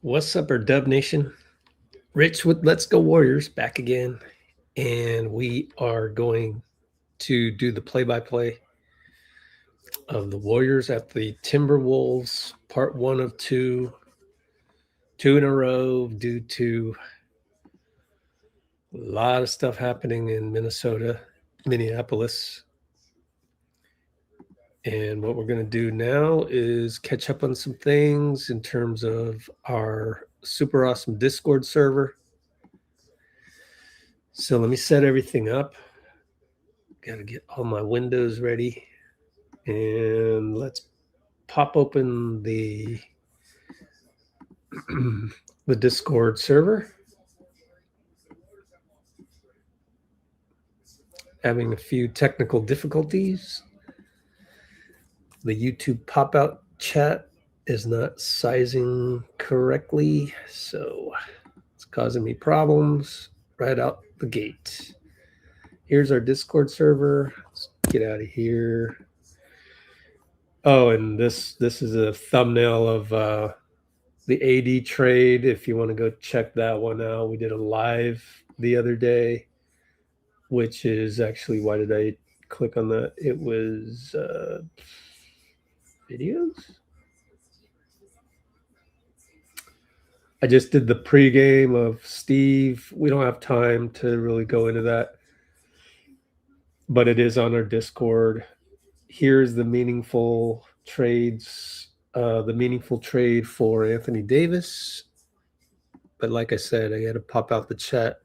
What's up, our Dub Nation? Rich with Let's Go Warriors back again. And we are going to do the play-by-play of the Warriors at the Timberwolves, part 1 of 2. 2 in a row due to a lot of stuff happening in Minnesota, Minneapolis. And what we're going to do now is catch up on some things in terms of our super awesome Discord server. So let me set everything up. Got to get all my windows ready. And let's pop open the the Discord server. Having a few technical difficulties. The YouTube pop-out chat is not sizing correctly, so it's causing me problems right out the gate. Here's our Discord server. Let's get out of here. Oh, and this is a thumbnail of the AD trade. If you want to go check that one out, we did a live the other day, which is actually, why did I click on that? It was videos. I just did the pregame of Steve. We don't have time to really go into that, but it is on our Discord. Here's the meaningful trades, the meaningful trade for Anthony Davis. But like I said, I got to pop out the chat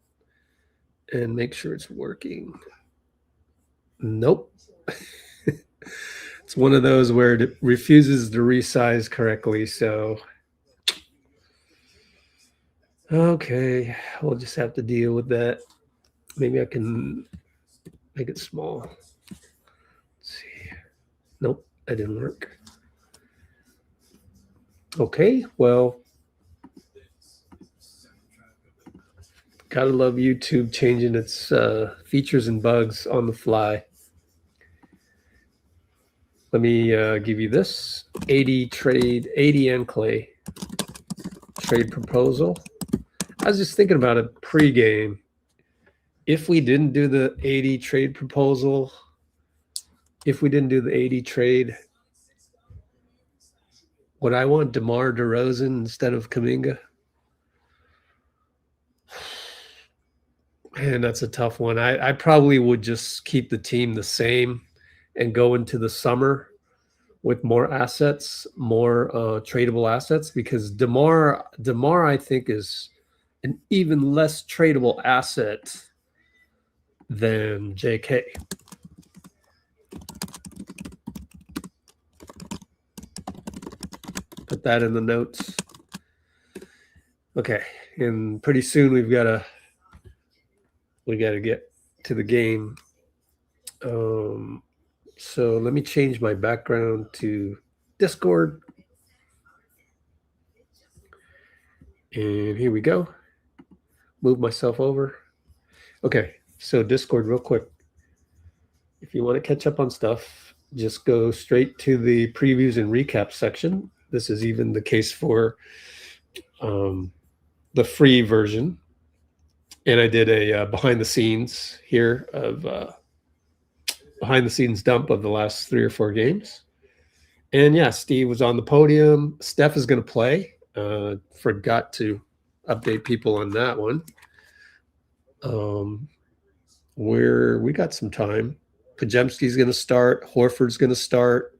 and make sure it's working. Nope. It's one of those where it refuses to resize correctly. So, okay, we'll just have to deal with that. Maybe I can make it small. Let's see. Nope, that didn't work. Okay, well, gotta love YouTube changing its features and bugs on the fly. Let me give you this 80 ankle trade proposal. I was just thinking about it pregame. If we didn't do the 80 trade proposal, if we didn't do the 80 trade, would I want DeMar DeRozan instead of Kuminga? Man, that's a tough one. I probably would just keep the team the same and go into the summer with more assets, more tradable assets, because DeMar, I think, is an even less tradable asset than JK. Put that in the notes. Okay, and pretty soon we got to get to the game. So let me change my background to Discord. And here we go. Move myself over. Okay, so Discord real quick. If you want to catch up on stuff, just go straight to the previews and recap section. This is even the case for the free version. And I did a behind the scenes here of behind the scenes dump of the last 3 or 4 games. And yeah, Steve was on the podium. Steph is going to play. Forgot to update people on that one. We got some time. Pajemski's going to start. Horford's going to start.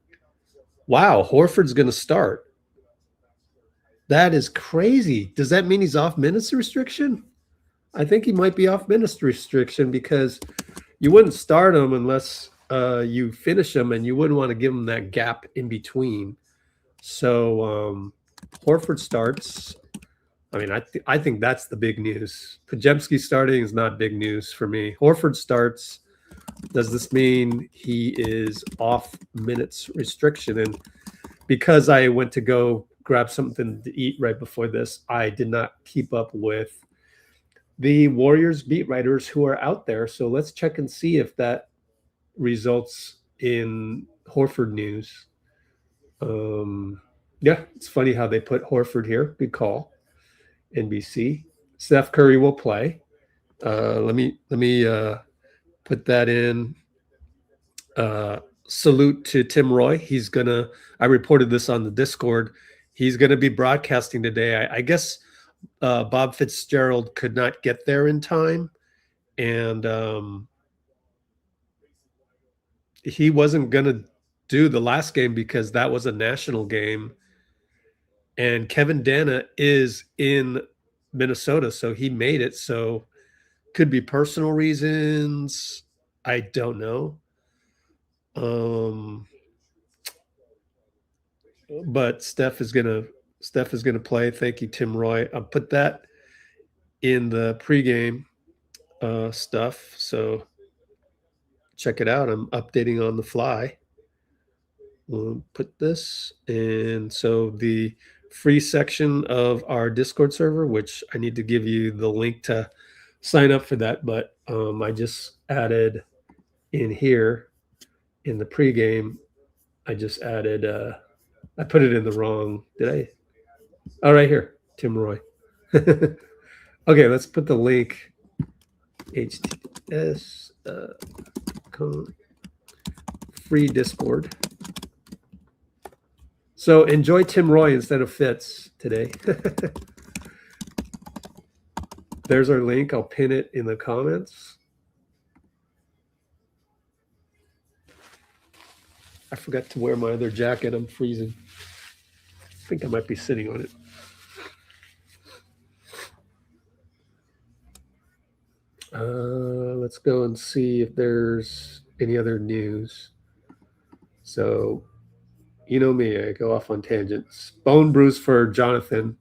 Wow, Horford's going to start. That is crazy. Does that mean he's off minutes restriction? I think he might be off minutes restriction, because you wouldn't start him unless you finish him, and you wouldn't want to give him that gap in between. So Horford starts. I mean, I think that's the big news. Pajemski starting is not big news for me. Horford starts. Does this mean he is off minutes restriction? And because I went to go grab something to eat right before this, I did not keep up with the Warriors beat writers who are out there. So let's check and see if that results in Horford news. Yeah, it's funny how they put Horford here. Good call. NBC. Steph Curry will play. Let me put that in. Salute to Tim Roy. He's gonna. I reported this on the Discord. He's gonna be broadcasting today. I guess Bob Fitzgerald could not get there in time, and he wasn't gonna do the last game because that was a national game, and Kevin Dana is in Minnesota, so he made it. So could be personal reasons. I don't know. But Steph is gonna play. Thank you, Tim Roy. I'll put that in the pregame stuff. So check it out. I'm updating on the fly. We'll put this in. So the free section of our Discord server, which I need to give you the link to sign up for that, but I just added in here in the pregame. I just added. I put it in the wrong. Did I? Oh, right here, Tim Roy. Okay, let's put the link. HTS free Discord. So enjoy Tim Roy instead of Fitz today. There's our link. I'll pin it in the comments. I forgot to wear my other jacket. I'm freezing. I think I might be sitting on it. Let's go and see if there's any other news. So, you know me, I go off on tangents. Bone bruise for Jonathan,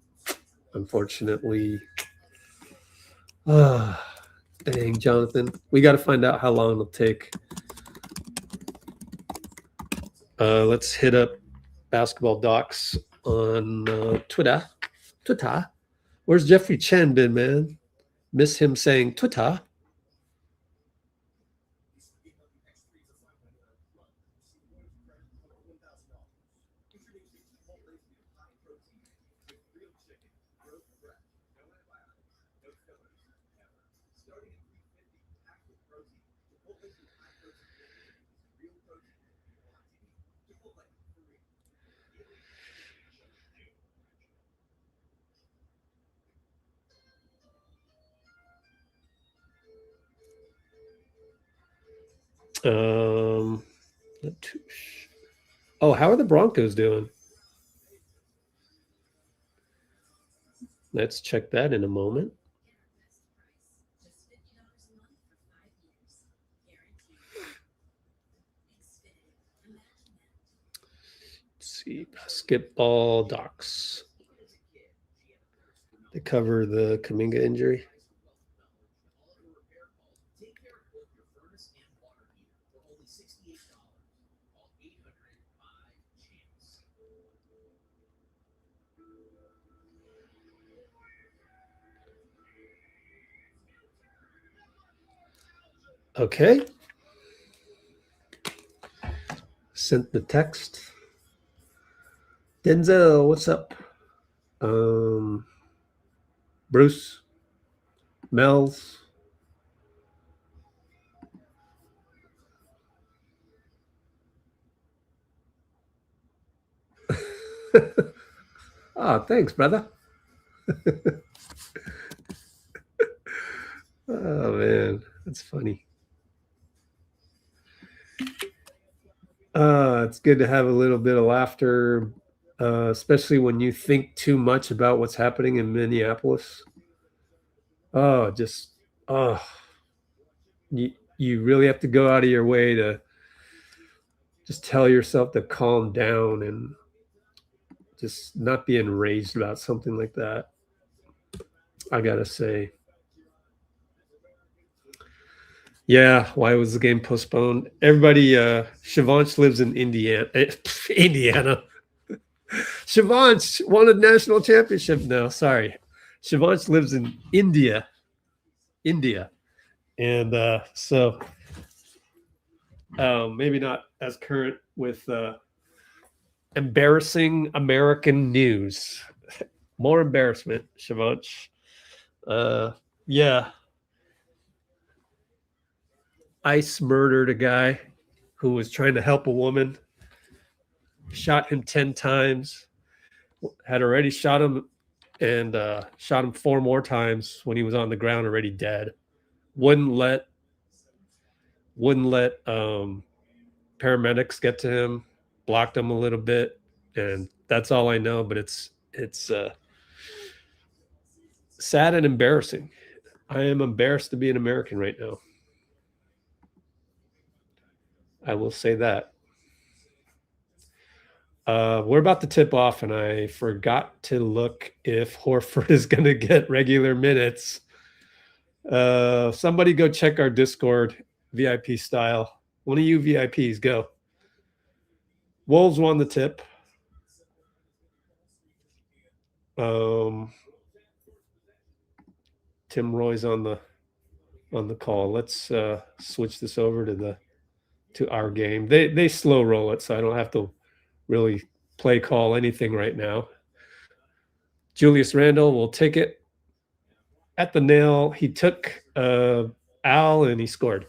unfortunately. Dang, Jonathan. We got to find out how long it'll take. Let's hit up Basketball Docs on Twitter. Twitter. Where's Jeffrey Chen been, man? Miss him saying Twitter. Oh, how are the Broncos doing? Let's check that in a moment. Let's see, Basketball Docs. They cover the Kuminga injury. Okay. Sent the text. Denzel, what's up? Bruce, Mel's. Oh, thanks, brother. Oh, man, that's funny. It's good to have a little bit of laughter, especially when you think too much about what's happening in Minneapolis. Oh, you really have to go out of your way to just tell yourself to calm down and just not be enraged about something like that. I gotta say. Yeah, why was the game postponed? Everybody, Shivansh lives in Indiana. Indiana. Shivansh won a national championship. No, sorry. Shivansh lives in India. And so maybe not as current with embarrassing American news. More embarrassment, Shavanch. Yeah. ICE murdered a guy who was trying to help a woman. Shot him 10 times. Had already shot him and shot him 4 more times when he was on the ground already dead. Wouldn't let paramedics get to him. Blocked him a little bit, and that's all I know. But it's sad and embarrassing. I am embarrassed to be an American right now. I will say that. We're about to tip off, and I forgot to look if Horford is going to get regular minutes. Somebody go check our Discord, VIP style. One of you VIPs, go. Wolves won the tip. Tim Roy's on the call. Let's switch this over to our game. They slow roll it, so I don't have to really play call anything right now. Julius Randle will take it at the nail. He took Al and he scored.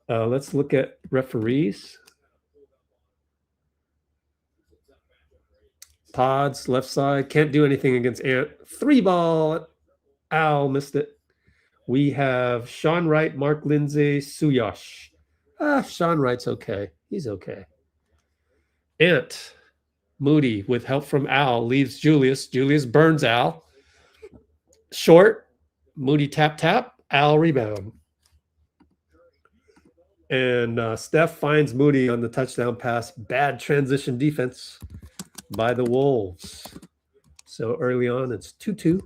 Let's look at referees. Podz, left side. Can't do anything against Ant. 3 ball. Al missed it. We have Sean Wright, Mark Lindsay, Suyash. Sean Wright's okay. He's okay. Ant, Moody, with help from Al, leaves Julius. Julius burns Al. Short. Moody tap. Al rebound. And Steph finds Moody on the touchdown pass. Bad transition defense by the Wolves. So early on, it's 2-2.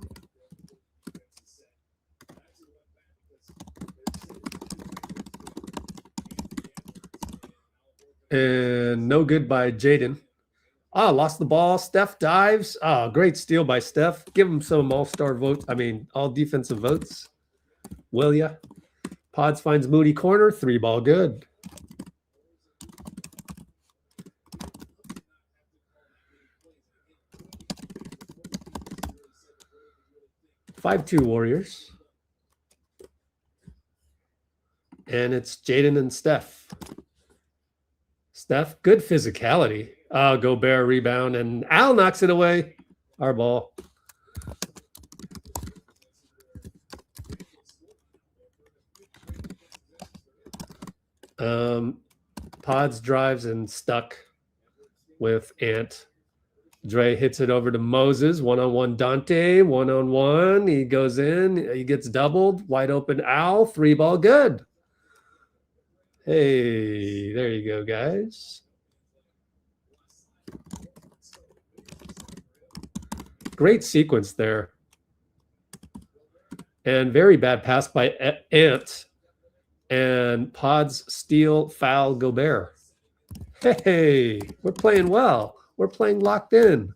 And no good by Jaden. Lost the ball. Steph dives. Great steal by Steph. Give him some all-star votes. I mean, all defensive votes. Will ya? Podz finds Moody corner. 3 ball good. (5-2) Warriors. And it's Jaden and Steph. Steph, good physicality. Gobert rebound, and Al knocks it away. Our ball. Podz drives and stuck with Ant. Dray hits it over to Moses. One-on-one Donte. One-on-one. He goes in. He gets doubled. Wide open Al. 3 ball good. Hey, there you go, guys. Great sequence there. And very bad pass by Ant. And Podz steal, foul, Gobert. Hey, we're playing well. We're playing locked in.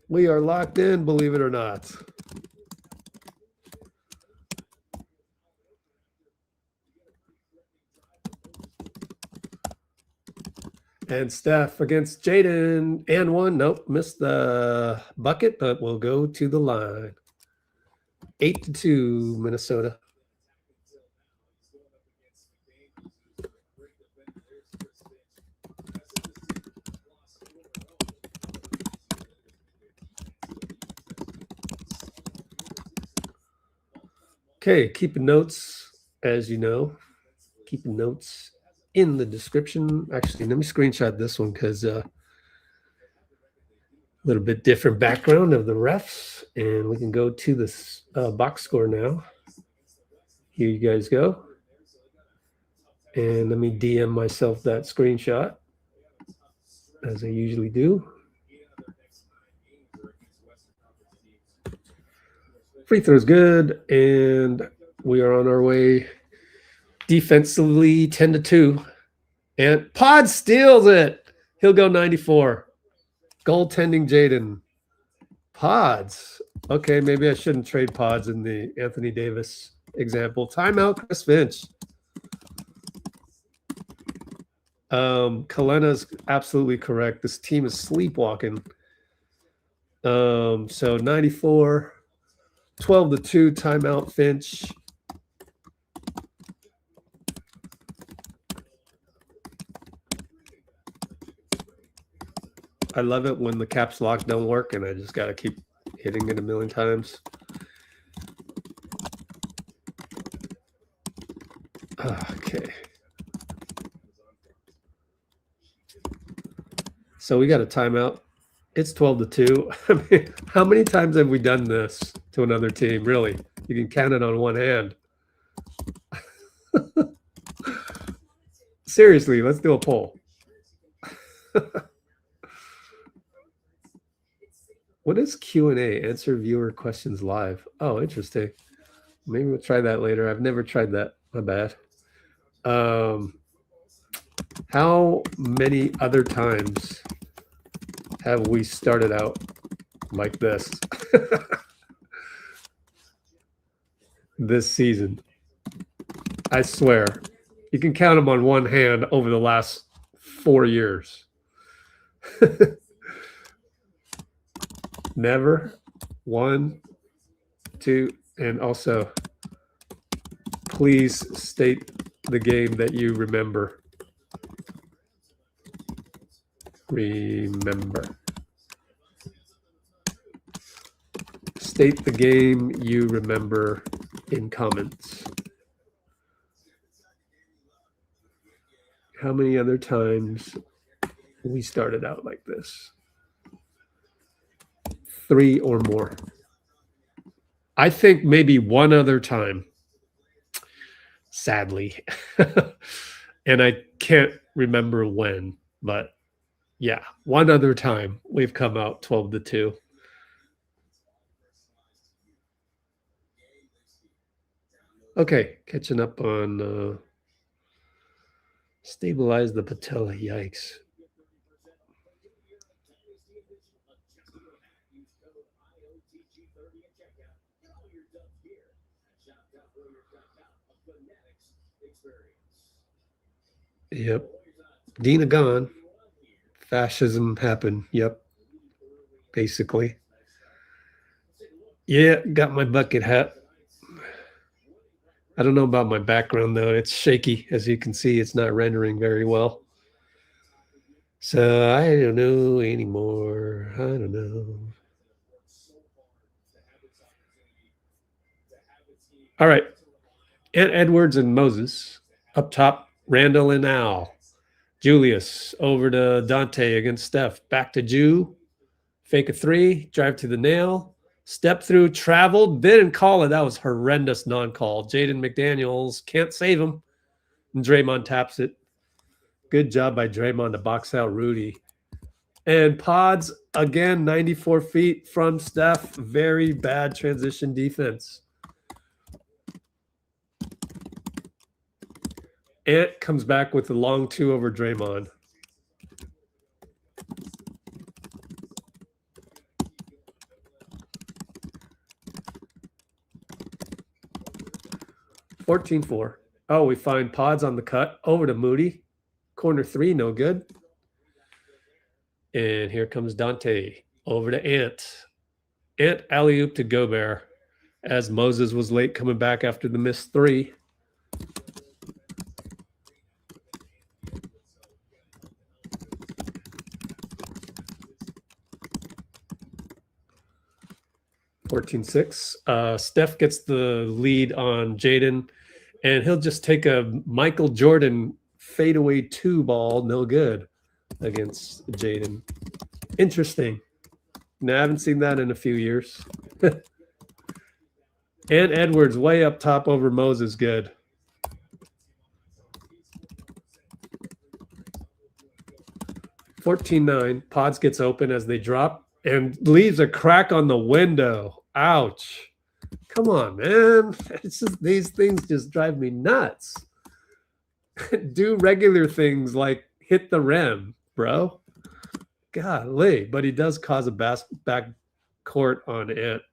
We are locked in, believe it or not. And Steph against Jaden and 1. Nope, missed the bucket, but we'll go to the line. 8-2, Minnesota. Okay, keeping notes, as you know, keeping notes in the description. Actually, let me screenshot this one because a little bit different background of the refs, and we can go to this box score now. Here you guys go. And let me DM myself that screenshot, as I usually do. Free throw's good, and we are on our way defensively 10-2. And Podz steals it. He'll go 94. Goaltending Jaden. Podz. Okay, maybe I shouldn't trade Podz in the Anthony Davis example. Timeout, Chris Finch. Kalena's absolutely correct. This team is sleepwalking. So 94, 12-2, timeout, Finch. I love it when the caps lock don't work and I just got to keep hitting it a million times. Okay. So we got a timeout. It's 12-2. I mean, how many times have we done this to another team? Really? You can count it on one hand. Seriously, let's do a poll. What is Q&A? Answer viewer questions live. Oh, interesting. Maybe we'll try that later. I've never tried that. My bad. How many other times have we started out like this this season? I swear. You can count them on one hand over the last 4 years. Never. 1, 2, and also please state the game that you remember. State the game you remember in comments. How many other times we started out like this? 3 or more. I think maybe one other time, sadly. And I can't remember when, but yeah, one other time we've come out 12-2. Okay, catching up on stabilize the patella. Yikes. Yep. Dina gone. Fascism happened. Yep. Basically. Yeah, got my bucket hat. I don't know about my background, though. It's shaky. As you can see, it's not rendering very well. So I don't know anymore. I don't know. All right. Ant Edwards and Moses. Up top, Randle and Al. Julius over to Donte against Steph. Back to Jew. Fake a 3. Drive to the nail. Step through, traveled, didn't call it. That was horrendous non-call. Jaden McDaniels can't save him. And Draymond taps it. Good job by Draymond to box out Rudy. And Podz, again, 94 feet from Steph. Very bad transition defense. Ant comes back with the long 2 over Draymond. $14-4. Oh, we find Podz on the cut. Over to Moody. Corner 3, no good. And here comes Donte. Over to Ant. Ant alley-oop to Gobert as Moses was late coming back after the missed 3. $14-6. Steph gets the lead on Jaden, and he'll just take a Michael Jordan fadeaway 2 ball, no good, against Jaden. Interesting. No, I haven't seen that in a few years. And Edwards way up top over Moses, good. $14-9. Podz gets open as they drop and leaves a crack on the window. Ouch. Come on, man. It's just, these things just drive me nuts. Do regular things like hit the rim, bro. Golly. But he does cause a back court on it.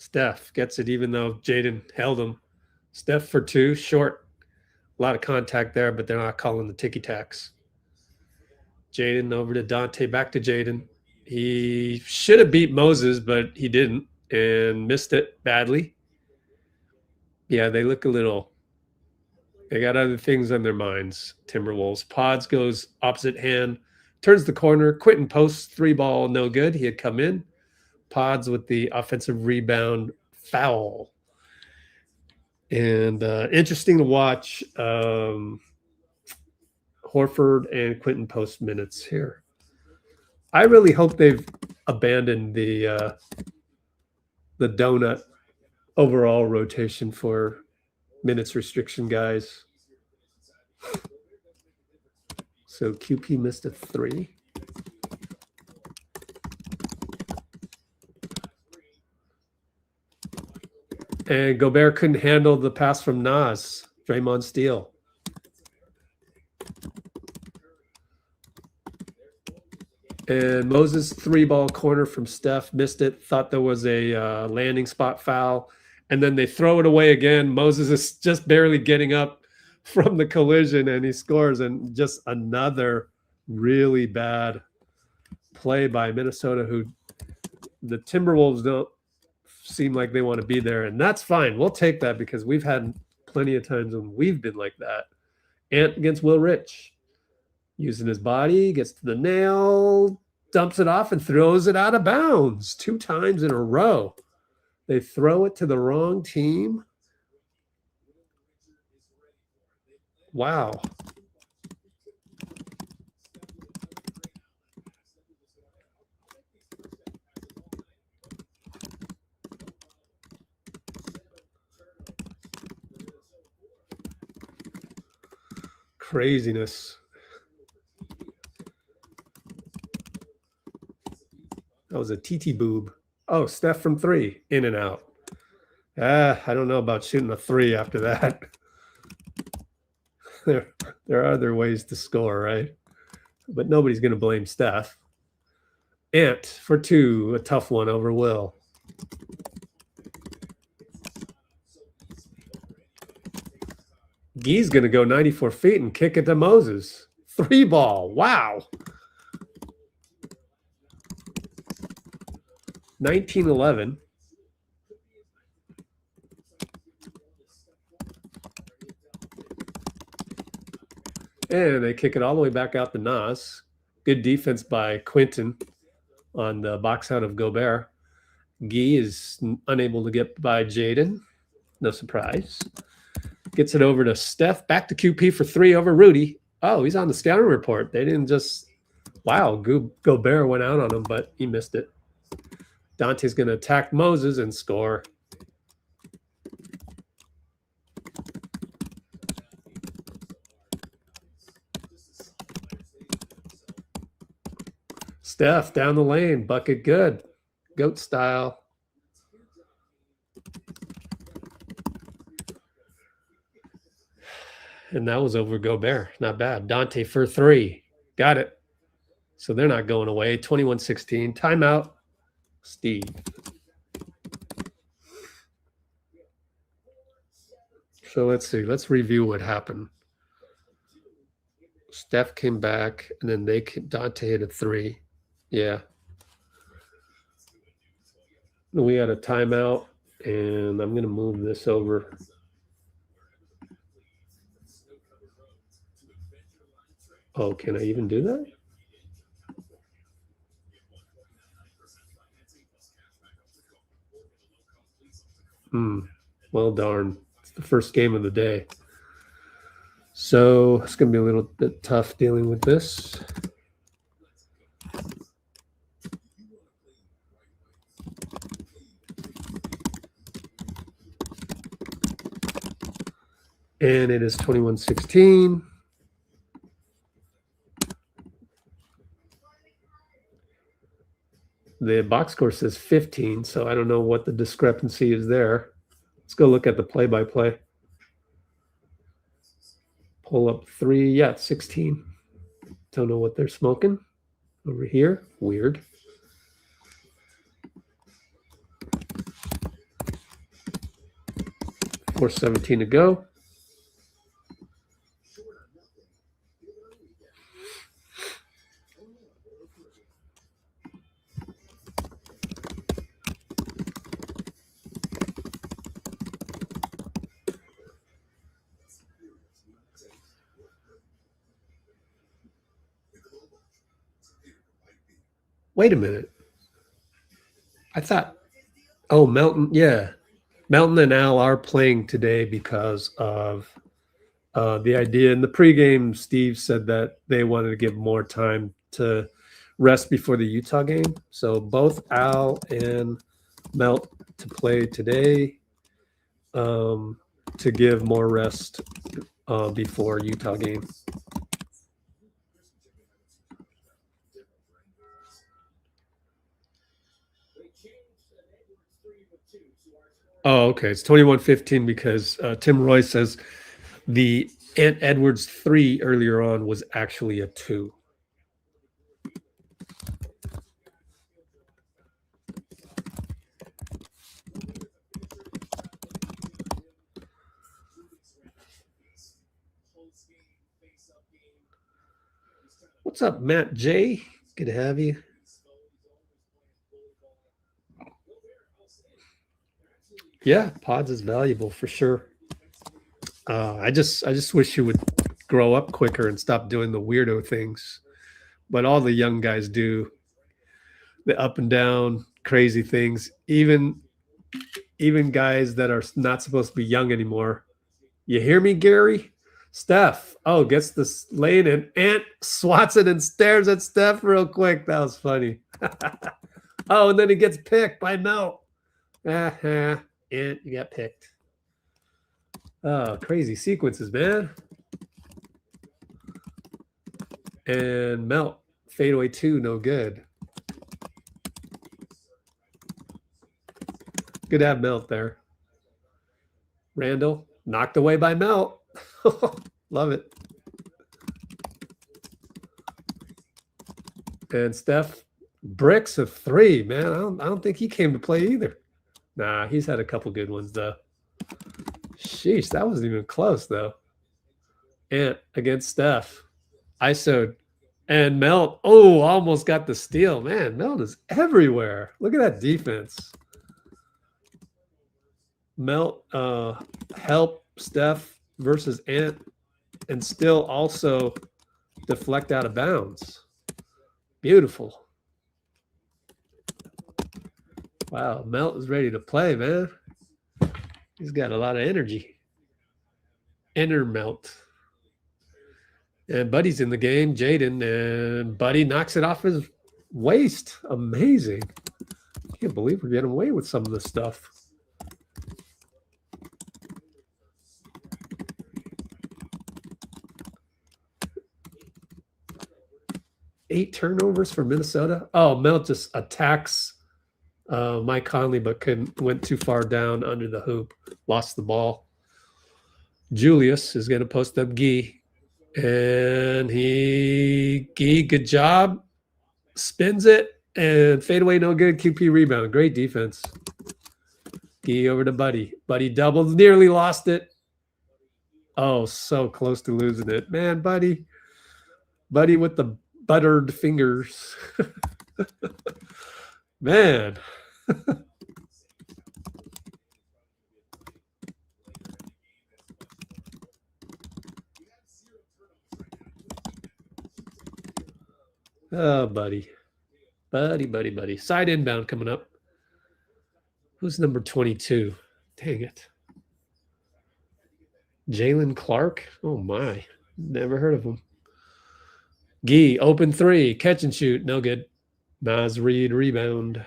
Steph gets it even though Jaden held him. Steph for 2, short. A lot of contact there, but they're not calling the ticky-tacks. Jaden over to Donte, back to Jaden. He should have beat Moses, but he didn't and missed it badly. Yeah, they look a little, they got other things on their minds, Timberwolves. Podz goes opposite hand, turns the corner. Quentin posts, 3-ball, no good. He had come in. Podz with the offensive rebound, foul. And interesting to watch Horford and Quentin post minutes here. I really hope they've abandoned the donut overall rotation for minutes restriction guys. So QP missed a 3. And Gobert couldn't handle the pass from Nas. Draymond steal. And Moses 3-ball corner from Steph, missed it, thought there was a landing spot foul. And then they throw it away again. Moses is just barely getting up from the collision and he scores. And just another really bad play by Minnesota, who the Timberwolves don't seem like they want to be there. And that's fine. We'll take that because we've had plenty of times when we've been like that. Ant against Will Rich. Using his body, gets to the nail, dumps it off, and throws it out of bounds 2 times in a row. They throw it to the wrong team. Wow. Craziness. That was a ttboob. Oh, Steph from 3, in and out. I don't know about shooting a 3 after that. There are other ways to score, right? But nobody's going to blame Steph. Ant for 2, a tough one over Will. Gee's going to go 94 feet and kick it to Moses. 3-ball. Wow. 19-11. And they kick it all the way back out to Nas. Good defense by Quentin on the box out of Gobert. Gee is unable to get by Jaden. No surprise. Gets it over to Steph. Back to QP for 3 over Rudy. Oh, he's on the scouting report. They didn't just... Wow, Gobert went out on him, but he missed it. Dante's going to attack Moses and score. Steph down the lane, bucket good. GOAT style. And that was over Gobert. Not bad. Donte for 3. Got it. So they're not going away. 21-16. Timeout. Steve. So let's see. Let's review what happened. Steph came back, and then Donte hit a 3. Yeah. We had a timeout, and I'm going to move this over. Oh, can I even do that? Well, darn. It's the first game of the day. So it's going to be a little bit tough dealing with this. And it is 21-16. The box score says 15, so I don't know what the discrepancy is there. Let's go look at the play-by-play. Pull up 3. Yeah, it's 16. Don't know what they're smoking over here. Weird. 4:17 to go. Wait a minute. I thought, oh, Melton, yeah. Melton and Al are playing today because of the idea. In the pregame, Steve said that they wanted to give more time to rest before the Utah game. So both Al and Melt to play today to give more rest before Utah game. Oh, okay. It's 21-15 because Tim Roy says the Ant Edwards 3 earlier on was actually a 2. What's up, Matt J? Good to have you. Yeah, Podz is valuable for sure. I just wish you would grow up quicker and stop doing the weirdo things. But all the young guys do the up and down crazy things. Even guys that are not supposed to be young anymore. You hear me, Gary? Steph, oh, gets this lane and Ant swats it and stares at Steph real quick. That was funny. Oh, and then he gets picked by Melt. Ant, you got picked. Oh, crazy sequences, man. And Melt, fadeaway 2, no good. Good to have Melt there. Randle, knocked away by Melt. Love it. And Steph, bricks of 3, man. I don't think he came to play either. Nah, he's had a couple good ones though. Sheesh, that wasn't even close though. Ant against Steph. ISO'd. And Melt, oh, almost got the steal. Man, Melt is everywhere. Look at that defense. Melt help Steph versus Ant and still also deflect out of bounds. Beautiful. Wow, Melt is ready to play, man. He's got a lot of energy. Inner Melt. And Buddy's in the game, Jaden, and Buddy knocks it off his waist. Amazing. Can't believe we're getting away with some of this stuff. Eight turnovers for Minnesota. Oh, Melt just attacks Mike Conley, but went too far down under the hoop. Lost the ball. Julius is going to post up Gee. And Gee, good job. Spins it. And fadeaway, no good. QP rebound. Great defense. Gee over to Buddy. Buddy doubled. Nearly lost it. Oh, so close to losing it. Man, Buddy. Buddy with the buttered fingers. Man. Oh, Buddy. Buddy. Side inbound coming up. Who's number 22? Dang it. Jalen Clark? Oh, my. Never heard of him. Gee, open 3. Catch and shoot. No good. Naz Reid, rebound.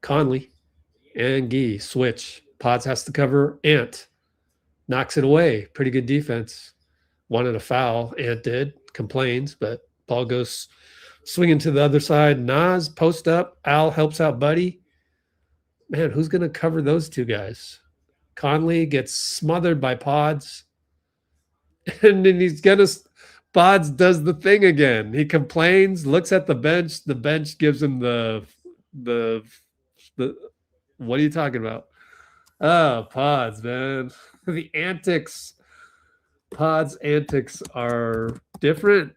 Conley and Gee, switch. Podz has to cover Ant. Knocks it away. Pretty good defense. Wanted a foul. Ant did. Complains, but ball goes swinging to the other side. Naz, post up. Al helps out Buddy. Man, who's going to cover those two guys? Conley gets smothered by Podz. And then Podz does the thing again. He complains, looks at the bench. The bench gives him the what are you talking about? Oh, Podz, man. The antics. Podz antics are different,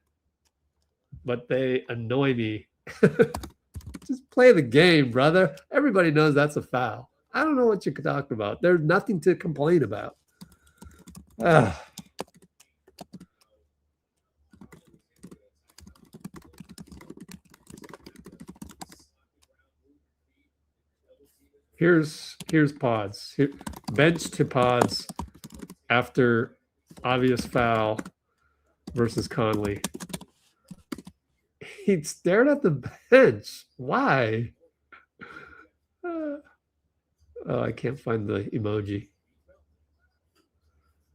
but they annoy me. Just play the game, brother. Everybody knows that's a foul. I don't know what you're talking about. There's nothing to complain about. Ah. Here's Podz. Here, bench to Podz after obvious foul versus Conley. He stared at the bench. Why? Oh, I can't find the emoji.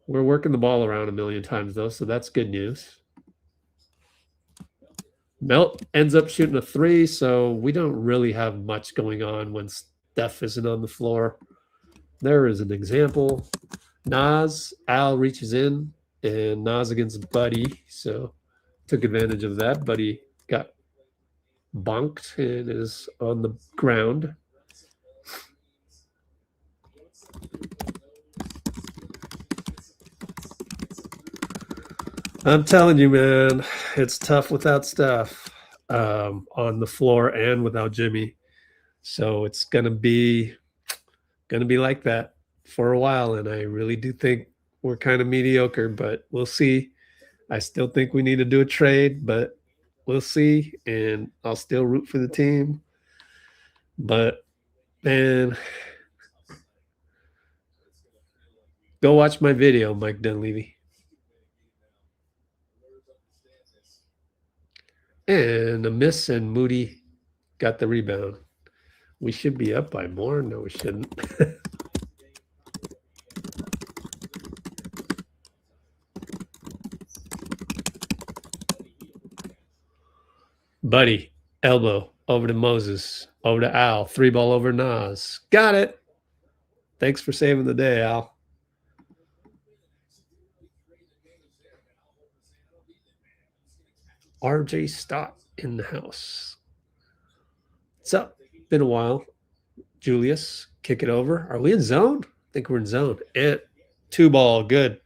We're working the ball around a million times, though, so that's good news. Melt ends up shooting a 3, so we don't really have much going on when Steph isn't on the floor. There is an example. Nas, Al reaches in, and Nas against Buddy, so took advantage of that. Buddy got bonked and is on the ground. I'm telling you, man, it's tough without Steph on the floor and without Jimmy. So it's gonna be like that for a while, and I really do think we're kind of mediocre, but we'll see. I still think we need to do a trade, but we'll see, and I'll still root for the team. But man, go watch my video, Mike Dunleavy. And a miss, and Moody got the rebound. We should be up by more. No, we shouldn't. Buddy, elbow, over to Moses, over to Al, 3-ball over Nas. Got it. Thanks for saving the day, Al. RJ Stott in the house. What's up? Been a while. Julius, kick it over. Are we in zone? I think we're in zone. And 2-ball, good.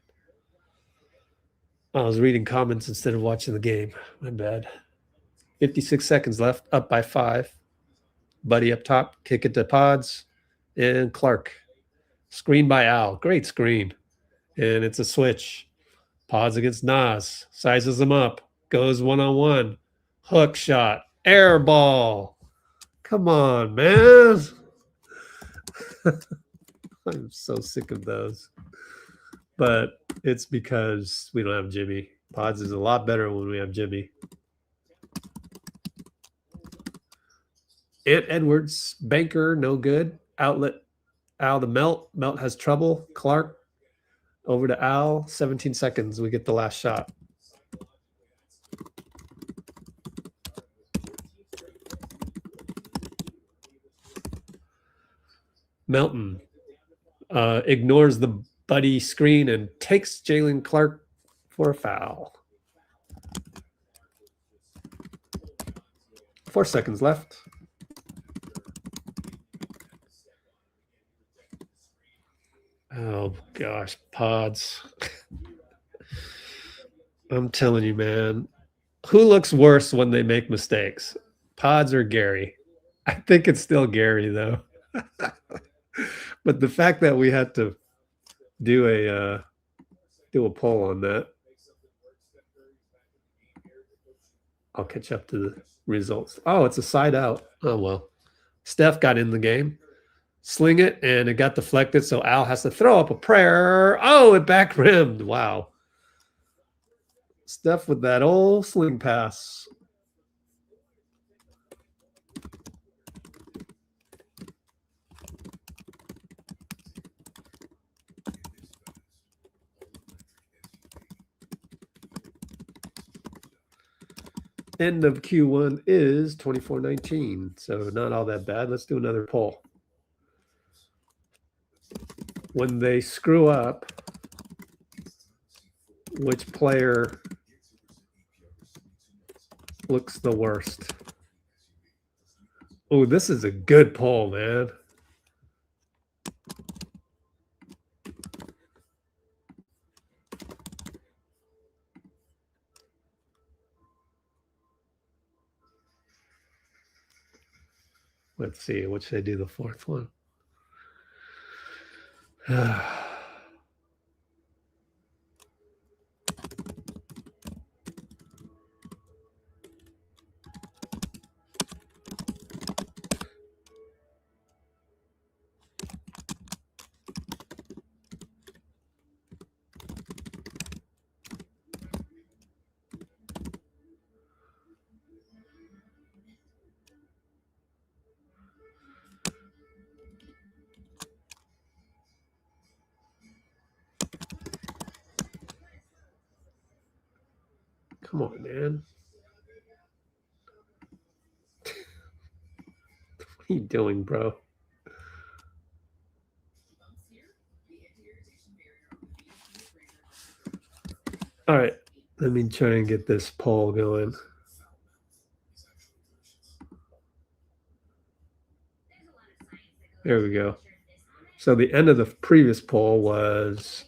I was reading comments instead of watching the game. My bad. 56 seconds left, up by 5. Buddy up top, kick it to Podz. And Clark. Screen by Al. Great screen. And it's a switch. Podz against Nas. Sizes him up. Goes one-on-one. Hook shot. Air ball. Come on, man. I'm so sick of those. But it's because we don't have Jimmy. Podz is a lot better when we have Jimmy. Ant Edwards, banker, no good. Outlet, Al to Melt. Melt has trouble. Clark, over to Al. 17 seconds. We get the last shot. Melton ignores the Buddy screen and takes Jalen Clark for a foul. 4 seconds left. Oh, gosh, Podz. I'm telling you, man. Who looks worse when they make mistakes? Podz or Gary? I think it's still Gary, though. But the fact that we had to do a poll on that, I'll catch up to the results. Oh, it's a side out. Oh, well. Steph got in the game. Sling it, and it got deflected, so Al has to throw up a prayer. Oh, it back rimmed. Wow. Steph with that old sling pass. End of Q1 is 24-19, so not all that bad. Let's do another poll. When they screw up, which player looks the worst? Oh, this is a good poll, man. Let's see. What should I do the fourth one? Come on, man. What are you doing, bro? All right. Let me try and get this poll going. There we go. So the end of the previous poll was,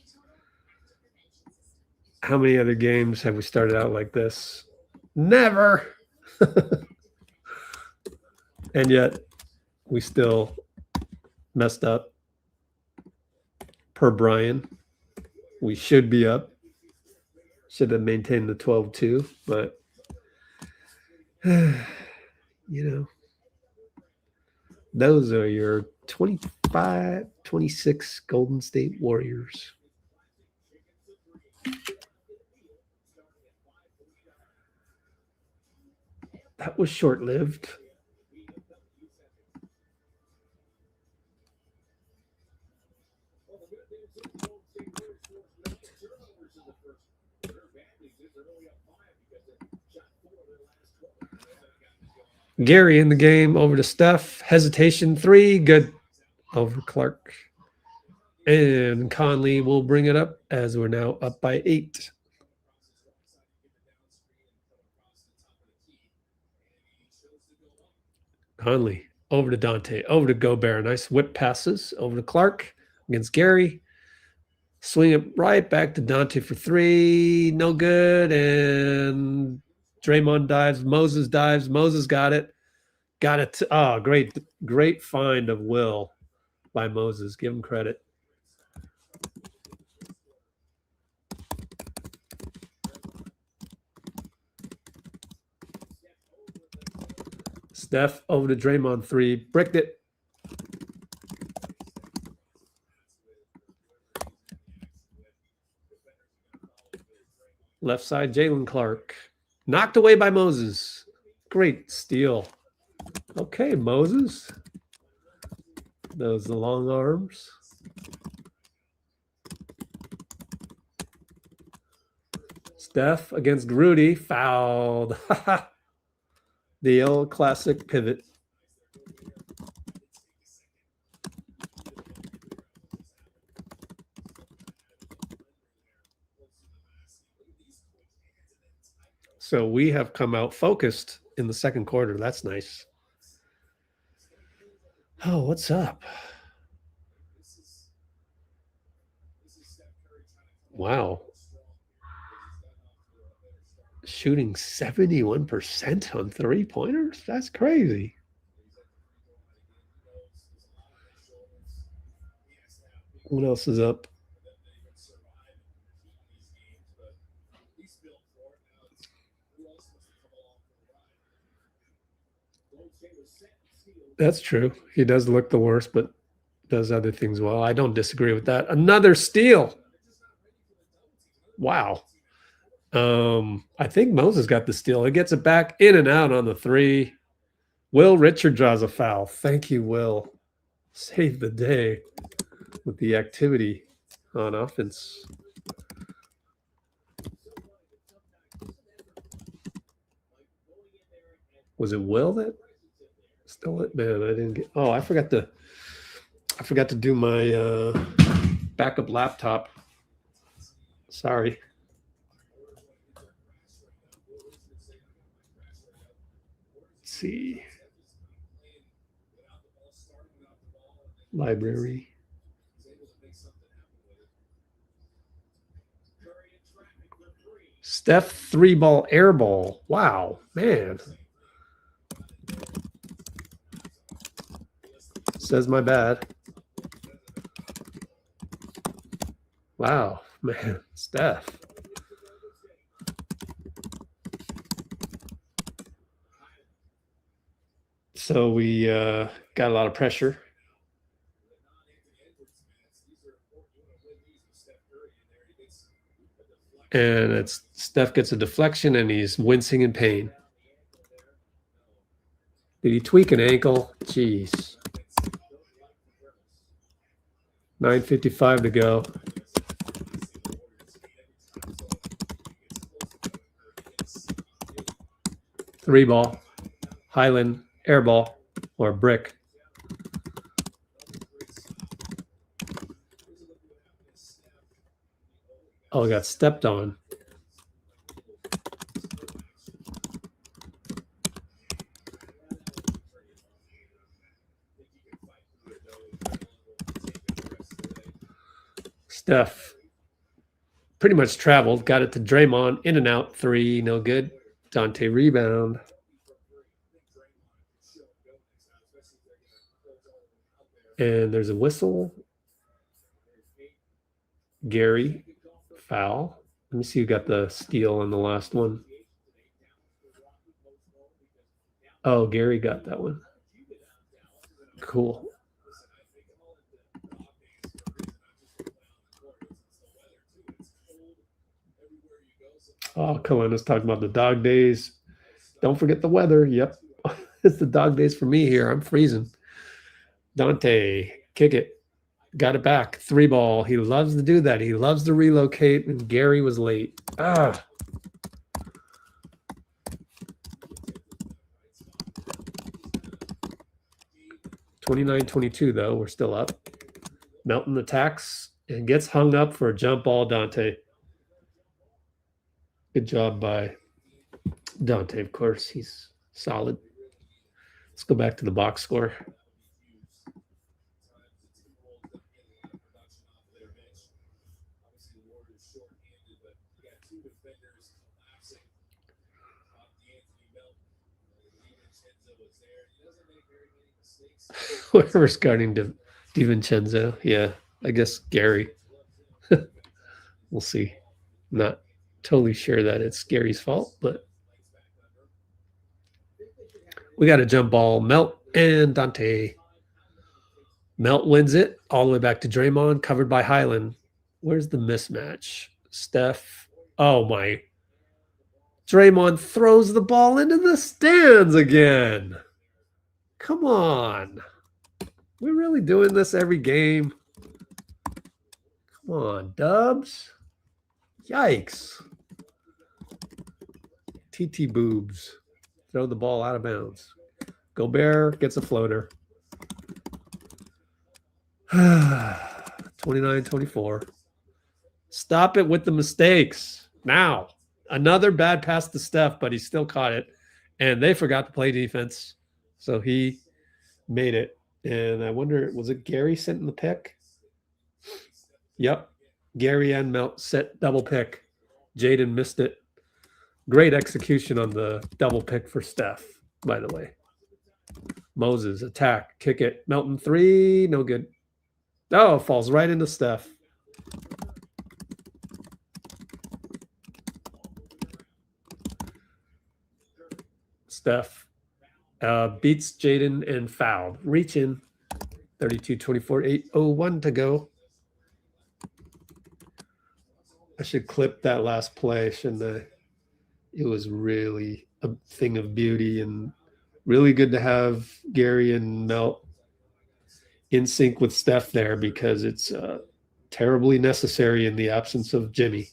how many other games have we started out like this? Never. And yet we still messed up. Per Brian, we should be up. Should have maintained the 12-2, but you know, those are your 25-26 Golden State Warriors. That was short-lived. Gary in the game, over to Steph. Hesitation 3, good. Over Clark. And Conley will bring it up as we're now up by 8. Conley, over to Donte, over to Gobert. Nice whip passes, over to Clark against Gary. Swing it right back to Donte for 3. No good. And Draymond dives. Moses dives. Moses got it. Got it. Oh, great find of Will by Moses. Give him credit. Steph over to Draymond 3. Bricked it. Left side, Jalen Clark. Knocked away by Moses. Great steal. Okay, Moses. Those the long arms. Steph against Rudy. Fouled. The old classic pivot. So we have come out focused in the second quarter. That's nice. Oh, what's up? Wow. Shooting 71% on three-pointers? That's crazy. What else is up? That's true. He does look the worst, but does other things well. I don't disagree with that. Another steal. Wow. I think Moses got the steal. He gets it back in and out on the 3. Will Richard draws a foul. Thank you, Will. Save the day with the activity on offense. Was it Will that stole it? Man, I didn't get. Oh, I forgot to do my backup laptop. Sorry. Let's see. Library. Steph 3-ball air ball. Wow, man. Says my bad. Wow, man, Steph. So we got a lot of pressure. And it's Steph gets a deflection and he's wincing in pain. Did he tweak an ankle? Jeez. 9:55 to go. Three ball. Highland air ball or brick. Oh, I got stepped on. Steph pretty much traveled, got it to Draymond, in and out, three, no good. Donte rebound. And there's a whistle. Gary, foul. Let me see who got the steal on the last one. Oh, Gary got that one. Cool. Oh, Kalena's talking about the dog days. Don't forget the weather. Yep. It's the dog days for me here. I'm freezing. Donte, kick it. Got it back. Three ball. He loves to do that. He loves to relocate, and Gary was late. 29-22, though. We're still up. Melton attacks and gets hung up for a jump ball, Donte. Good job by Donte, of course. He's solid. Let's go back to the box score. Whoever's guarding DiVincenzo. Yeah, I guess Gary. We'll see. Not totally sure that it's Gary's fault, but we got a jump ball. Melt and Donte. Melt wins it all the way back to Draymond, covered by Highland. Where's the mismatch? Steph. Oh, my. Draymond throws the ball into the stands again. Come on. We're really doing this every game. Come on, Dubs. Yikes. ttboobs. Throw the ball out of bounds. Gobert gets a floater. 29-24. Stop it with the mistakes. Now, another bad pass to Steph, but he still caught it. And they forgot to play defense. So he made it. And I wonder, was it Gary sent in the pick? Yep. Gary and Melt set double pick. Jaden missed it. Great execution on the double pick for Steph, by the way. Moses, attack, kick it. Melton, three, no good. Oh, falls right into Steph. Steph beats Jaden and fouled. Reach in. 32-24, 8:01 to go. I should clip that last play, shouldn't I? It was really a thing of beauty and really good to have Gary and Melt in sync with Steph there because it's terribly necessary in the absence of Jimmy.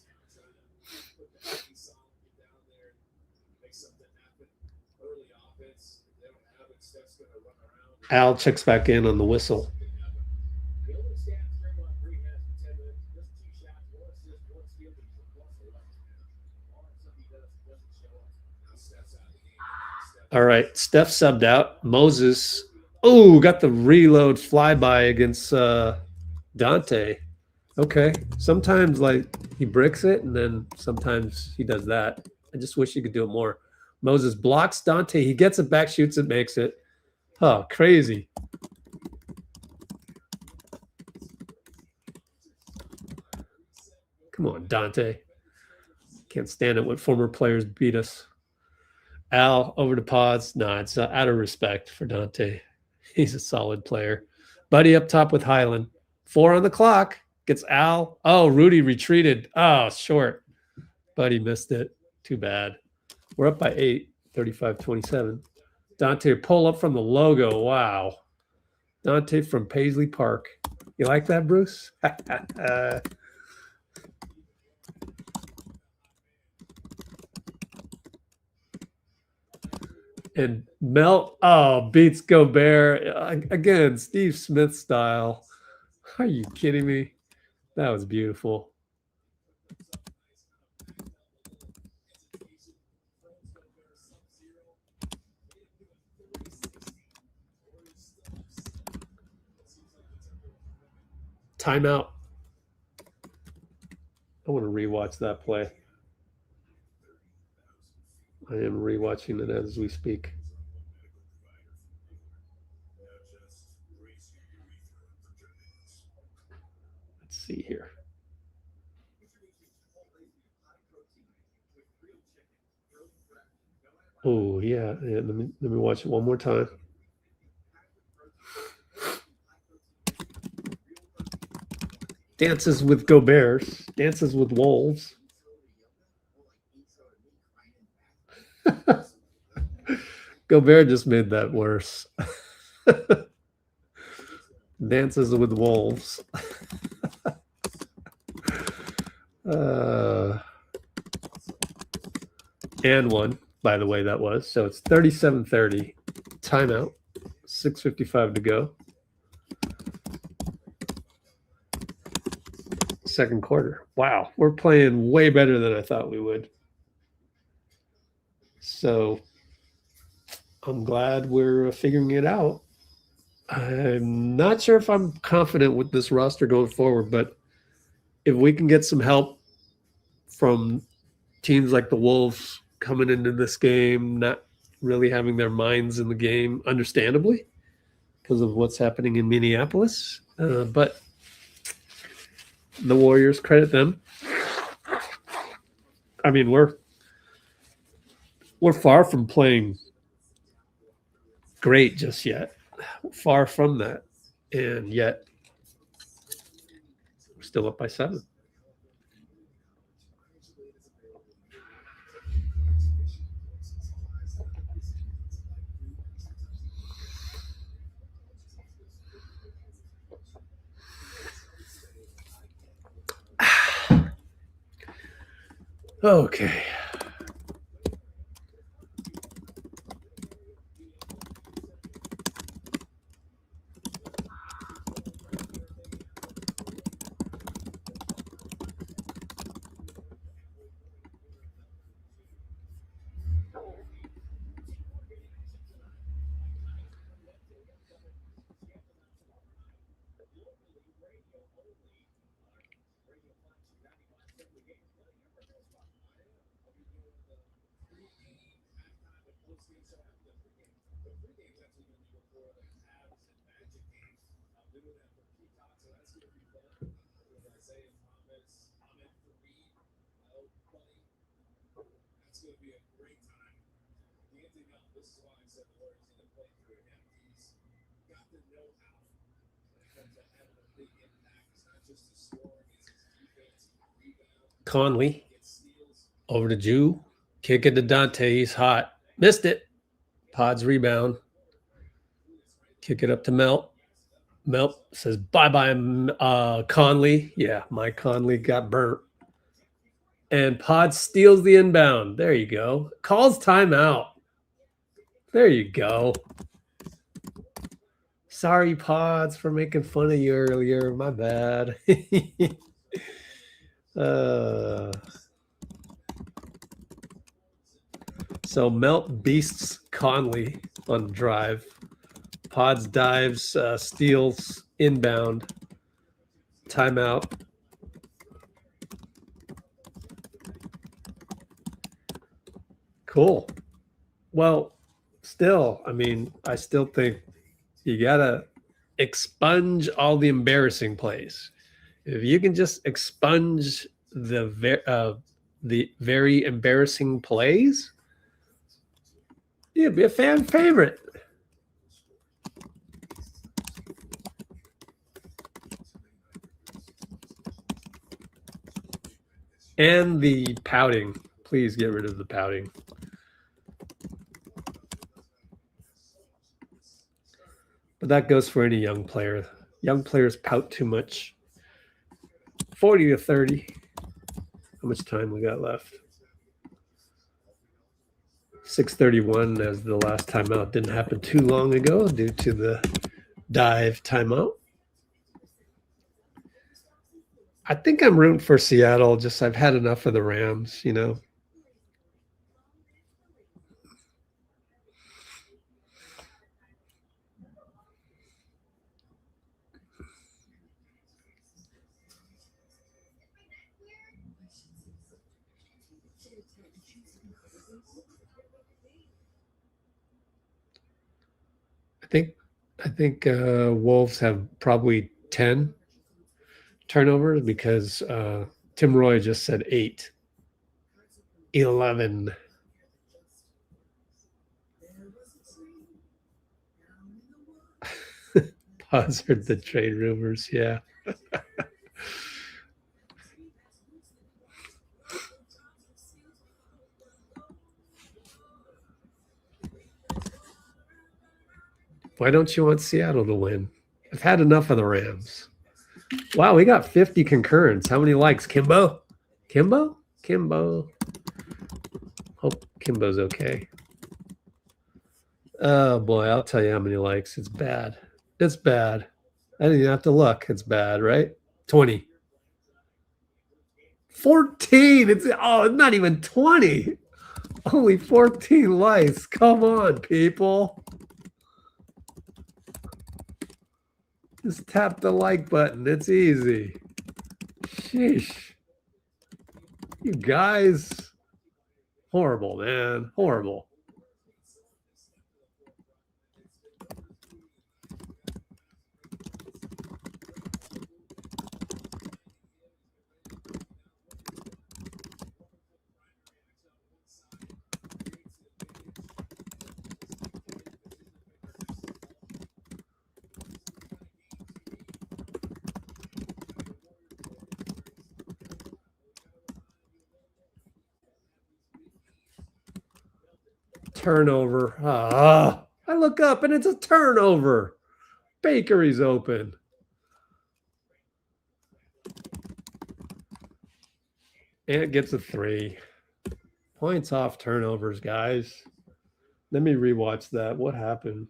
Al checks back in on the whistle. All right, Steph subbed out. Moses, oh, got the reload flyby against Donte. Okay, sometimes like he bricks it, and then sometimes he does that. I just wish he could do it more. Moses blocks Donte. He gets it back, shoots it, makes it. Oh, crazy. Come on, Donte. Can't stand it when former players beat us. Al, over to Podz. Nah, it's out of respect for Donte. He's a solid player. Buddy up top with Highland. 4 on the clock. Gets Al. Oh, Rudy retreated. Oh, short. Buddy missed it. Too bad. We're up by 8. 35-27. Donte pull up from the logo. Wow. Donte from Paisley Park. You like that, Bruce? And Melt, beats Gobert. Again, Steve Smith style. Are you kidding me? That was beautiful. Timeout. I want to rewatch that play. I am rewatching it as we speak. Let's see here. Oh, yeah. Let me watch it one more time. Dances with Gobert's, dances with wolves. Gobert just made that worse. Dances with wolves. And one, by the way, that was. So it's 37-30. Timeout. 6:55 to go. Second quarter. Wow, we're playing way better than I thought we would. So I'm glad we're figuring it out. I'm not sure if I'm confident with this roster going forward, but if we can get some help from teams like the Wolves coming into this game, not really having their minds in the game, understandably, because of what's happening in Minneapolis. But the Warriors, credit them. I mean, we're far from playing great just yet. Far from that. And yet, we're still up by 7. Okay. Conley over to Jew. Kick it to Donte. He's hot. Missed it. Podz rebound. Kick it up to Melt. Melt says bye-bye, Conley. Yeah, my Conley got burnt. And Podz steals the inbound. There you go. Calls timeout. There you go. Sorry, Podz, for making fun of you earlier. My bad. So Melt beasts Conley on drive. Podz dives, steals, inbound, timeout. Cool. Well, still, I mean, I still think you got to expunge all the embarrassing plays. If you can just expunge the very embarrassing plays, it'd be a fan favorite. And the pouting. Please get rid of the pouting. But that goes for any young player. Young players pout too much. 40 to 30. How much time we got left? 6:31 as the last timeout. Didn't happen too long ago due to the dive timeout. I think I'm rooting for Seattle. Just I've had enough of the Rams, you know. I think Wolves have probably 10 turnovers because Tim Roy just said 8. 11. Podz heard the trade rumors, yeah. Why don't you want Seattle to win? I've had enough of the Rams. Wow, we got 50 concurrents. How many likes? Kimbo? Kimbo? Kimbo. Hope Kimbo's okay. Oh, boy, I'll tell you how many likes. It's bad. It's bad. I didn't even have to look. It's bad, right? 20. 14. It's not even 20. Only 14 likes. Come on, people. Just tap the like button. It's easy. Sheesh. You guys. Horrible, man. Horrible. Turnover. I look up and it's a turnover. Bakery's open. Ant gets a 3. Points off turnovers, guys. Let me rewatch that. What happened?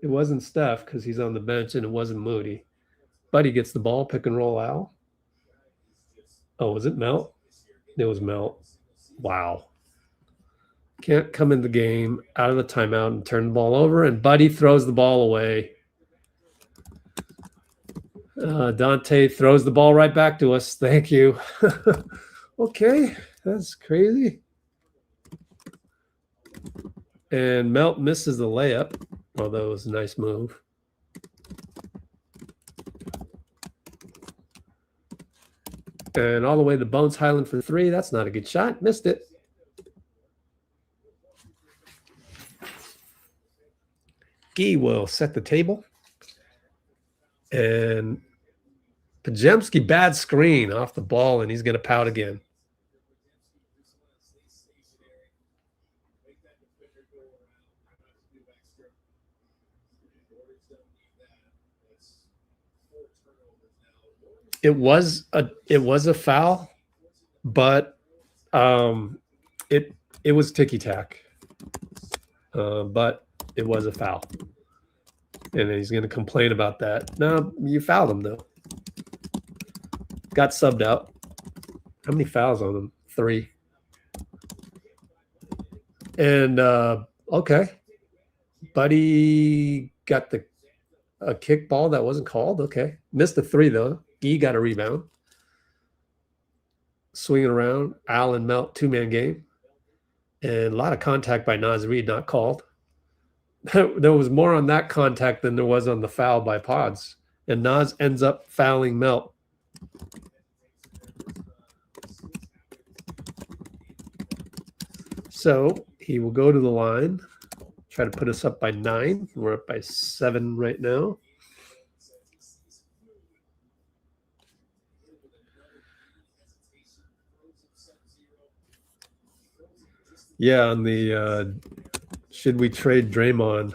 It wasn't Steph because he's on the bench, and it wasn't Moody. Buddy gets the ball, pick and roll out. Oh, was it Melt? It was Melt. Wow. Can't come in the game out of the timeout and turn the ball over, and Buddy throws the ball away. Donte throws the ball right back to us. Thank you. Okay, that's crazy. And Melt misses the layup, although it was a nice move. And all the way to Bones Highland for 3. That's not a good shot. Missed it. Gee will set the table. And Pajemski, bad screen off the ball, and he's going to pout again. It was a foul, but it was ticky-tack. But it was a foul. And he's going to complain about that. No, you fouled him, though. Got subbed out. How many fouls on him? 3. And, okay. Buddy got a kick ball that wasn't called. Okay. Missed the 3, though. He got a rebound. Swinging around. Al and Melt, 2-man game. And a lot of contact by Naz Reid, not called. There was more on that contact than there was on the foul by Podz. And Naz ends up fouling Melt So he will go to the line, try to put us up by 9. We're up by 7 right now. Yeah, on the should we trade Draymond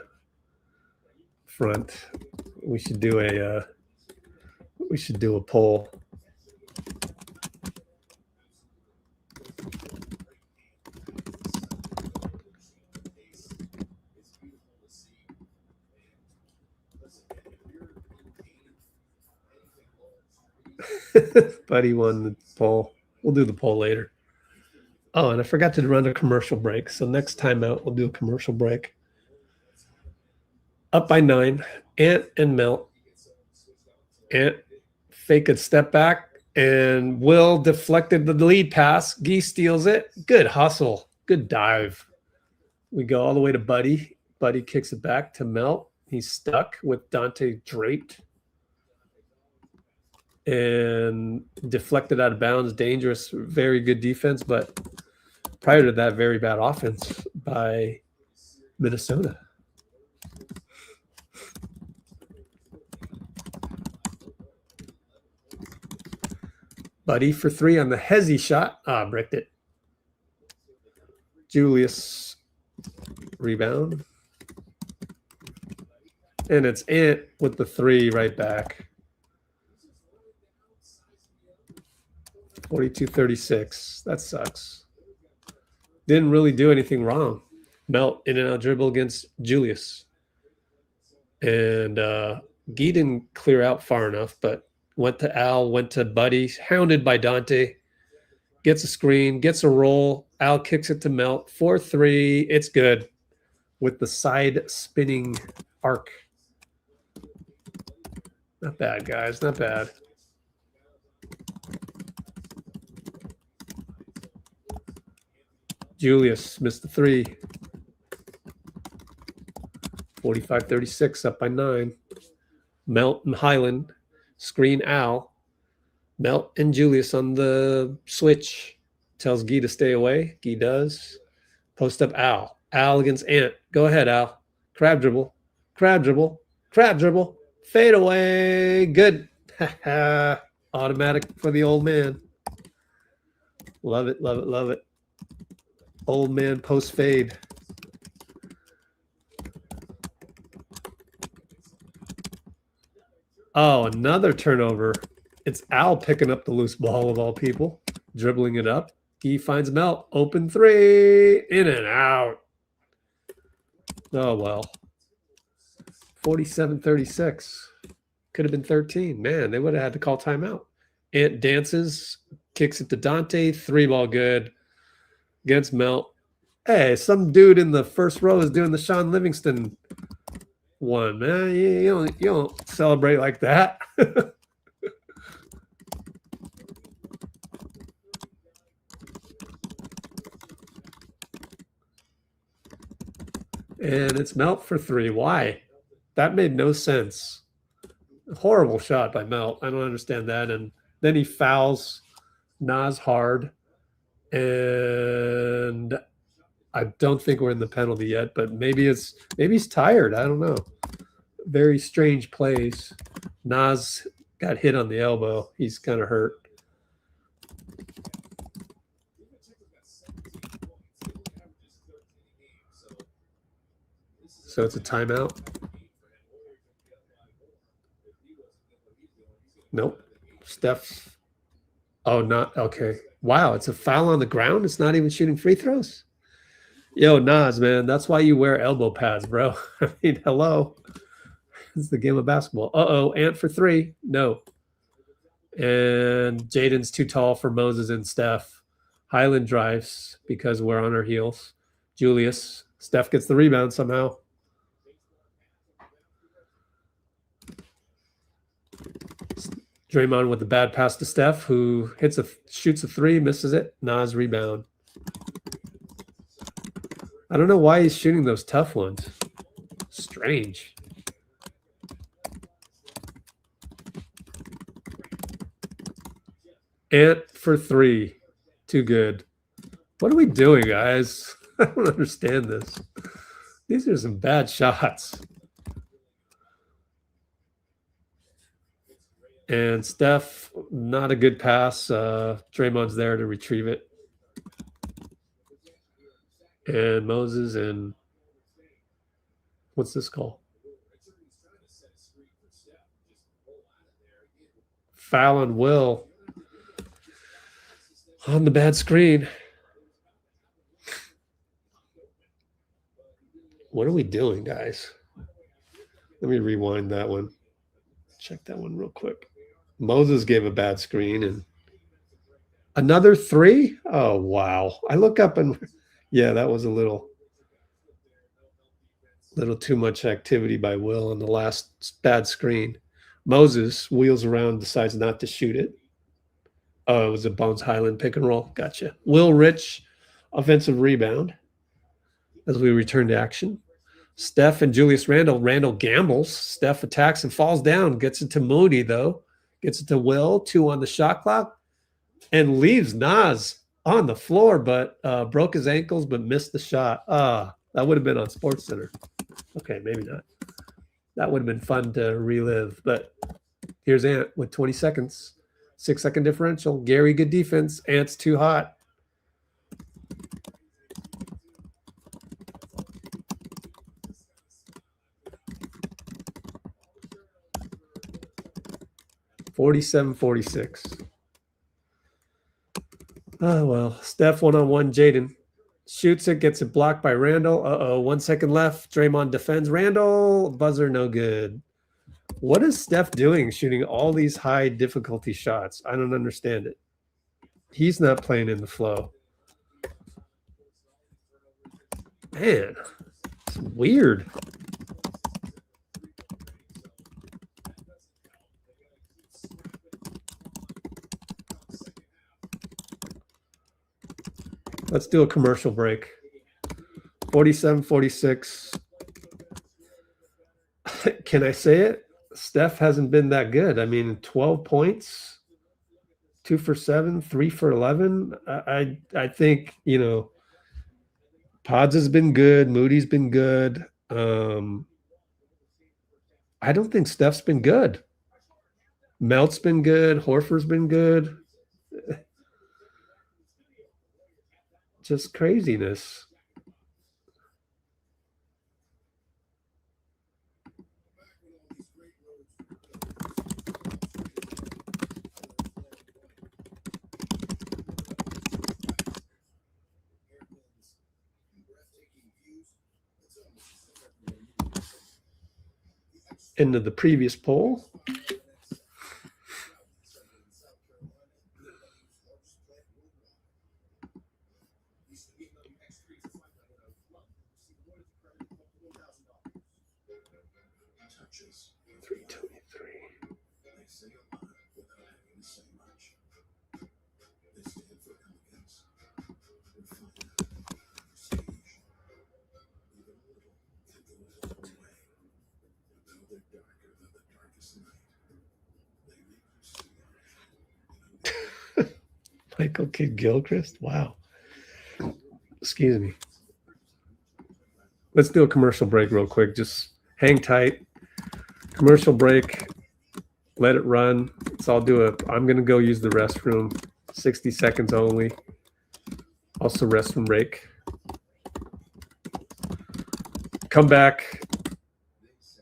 front, we should do a poll. Buddy won the poll. We'll do the poll later. Oh, and I forgot to run a commercial break. So next timeout, we'll do a commercial break. Up by 9. Ant and Melt. Ant fake it, step back, and Will deflected the lead pass. Gee steals it. Good hustle. Good dive. We go all the way to Buddy. Buddy kicks it back to Melt. He's stuck with Donte draped. And deflected out of bounds. Dangerous. Very good defense, but prior to that, very bad offense by Minnesota. Buddy for 3 on the hezzy shot. Bricked it. Julius rebound. And it's Ant with the 3 right back. 42-36. That sucks. Didn't really do anything wrong. Melt in and out dribble against Julius. And Gee didn't clear out far enough, but went to Al, went to Buddy, hounded by Donte. Gets a screen, gets a roll. Al kicks it to Melt. 4-3. It's good with the side spinning arc. Not bad, guys. Not bad. Julius missed the 3. 45-36, up by 9. Melt and Highland screen Al. Melt and Julius on the switch. Tells Gee to stay away. Gee does. Post up Al. Al against Ant. Go ahead, Al. Crab dribble. Crab dribble. Crab dribble. Fade away. Good. Automatic for the old man. Love it, love it, love it. Old man post fade. Oh, another turnover. It's Al picking up the loose ball of all people, dribbling it up. He finds Melt. Open 3. In and out. Oh, well. 47-36. Could have been 13. Man, they would have had to call timeout. Ant dances, kicks it to Donte. 3-ball good. Against Melt. Hey, some dude in the first row is doing the Sean Livingston one, man. You don't celebrate like that. And it's Melt for 3. Why? That made no sense. Horrible shot by Melt. I don't understand that. And then he fouls Nas hard. And I don't think we're in the penalty yet, but maybe he's tired. I don't know. Very strange plays. Nas got hit on the elbow. He's kind of hurt. So it's a timeout. Nope. Steph's. Oh, not okay. Wow, it's a foul on the ground. It's not even shooting free throws. Yo, Nas, man, that's why you wear elbow pads, bro. I mean, hello. It's the game of basketball. Uh-oh, Ant for 3. No. And Jaden's too tall for Moses and Steph. Highland drives because we're on our heels. Julius. Steph gets the rebound somehow. Draymond with the bad pass to Steph, who shoots a 3, misses it. Nas rebound. I don't know why he's shooting those tough ones. Strange. Ant for 3. Too good. What are we doing, guys? I don't understand this. These are some bad shots. And Steph, not a good pass. Draymond's there to retrieve it. And Moses and what's this call? Foul on Will on the bad screen. What are we doing, guys? Let me rewind that one. Check that one real quick. Moses gave a bad screen and another 3. Oh, wow. I look up and yeah, that was a little too much activity by Will on the last bad screen. Moses wheels around, decides not to shoot it. Oh, it was a Bones Highland pick and roll. Gotcha. Will Rich, offensive rebound as we return to action. Steph and Julius Randle. Randle gambles. Steph attacks and falls down. Gets it to Moody, though. Gets it to Will. 2 on the shot clock. And leaves Nas on the floor, but broke his ankles, but missed the shot. That would have been on SportsCenter. Okay, maybe not. That would have been fun to relive. But here's Ant with 20 seconds. 6-second differential. Gary, good defense. Ant's too hot. (47-46). Oh, well. Steph one-on-one. Jaden shoots it, gets it blocked by Randle. 1 second left. Draymond defends. Randle, buzzer, no good. What is Steph doing shooting all these high difficulty shots? I don't understand it. He's not playing in the flow. Man, it's weird. Let's do a commercial break. 47-46. Can I say it? Steph hasn't been that good. I mean, 12 points, 2 for 7, 3 for 11. I think, you know, Podz has been good. Moody's been good. I don't think Steph's been good. Melt's been good. Horford's been good. Just craziness. Into the previous poll. Michael Kidd Gilchrist. Wow. Excuse me. Let's do a commercial break real quick. Just hang tight. Commercial break. Let it run. So I'll do I'm going to go use the restroom. 60 seconds only. Also restroom break. Come back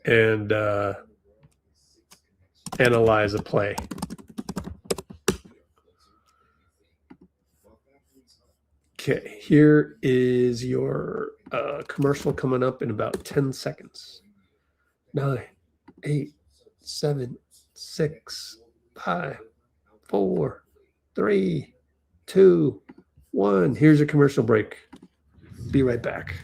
and analyze a play. Okay, here is your commercial coming up in about 10 seconds. 9, 8, 7, 6, 5, 4, 3, 2, 1. Here's your commercial break. Be right back.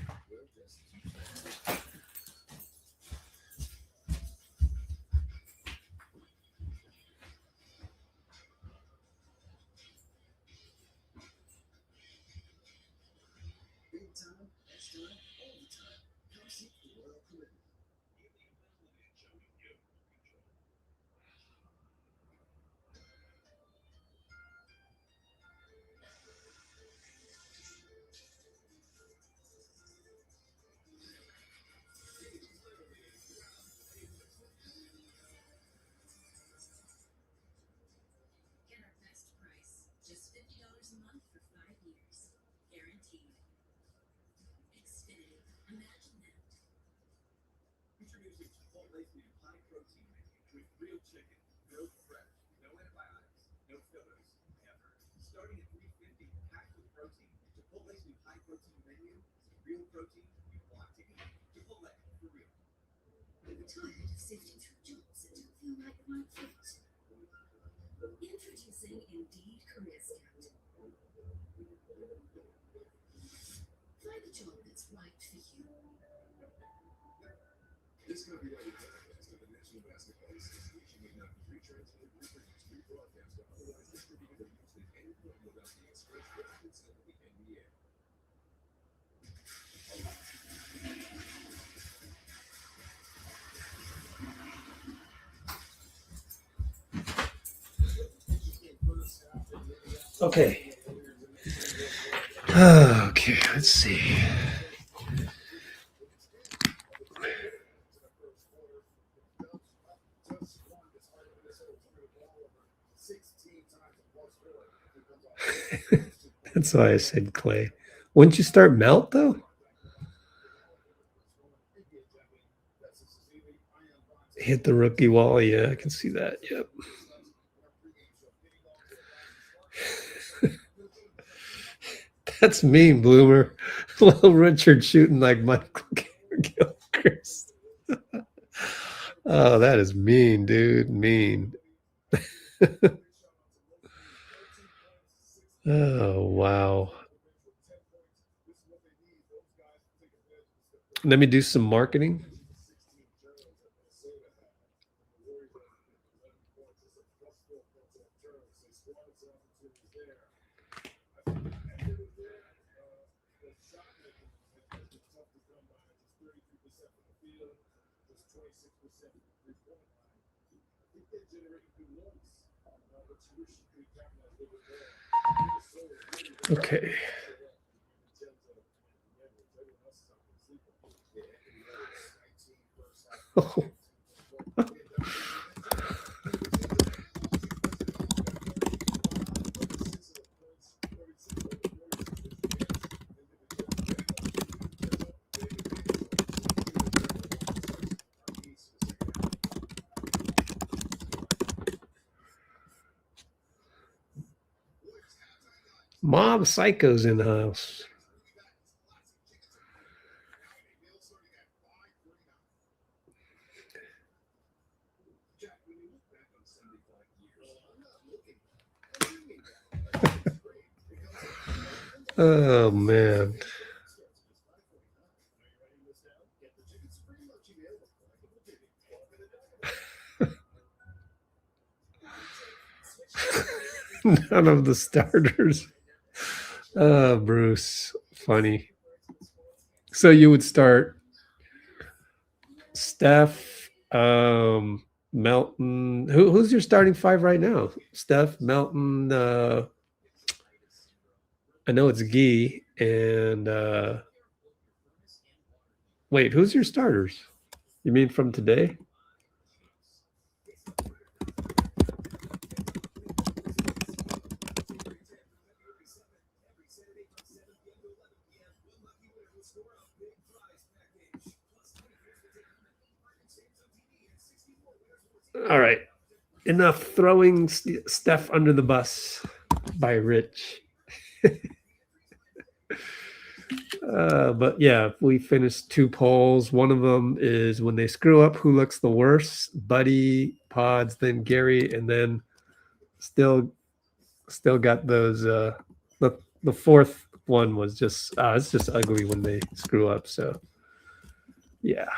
Introducing Indeed Career Scout. Find a job that's right for you. This copyrighted broadcast of the National Basketball Association may not be retransmitted, reproduced, rebroadcast, or otherwise distributed or used in any form without the express written consent of the NBA. Okay. Okay, let's see. That's why I said Clay. Wouldn't you start Melt though? Hit the rookie wall. Yeah, I can see that. Yep. That's mean, Bloomer. Little Richard shooting like Michael Gilchrist. Oh, that is mean, dude. Mean. Oh, wow. Let me do some marketing. Okay. Oh. Mob Psycho's in the house. Oh, man. None of the starters. Bruce. Funny. So you would start Steph, Melton. Who's your starting five right now? Steph, Melton, I know it's Guy, and wait, who's your starters? You mean from today? All right. Enough throwing Steph under the bus by Rich. But yeah, we finished 2 polls. One of them is when they screw up, who looks the worst? Buddy, Podz, then Gary, and then still got those. The fourth one was just it's just ugly when they screw up. So yeah,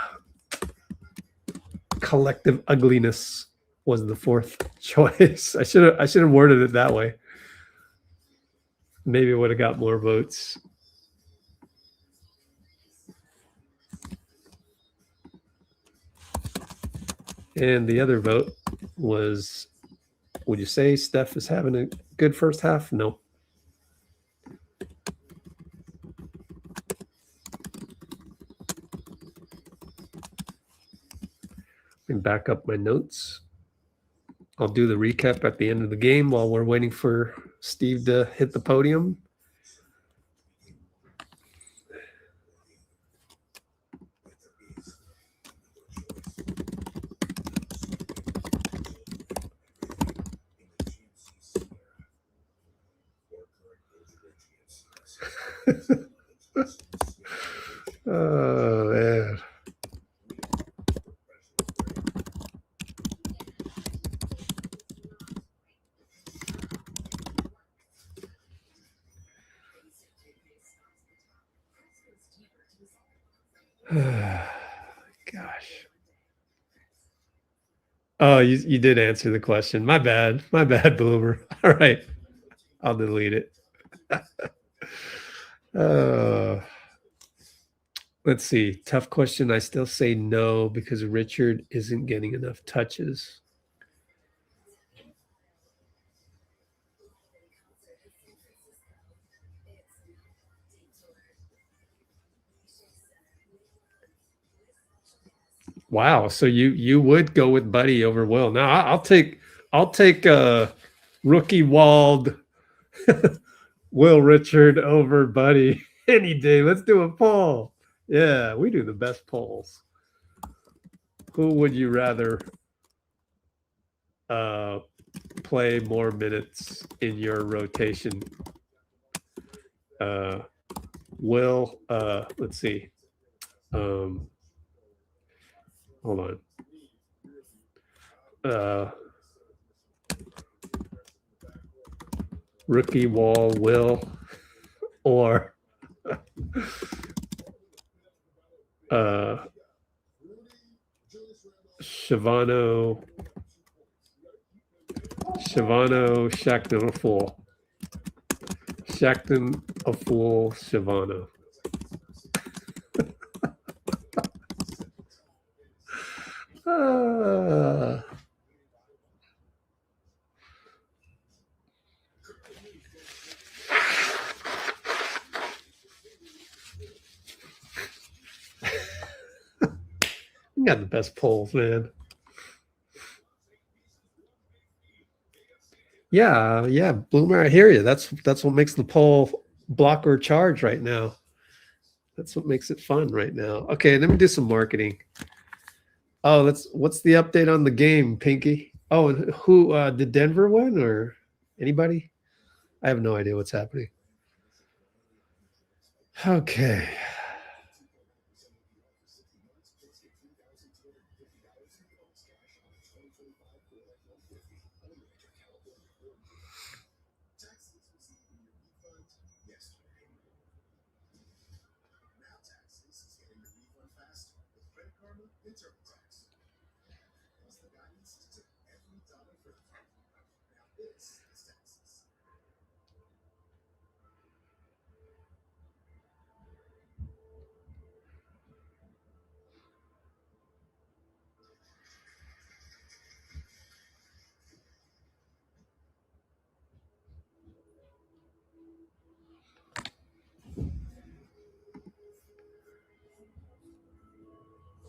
collective ugliness was the fourth choice. I should have worded it that way. Maybe it would have got more votes. And the other vote was, would you say Steph is having a good first half? No. Let me back up my notes. I'll do the recap at the end of the game while we're waiting for Steve to hit the podium. Oh, man. Gosh. Oh, you did answer the question. My bad. My bad, Bloomer. All right. I'll delete it. Let's see. Tough question. I still say no because Richard isn't getting enough touches. Wow. So you would go with Buddy over Will. Now I'll take rookie walled Will Richard over Buddy any day. Let's do a poll. Yeah, we do the best polls. Who would you rather play more minutes in your rotation? Will, let's see. Hold on. Rookie wall Will or Shavano Shackton a fool. Shackton a fool Shavano. You got the best polls, man. Yeah, Bloomer, I hear you. That's what makes the poll block or charge right now. That's what makes it fun right now. Okay, let me do some marketing. Oh, what's the update on the game, Pinky? Oh, who did Denver win or anybody? I have no idea what's happening. Okay.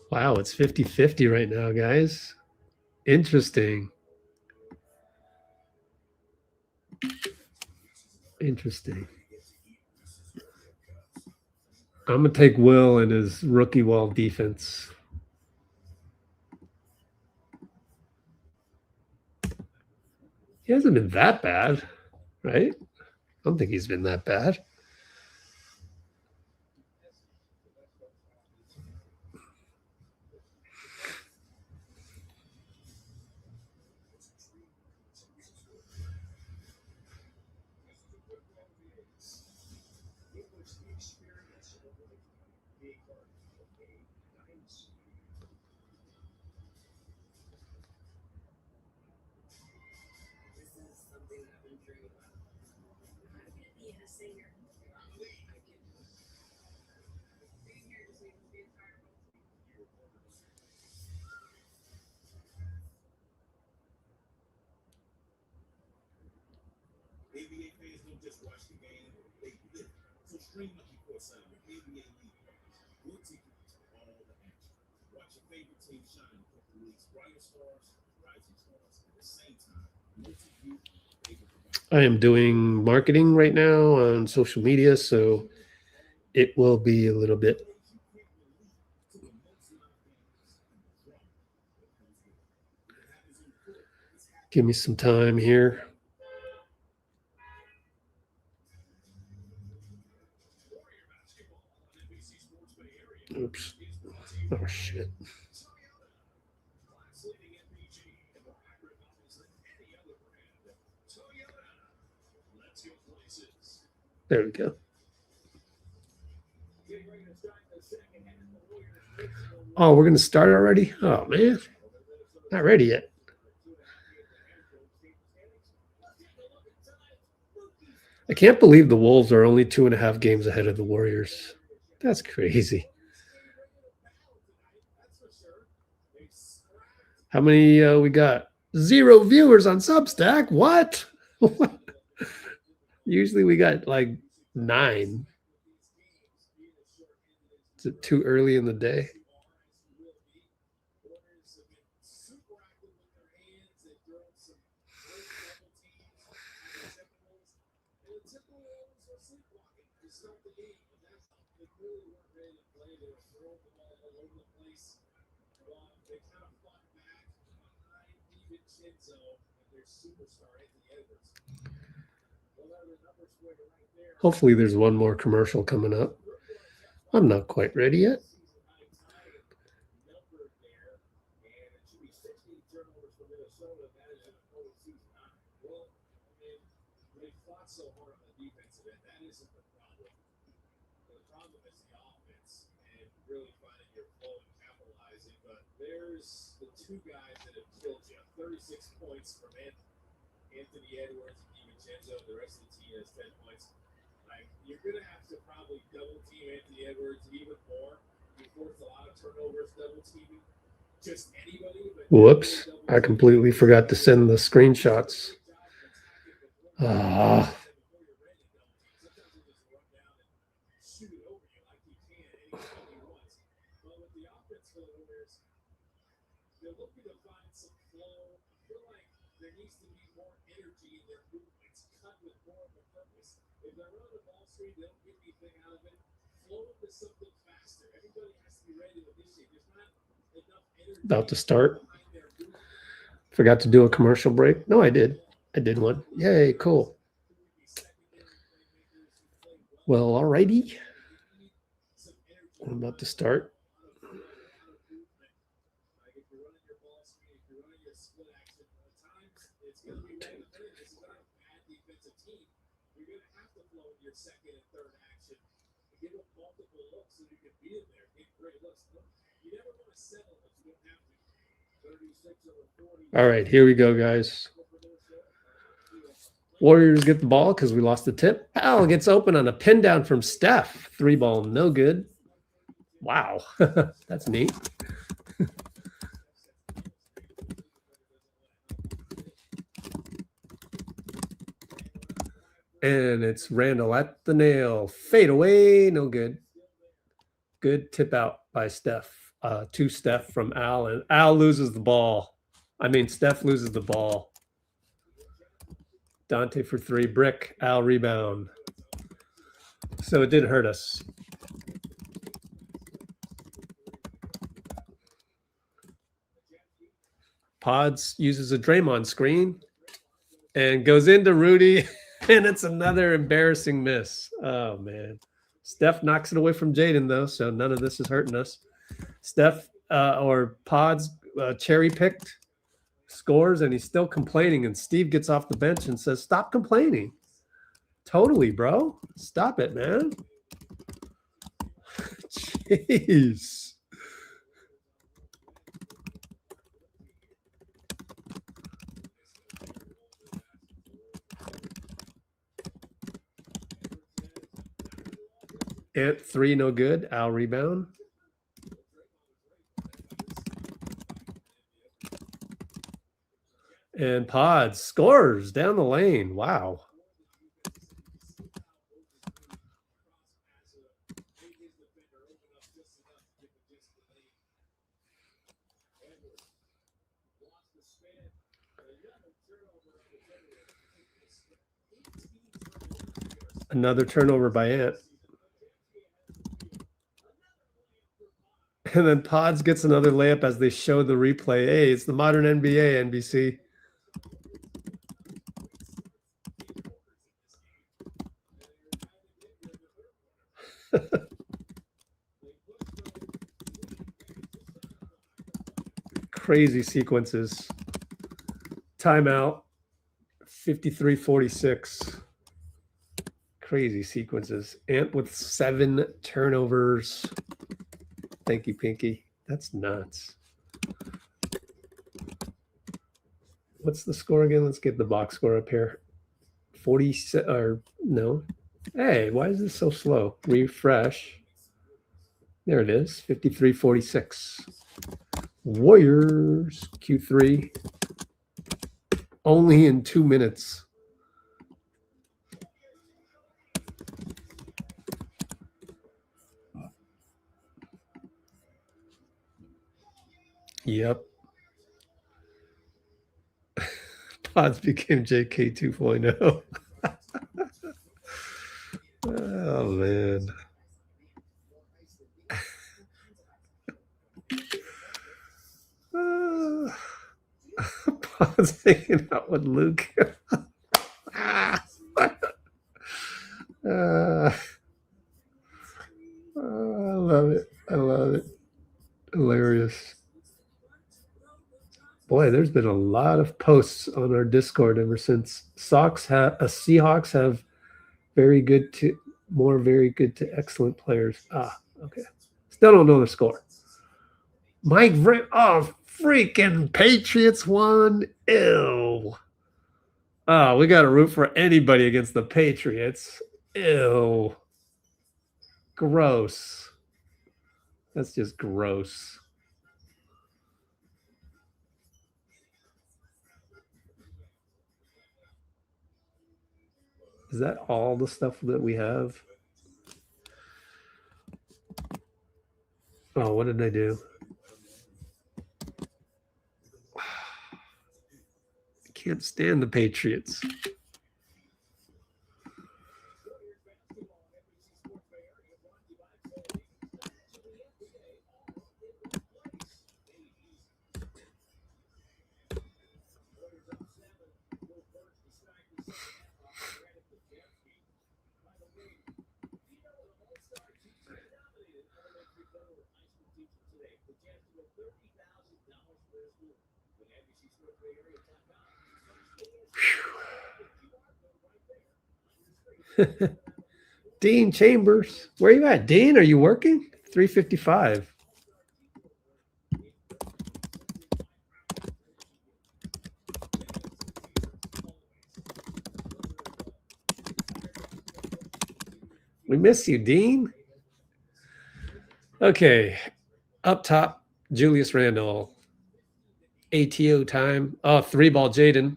Wow, it's 50-50 right now, guys. Interesting. Interesting. I'm going to take Will and his rookie wall defense. He hasn't been that bad, right? I don't think he's been that bad. ABA fans don't just watch the game, they live it. So stream Lucky Courtside with ABA League Pass. We'll take you to all the action. Watch your favorite team shine with the league's brightest stars, rising stars, at the same time. Multi-view favorite providers. I am doing marketing right now on social media, so it will be a little bit. Give me some time here. shit. There we go. Oh, we're going to start already? Oh, man. Not ready yet. I can't believe the Wolves are only 2.5 games ahead of the Warriors. That's crazy. How many we got? 0 viewers on Substack. What? Usually we got like 9. Is it too early in the day? Hopefully there's one more commercial coming up. I'm not quite ready yet. There's the 2 guys that have killed you. 36 points from Anthony Edwards and DiVincenzo. The rest of the team has 10 points. Like, you're going to have to probably double team Anthony Edwards even more. He forced a lot of turnovers double teaming. Just anybody. Whoops. I completely forgot to send the screenshots. Ah. About to start. Forgot to do a commercial break. No, I did. I did one. Yay, cool. Well, alrighty. I'm about to start. All right, here we go, guys. Warriors get the ball because we lost the tip. Powell gets open on a pin down from Steph. 3-ball, no good. Wow, that's neat. And it's Randle at the nail. Fade away, no good. Good tip out by Steph. To Steph from Al, and Al loses the ball. I mean, Steph loses the ball. Donte for 3, brick, Al rebound. So it did hurt us. Podz uses a Draymond screen and goes into Rudy, and it's another embarrassing miss. Oh, man. Steph knocks it away from Jaden, though, so none of this is hurting us. Steph or Podz cherry-picked, scores, and he's still complaining, and Steve gets off the bench and says, stop complaining. Totally, bro. Stop it, man. Jeez. Ant 3, no good. Al rebound. And Podz scores down the lane. Wow. Another turnover by Ant. And then Podz gets another layup as they show the replay. Hey, it's the modern NBA, NBC. crazy sequences. Timeout, 53-46. Crazy sequences. Ant with 7 turnovers. Thank you, Pinky. That's nuts. What's the score again? Let's get the box score up here. 40 or no. Hey, why is this so slow? Refresh. There it is. 53-46. Warriors Q3. Only in 2 minutes. Yep. Podz became JK 2.0. Oh, man. Podz hanging out with Luke. I love it. I love it. Hilarious. Boy, there's been a lot of posts on our Discord ever since. Seahawks have very good to excellent players. Ah, okay. Still don't know the score. Mike freaking Patriots won. Ew. Oh, we got to root for anybody against the Patriots. Ew. Gross. That's just gross. Is that all the stuff that we have? Oh, what did I do? I can't stand the Patriots. Dean Chambers, where you at, Dean? Are you working? 3:55. We miss you, Dean. Okay, up top, Julius Randle. ATO time. Oh, 3-ball Jaden.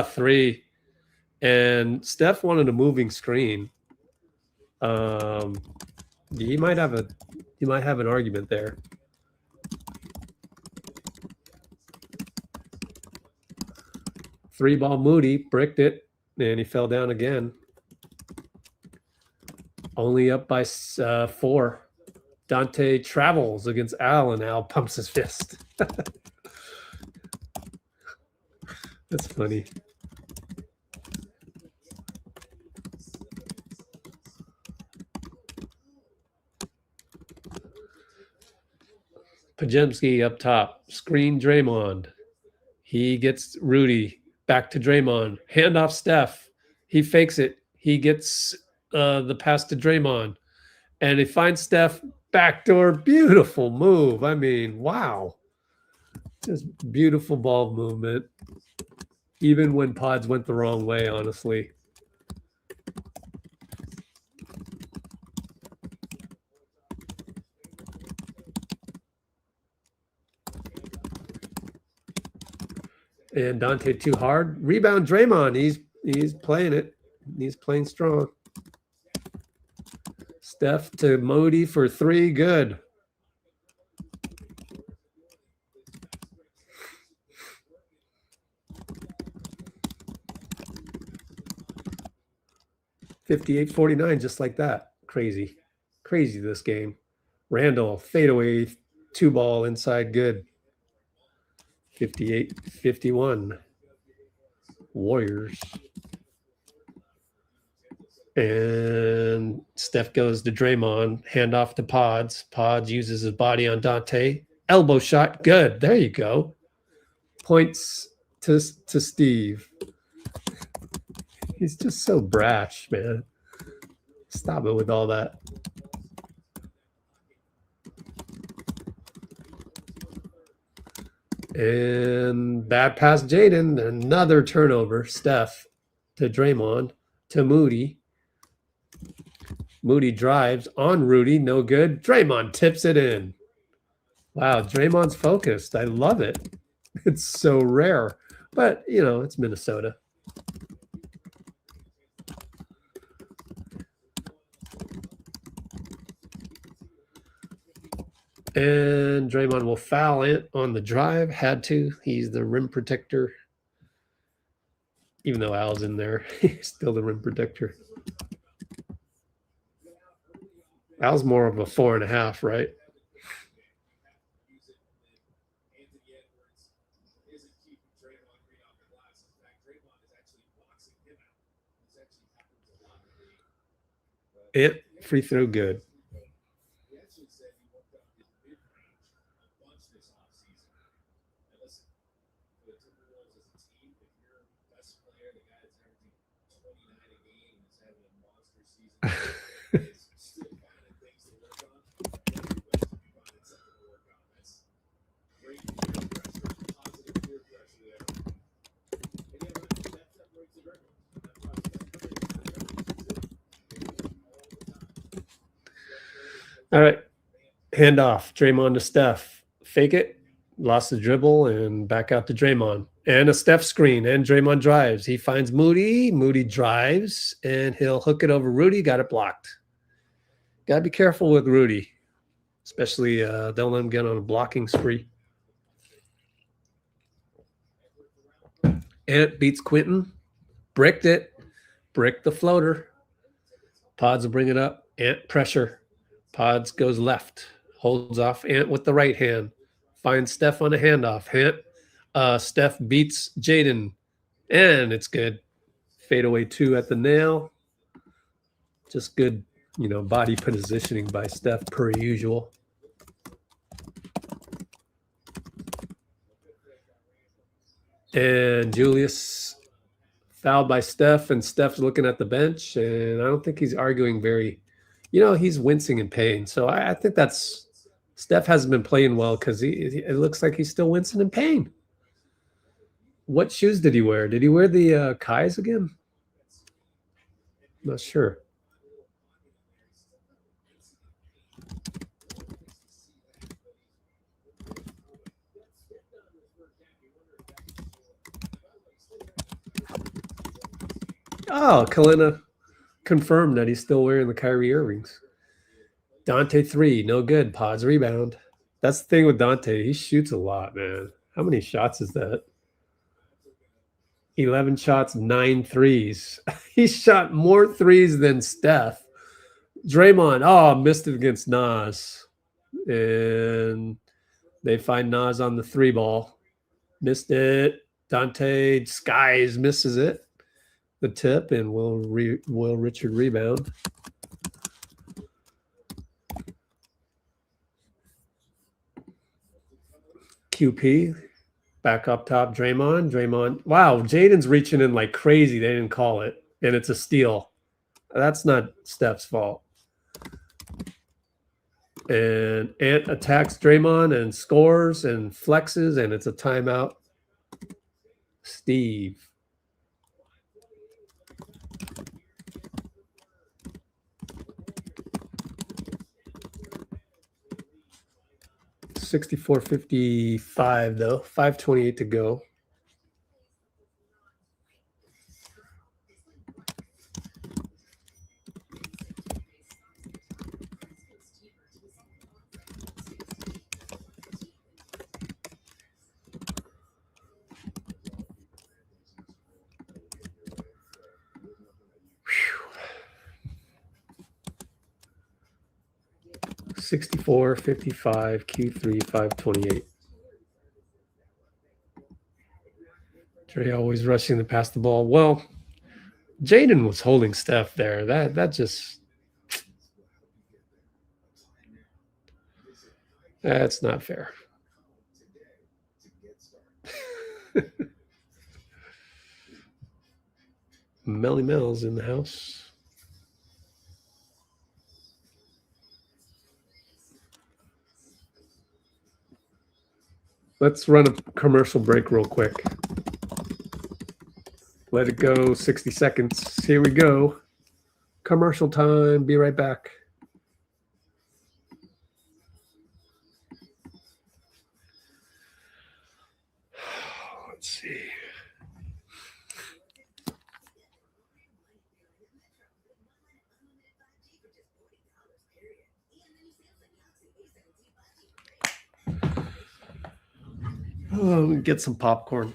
3. And Steph wanted a moving screen. You might have an argument there. Three-ball Moody bricked it, and he fell down again. Only up by 4. Donte travels against Al, and Al pumps his fist. That's funny. Pajemski up top. Screen Draymond. He gets Rudy. Back to Draymond. Hand off Steph. He fakes it. He gets the pass to Draymond. And he finds Steph. Backdoor. Beautiful move. I mean, wow. Just beautiful ball movement. Even when Podz went the wrong way, honestly. And Donte too hard. Rebound Draymond. He's playing it. He's playing strong. Steph to Moody for 3. Good. $58-49, just like that. Crazy. Crazy this game. Randle, fadeaway, 2-ball inside, good. 58-51. Warriors. And Steph goes to Draymond, handoff to Podz. Podz uses his body on Donte. elbow shot. Good. There you go. Points to Steve. He's just so brash, man. Stop it with all that. And bad pass, Jaden. Another turnover. Steph to Draymond to Moody. Moody drives on Rudy. No good. Draymond tips it in. Wow, Draymond's focused. I love it. It's so rare. But, you know, it's Minnesota. And Draymond will foul it on the drive. Had to. He's the rim protector. Even though Al's in there, he's still the rim protector. Al's more of a 4.5, right? It free throw good. All right, hand off. Draymond to Steph. Fake it, lost the dribble, and back out to Draymond. And a Steph screen, and Draymond drives. He finds Moody. Moody drives, and he'll hook it over Rudy. Got it blocked. Got to be careful with Rudy, especially don't let him get on a blocking spree. Ant beats Quentin. Bricked it. Bricked the floater. Podz will bring it up. Ant pressure. Podz goes left, holds off Ant with the right hand, finds Steph on a handoff. Steph beats Jaden, and it's good. Fadeaway 2 at the nail. Just good, you know, body positioning by Steph per usual. And Julius fouled by Steph, and Steph's looking at the bench, and I don't think he's arguing very. You know, he's wincing in pain. So I think that's Steph hasn't been playing well because it looks like he's still wincing in pain. What shoes did he wear? Did he wear the Kai's again? Not sure. Oh, Kalina confirmed that he's still wearing the Kyrie Irvings. Donte 3, no good. Podz rebound. That's the thing with Donte. He shoots a lot, man. How many shots is that? 11 shots, 9 threes. He shot more threes than Steph. Draymond, missed it against Nas. And they find Nas on the 3 ball. Missed it. Donte Skies misses it. The tip, and Will Richard rebound. QP back up top. Draymond. Wow, Jaden's reaching in like crazy. They didn't call it, and it's a steal. That's not Steph's fault. And Ant attacks Draymond and scores and flexes, and it's a timeout. Steve. 64-55 though. 5:28 to go. Whew. 64-55, Q3, 5:28. Dray always rushing to pass the ball. Well, Jaden was holding Steph there. That just, that's not fair. Melly Mel's in the house. Let's run a commercial break real quick. Let it go, 60 seconds. Here we go. Commercial time. Be right back. Let's see. Oh, get some popcorn.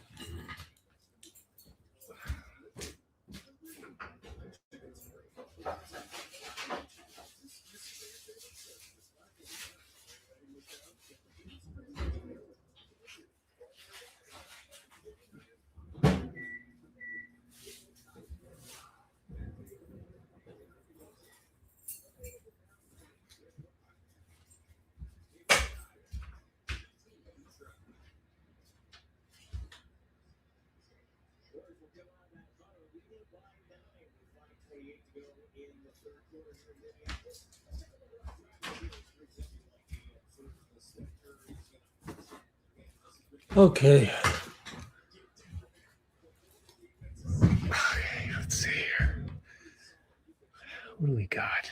Okay. Let's see here. What do we got?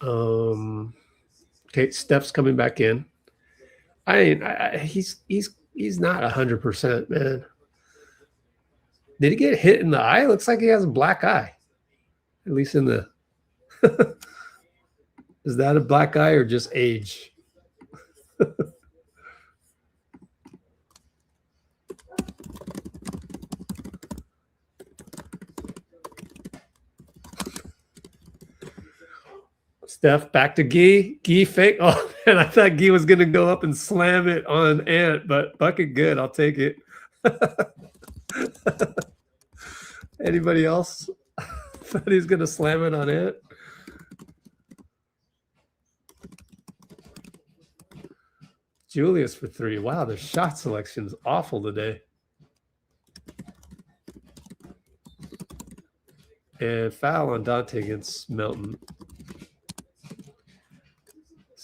Okay, Steph's coming back in. He's not 100%, man. Did he get hit in the eye? Looks like he has a black eye. At least in the is that a black eye or just age? Steph back to Gee. Gee fake. Oh man, I thought Gee was gonna go up and slam it on Ant, but bucket good. I'll take it. Anybody else thought he's gonna slam it on Ant? Julius for three. Wow, the shot selection is awful today. And foul on Donte against Melton.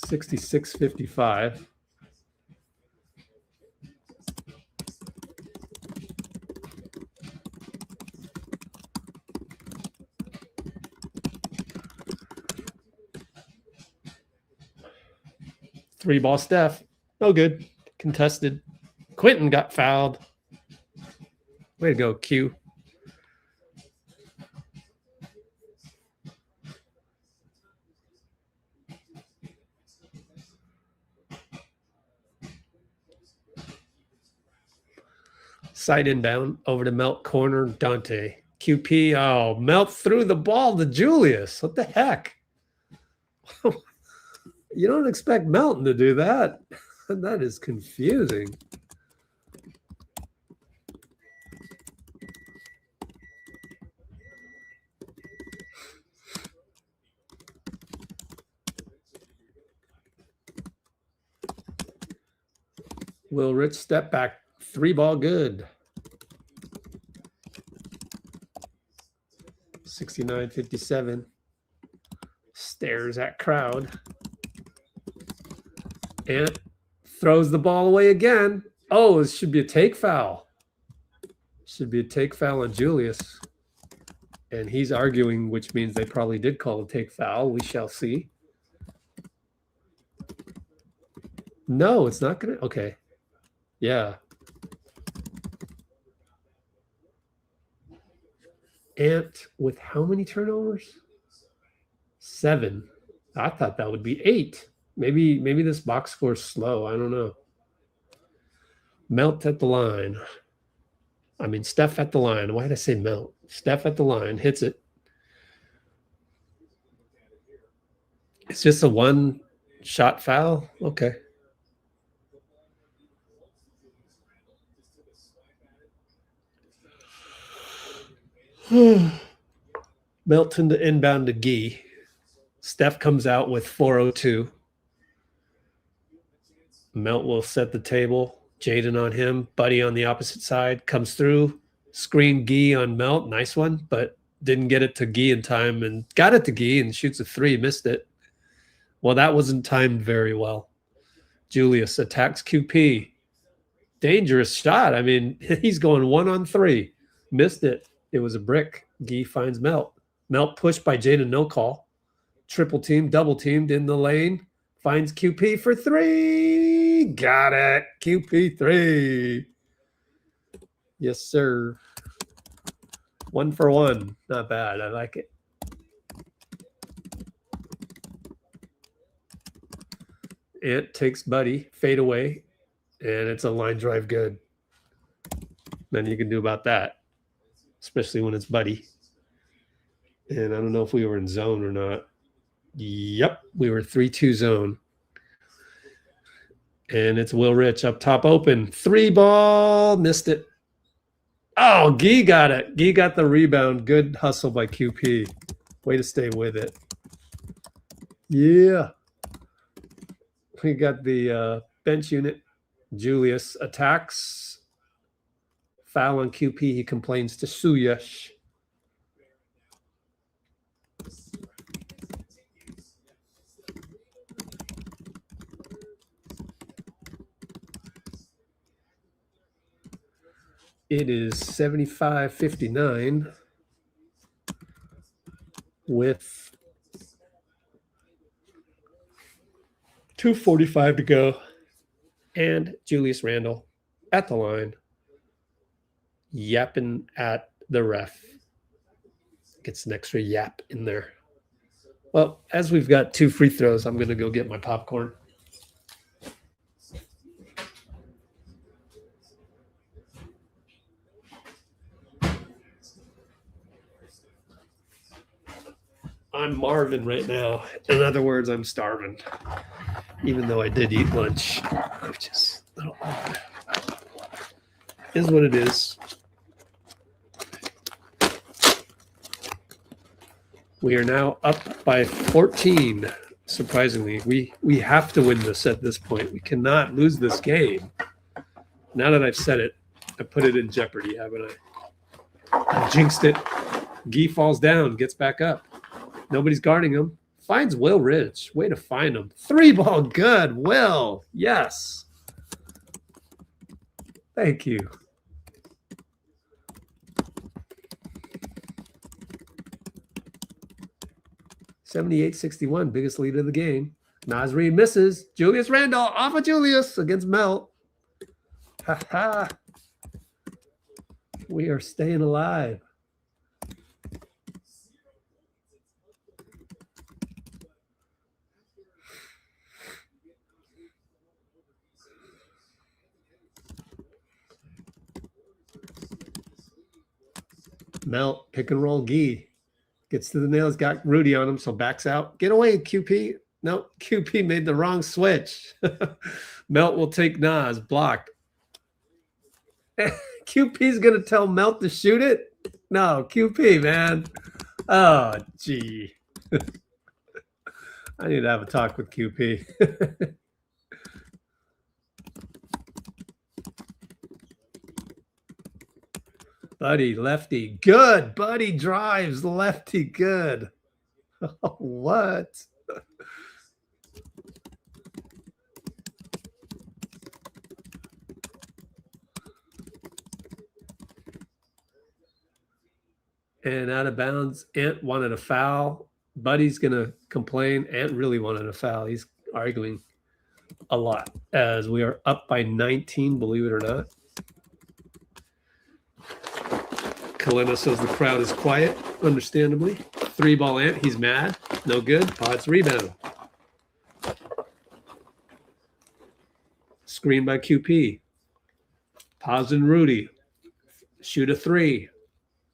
66-55. Three ball Steph. No good. Contested. Quentin got fouled. Way to go, Q. Side inbound over to Melt corner. Donte. QP. Oh, Melt threw the ball to Julius. What the heck? You don't expect Melton to do that. That is confusing. Will Rich step back. Three ball good. 69-57. Stares at crowd. And throws the ball away again. Oh, it should be a take foul. Should be a take foul on Julius. And he's arguing, which means they probably did call a take foul. We shall see. No, it's not going to. Okay. Yeah. Ant with how many turnovers? 7. I thought that would be 8. Maybe this box score is slow. I don't know. Melt at the line. I mean, Steph at the line. Why did I say Melt? Steph at the line. Hits it. It's just a one-shot foul? Okay. Melton to inbound to Gee. Steph comes out with 4:02. Melt will set the table. Jaden on him. Buddy on the opposite side. Comes through. Screen Gee on Melt. Nice one, but didn't get it to Gee in time, and got it to Gee and shoots a 3. Missed it. Well, that wasn't timed very well. Julius attacks QP. Dangerous shot. I mean, he's going 1-on-3. Missed it. It was a brick. Gee finds Melt. Melt pushed by Jaden, no call. Triple team, double teamed in the lane. Finds QP for 3. Got it. QP 3. Yes, sir. 1 for 1. Not bad. I like it. Ant takes Buddy, fade away, and it's a line drive good. Nothing you can do about that, especially when it's Buddy. And I don't know if we were in zone or not. Yep, we were 3-2 zone. And it's Will Rich up top open. 3 ball, missed it. Oh, Gee got it. Gee got the rebound. Good hustle by QP. Way to stay with it. Yeah. We got the bench unit. Julius attacks. Foul on QP. He complains to Suyash. It is 75-59 with 2:45 to go. And Julius Randle at the line, yapping at the ref. Gets an extra yap in there. Well, as we've got 2 free throws, I'm going to go get my popcorn. I'm Marvin right now. In other words, I'm starving. Even though I did eat lunch, which is a little odd. Is what it is. We are now up by 14. Surprisingly, we have to win this at this point. We cannot lose this game. Now that I've said it, I put it in jeopardy, haven't I? I jinxed it. Gee falls down, gets back up. Nobody's guarding him. Finds Will Rich. Way to find him. 3 ball good. Will. Yes. Thank you. $78-61. Biggest lead of the game. Naz Reid misses. Julius Randle off of Julius against Melt. Ha ha. We are staying alive. Melt, pick and roll Gee. Gets to the nails, got Rudy on him, so backs out. Get away, QP. No, QP made the wrong switch. Melt will take Nas, blocked. QP's going to tell Melt to shoot it? No, QP, man. Oh, gee. I need to have a talk with QP. Buddy, lefty, good. Buddy drives, lefty, good. Oh, what? And out of bounds, Ant wanted a foul. Buddy's going to complain. Ant really wanted a foul. He's arguing a lot as we are up by 19, believe it or not. Kalina says the crowd is quiet, understandably. 3 ball Ant, he's mad. No good. Podz rebound. Screen by QP. Podz and Rudy. Shoot a 3.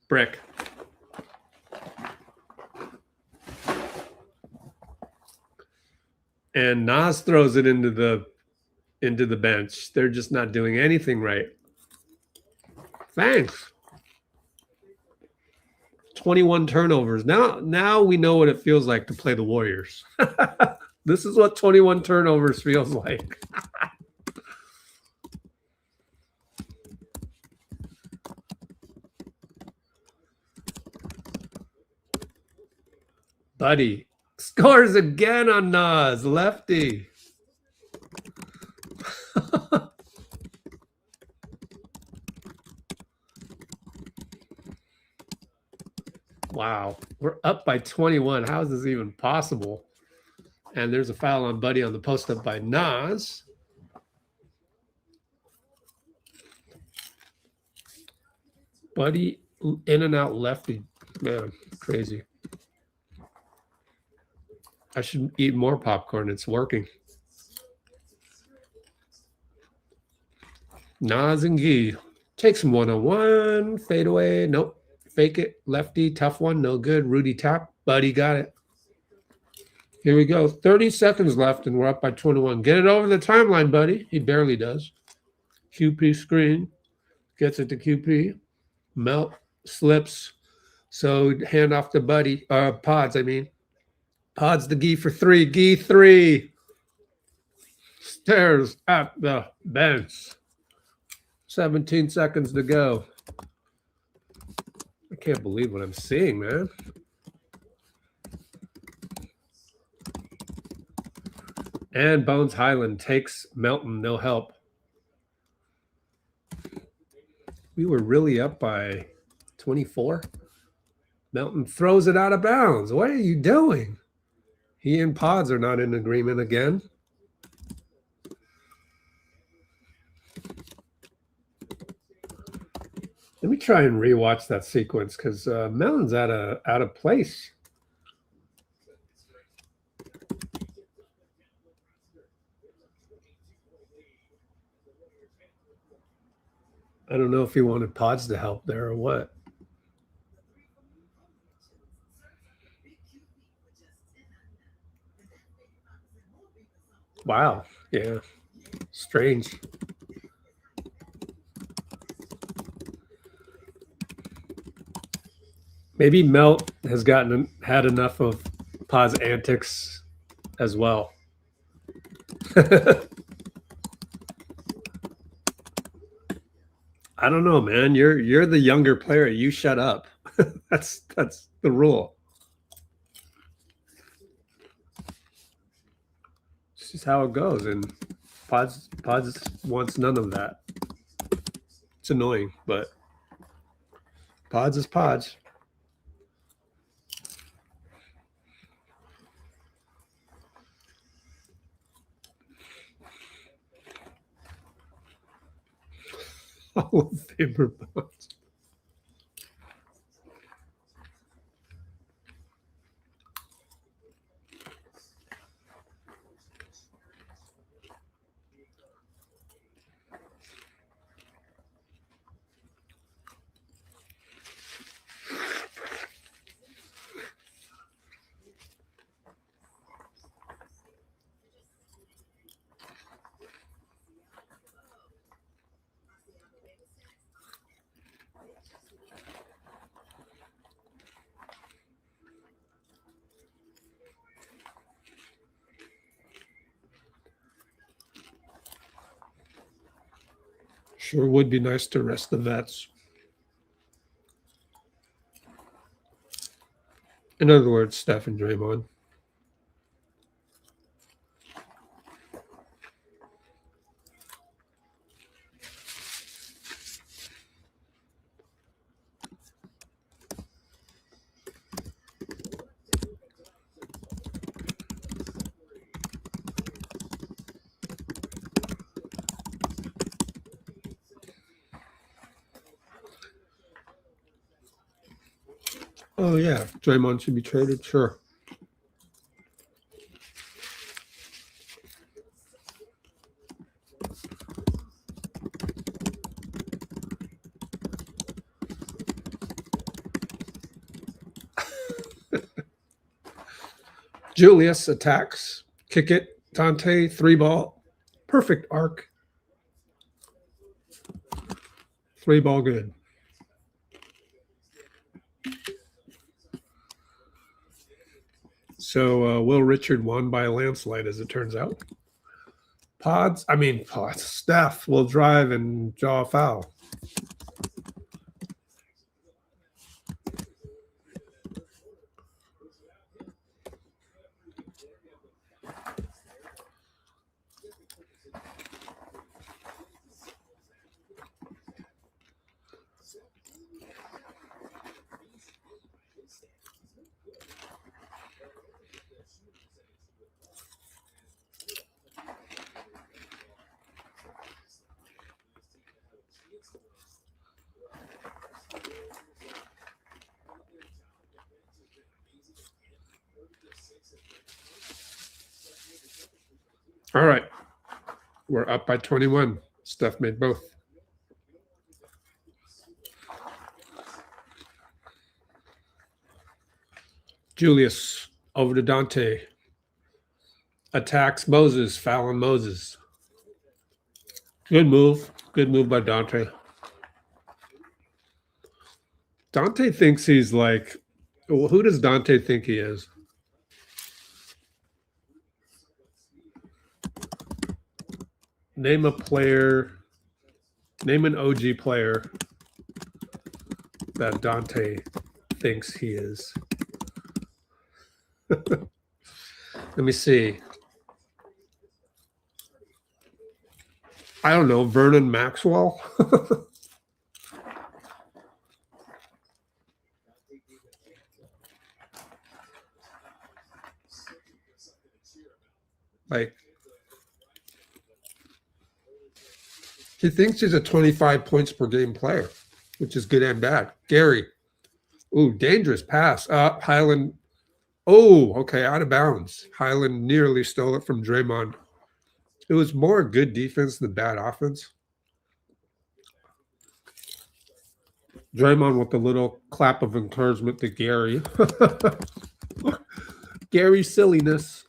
Brick. And Nas throws it into the bench. They're just not doing anything right. Thanks. 21 turnovers. Now we know what it feels like to play the Warriors. This is what 21 turnovers feels like. Buddy scores again on Nas, lefty. Wow, we're up by 21. How is this even possible? And there's a foul on Buddy on the post up by Nas. Buddy in and out lefty. Man, crazy. I should eat more popcorn. It's working. Nas and Gee. Takes him one-on-one. Fade away. Nope. Fake it. Lefty. Tough one. No good. Rudy tap. Buddy got it. Here we go. 30 seconds left, and we're up by 21. Get it over the timeline, Buddy. He barely does. QP screen. Gets it to QP. Melt. Slips. So hand off to Buddy. Podz, I mean. Podz the Gee for three. Gee three. Stares at the bench. 17 seconds to go. I can't believe what I'm seeing, man. And Bones Highland takes Melton, no help. We were really up by 24. Melton throws it out of bounds. What are you doing? He and Podz are not in agreement again. Let me try and rewatch that sequence because Melton's out of place. I don't know if he wanted Podz to help there or what. Wow. Yeah. Strange. Maybe Melt has had enough of Podz antics as well. I don't know, man. You're the younger player. You shut up. That's the rule. This is how it goes, and Podz wants none of that. It's annoying, but Podz is Podz. Hall of Famer Podz. Sure would be nice to rest the vets. In other words, Steph and Draymond. Oh, yeah. Draymond should be traded. Sure. Julius attacks. Kick it. Donte, 3-ball. Perfect arc. 3-ball good. So Will Richard won by a landslide, as it turns out. Podz, Steph will drive and draw a foul. All right. We're up by 21. Steph made both. Julius over to Donte. Attacks Moses, fouling Moses. Good move. Good move by Donte. Donte thinks he's like, well, who does Donte think he is? Name a player, name an OG player that Donte thinks he is. Let me see. I don't know, Vernon Maxwell? Like, he thinks he's a 25 points per game player, which is good and bad. Gary. Ooh, dangerous pass. Highland. Oh, okay, out of bounds. Highland nearly stole it from Draymond. It was more good defense than bad offense. Draymond with a little clap of encouragement to Gary. Gary's silliness.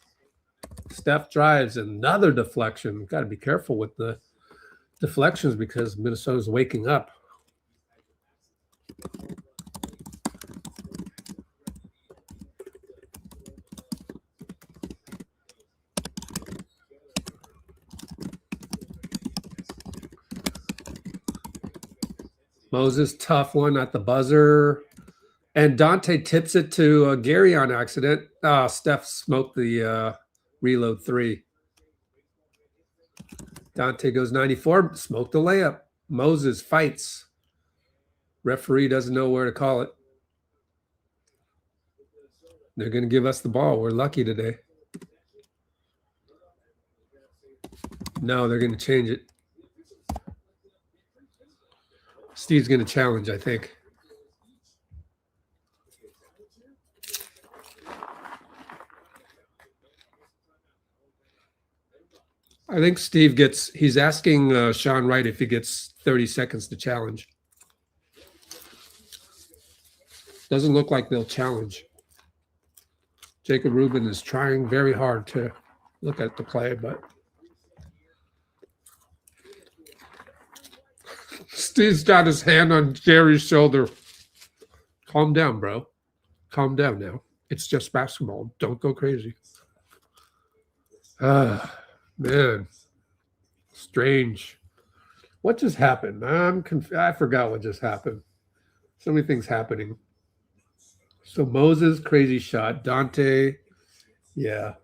Steph drives, another deflection. Got to be careful with the deflections because Minnesota's waking up. Moses, tough one at the buzzer. And Donte tips it to Gary on accident. Steph smoked the reload three. Donte goes 94, smoked the layup. Moses fights. Referee doesn't know where to call it. They're going to give us the ball. We're lucky today. No, they're going to change it. Steve's going to challenge, I think. I think Steve gets, he's asking Sean Wright if he gets 30 seconds to challenge. Doesn't look like they'll challenge. Jacob Rubin is trying very hard to look at the play, but Steve's got his hand on Jerry's shoulder. Calm down, bro. Calm down now. It's just basketball. Don't go crazy. Man. Strange. What just happened? I forgot what just happened. So many things happening. So Moses, crazy shot. Donte, yeah.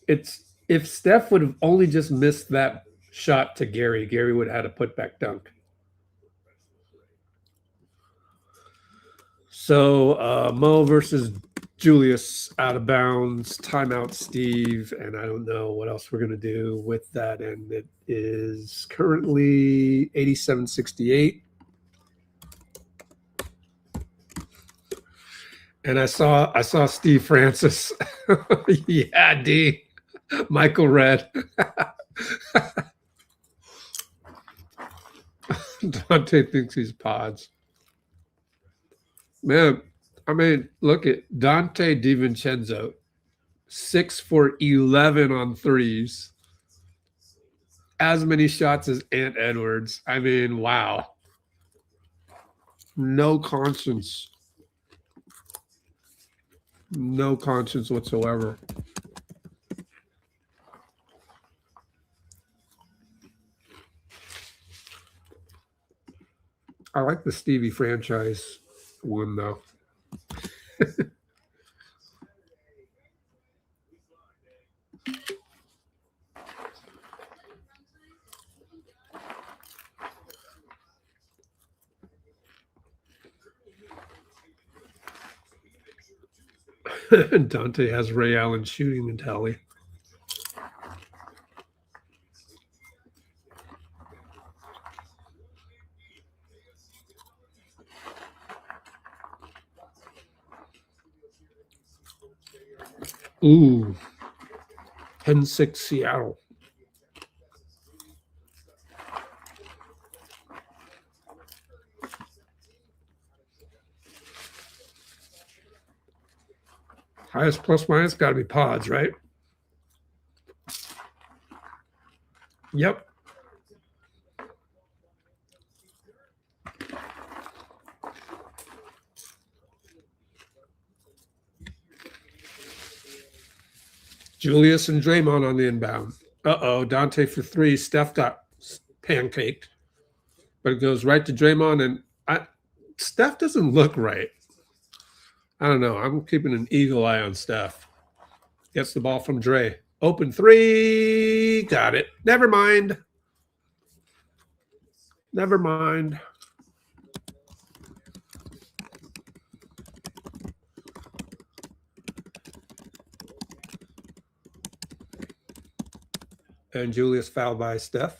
It's if Steph would have only just missed that shot to Gary, Gary would have had a putback dunk. So Mo versus Julius out of bounds, timeout Steve, and I don't know what else we're going to do with that. And it is currently 87-68. And I saw Steve Francis. Yeah, D. Michael Red. Donte thinks he's Podz. Man, I mean, look at Donte DiVincenzo, 6 for 11 on threes. As many shots as Ant Edwards. I mean, wow. No conscience. No conscience whatsoever. I like the Stevie franchise one, though. Dante has Ray Allen shooting mentality. Ooh. 10-6 Seattle. Highest plus minus got to be Podz, right? Yep. Julius and Draymond on the inbound. Uh-oh, Donte for three. Steph got pancaked. But it goes right to Draymond, and Steph doesn't look right. I don't know. I'm keeping an eagle eye on Steph. Gets the ball from Dray. Open three. Got it. Never mind. Never mind. And Julius fouled by Steph.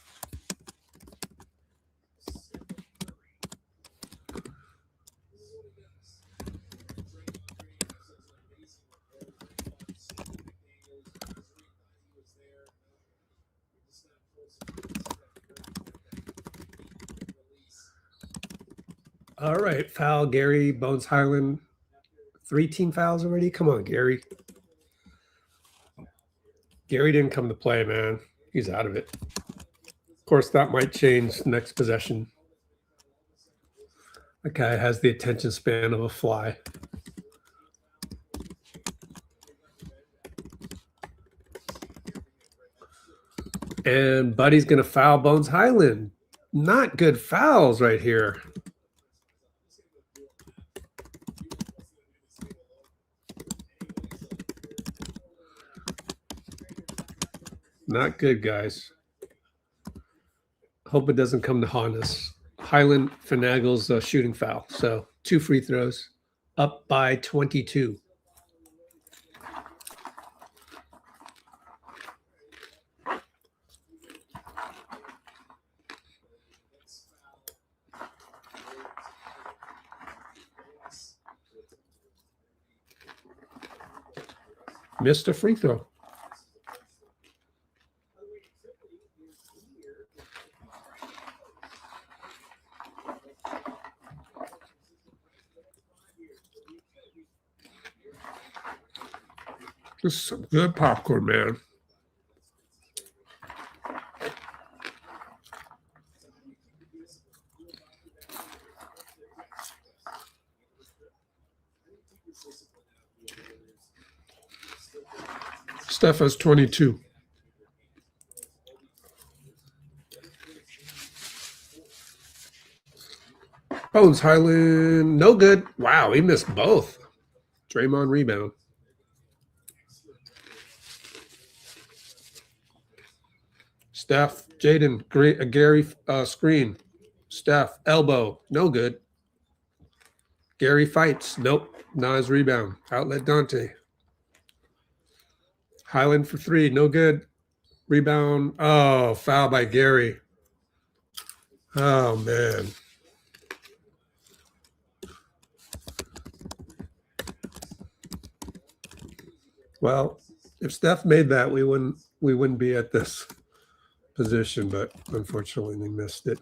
All right, foul, Gary, Bones Highland. 3 team fouls already? Come on, Gary. Gary didn't come to play, man. He's out of it. Of course, that might change next possession. That guy has the attention span of a fly. And Buddy's going to foul Bones Highland. Not good fouls right here. Not good, guys. Hope it doesn't come to haunt us. Highland finagles a shooting foul. So 2 free throws, up by 22. Missed a free throw. This is some good popcorn, man. Steph has 22. Bones Highland, no good. Wow, he missed both. Draymond rebound. Steph, Jaden, Gary screen. Steph, elbow, no good. Gary fights, nope, not his rebound. Outlet Donte. Highland for 3, no good. Rebound, oh, foul by Gary. Oh, man. Well, if Steph made that, we wouldn't be at this position, but unfortunately we missed it.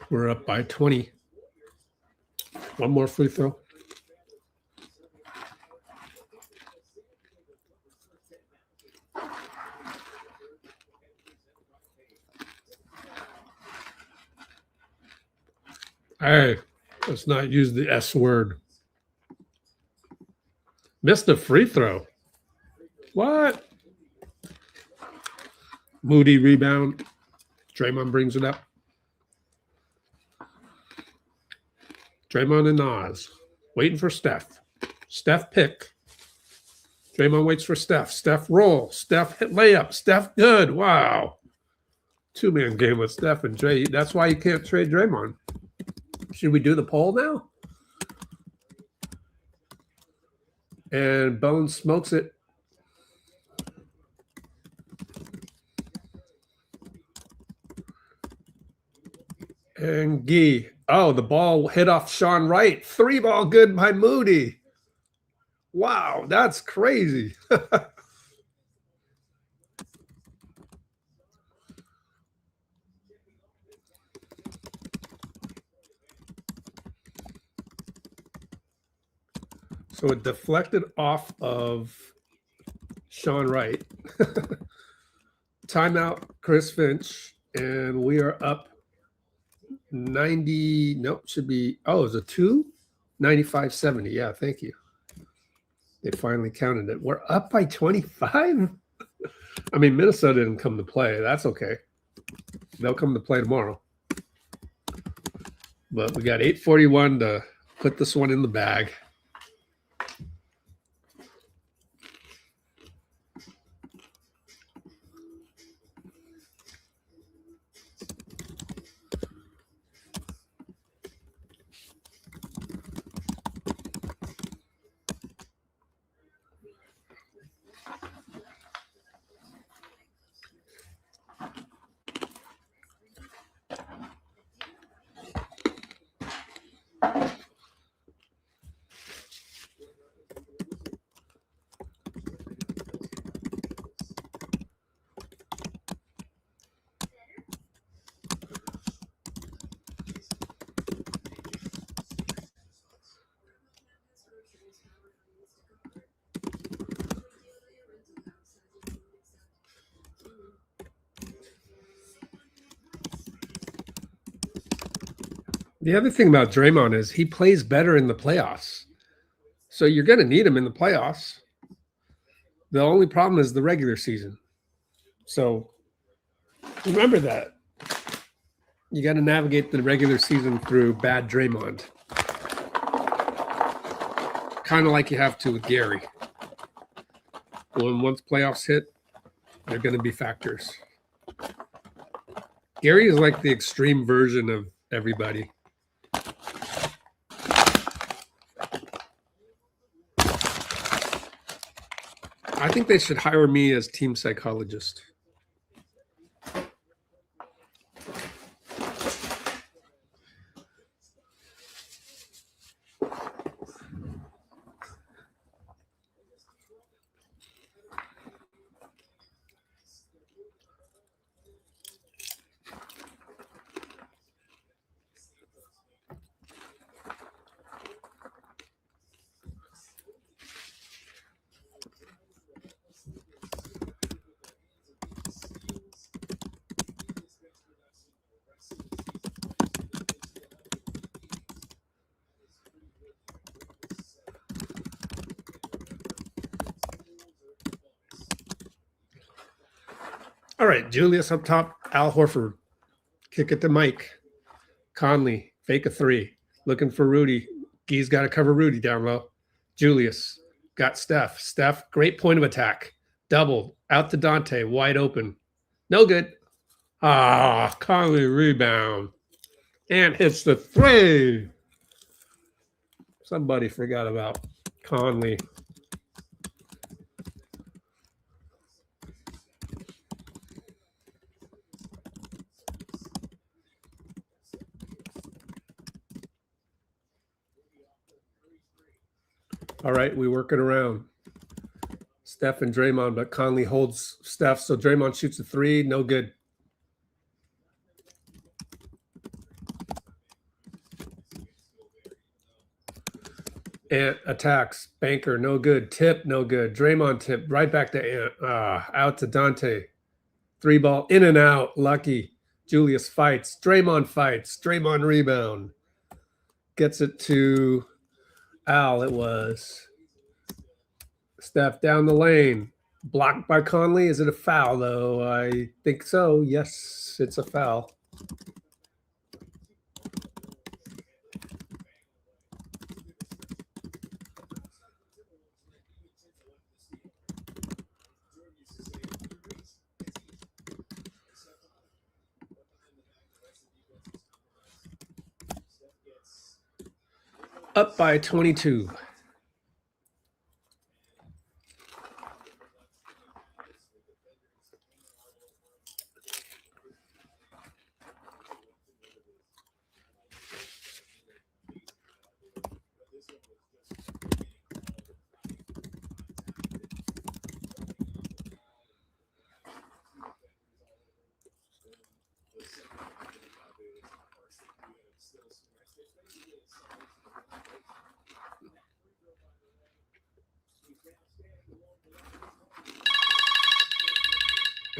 We're up by 20. One more free throw. Hey, let's not use the S word. Missed a free throw. What? Moody rebound. Draymond brings it up. Draymond and Nas. Waiting for Steph. Steph pick. Draymond waits for Steph. Steph roll. Steph hit layup. Steph good. Wow. Two-man game with Steph and Dray. That's why you can't trade Draymond. Should we do the poll now? And Bones smokes it. And Gee. Oh, the ball hit off Sean Wright. 3-ball good by Moody. Wow, that's crazy. So it deflected off of Sean Wright. Timeout, Chris Finch. And we are up 90. Nope, should be. Oh, it's a 2? 95-70. Yeah, thank you. They finally counted it. We're up by 25? I mean, Minnesota didn't come to play. That's okay. They'll come to play tomorrow. But we got 8:41 to put this one in the bag. The other thing about Draymond is he plays better in the playoffs. So you're going to need him in the playoffs. The only problem is the regular season. So remember that. You got to navigate the regular season through bad Draymond. Kind of like you have to with Gary. Once playoffs hit, they're going to be factors. Gary is like the extreme version of everybody. I think they should hire me as team psychologist. All right, Julius up top, Al Horford. Kick it to Mike. Conley, fake a 3. Looking for Rudy. Gee's got to cover Rudy down low. Julius got Steph. Steph, great point of attack. Double, out to Donte, wide open. No good. Ah, Conley rebound. And hits the 3. Somebody forgot about Conley. All right, we work it around. Steph and Draymond, but Conley holds Steph, so Draymond shoots a 3, no good. Ant attacks, Banker, no good. Tip, no good. Draymond tip, right back to Ant. Out to Donte. 3-ball, in and out, lucky. Julius fights, Draymond rebound. Gets it to Al, it was. Steph down the lane. Blocked by Conley. Is it a foul, though? I think so. Yes, it's a foul. Up by 22.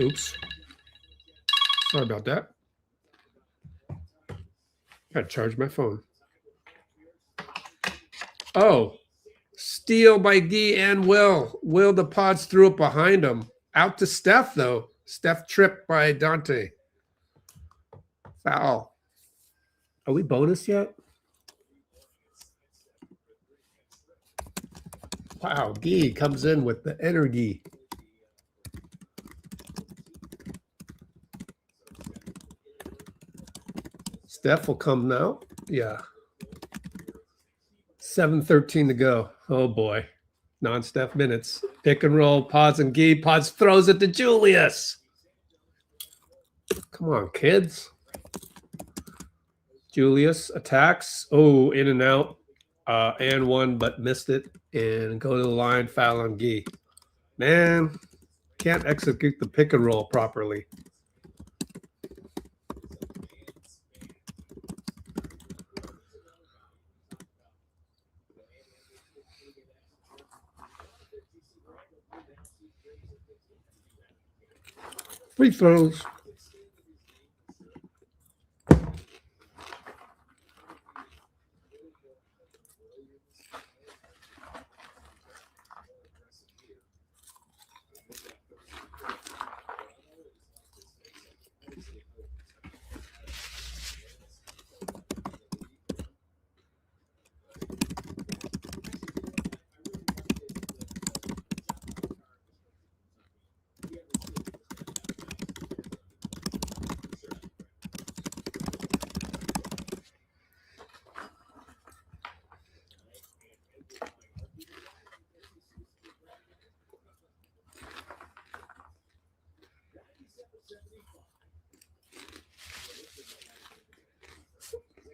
Oops. Sorry about that. Gotta charge my phone. Oh, steal by D and Will. Will the Podz threw it behind him. Out to Steph, though. Steph tripped by Donte. Foul. Are we bonus yet? Wow, Gee comes in with the energy. Steph will come now. Yeah. 7:13 to go. Oh boy. Non-Steph minutes. Pick and roll. Podz and Gee. Podz throws it to Julius. Come on, kids. Julius attacks. Oh, in and out. And one, but missed it. And go to the line. Foul on Gee. Man, can't execute the pick and roll properly. Free throws.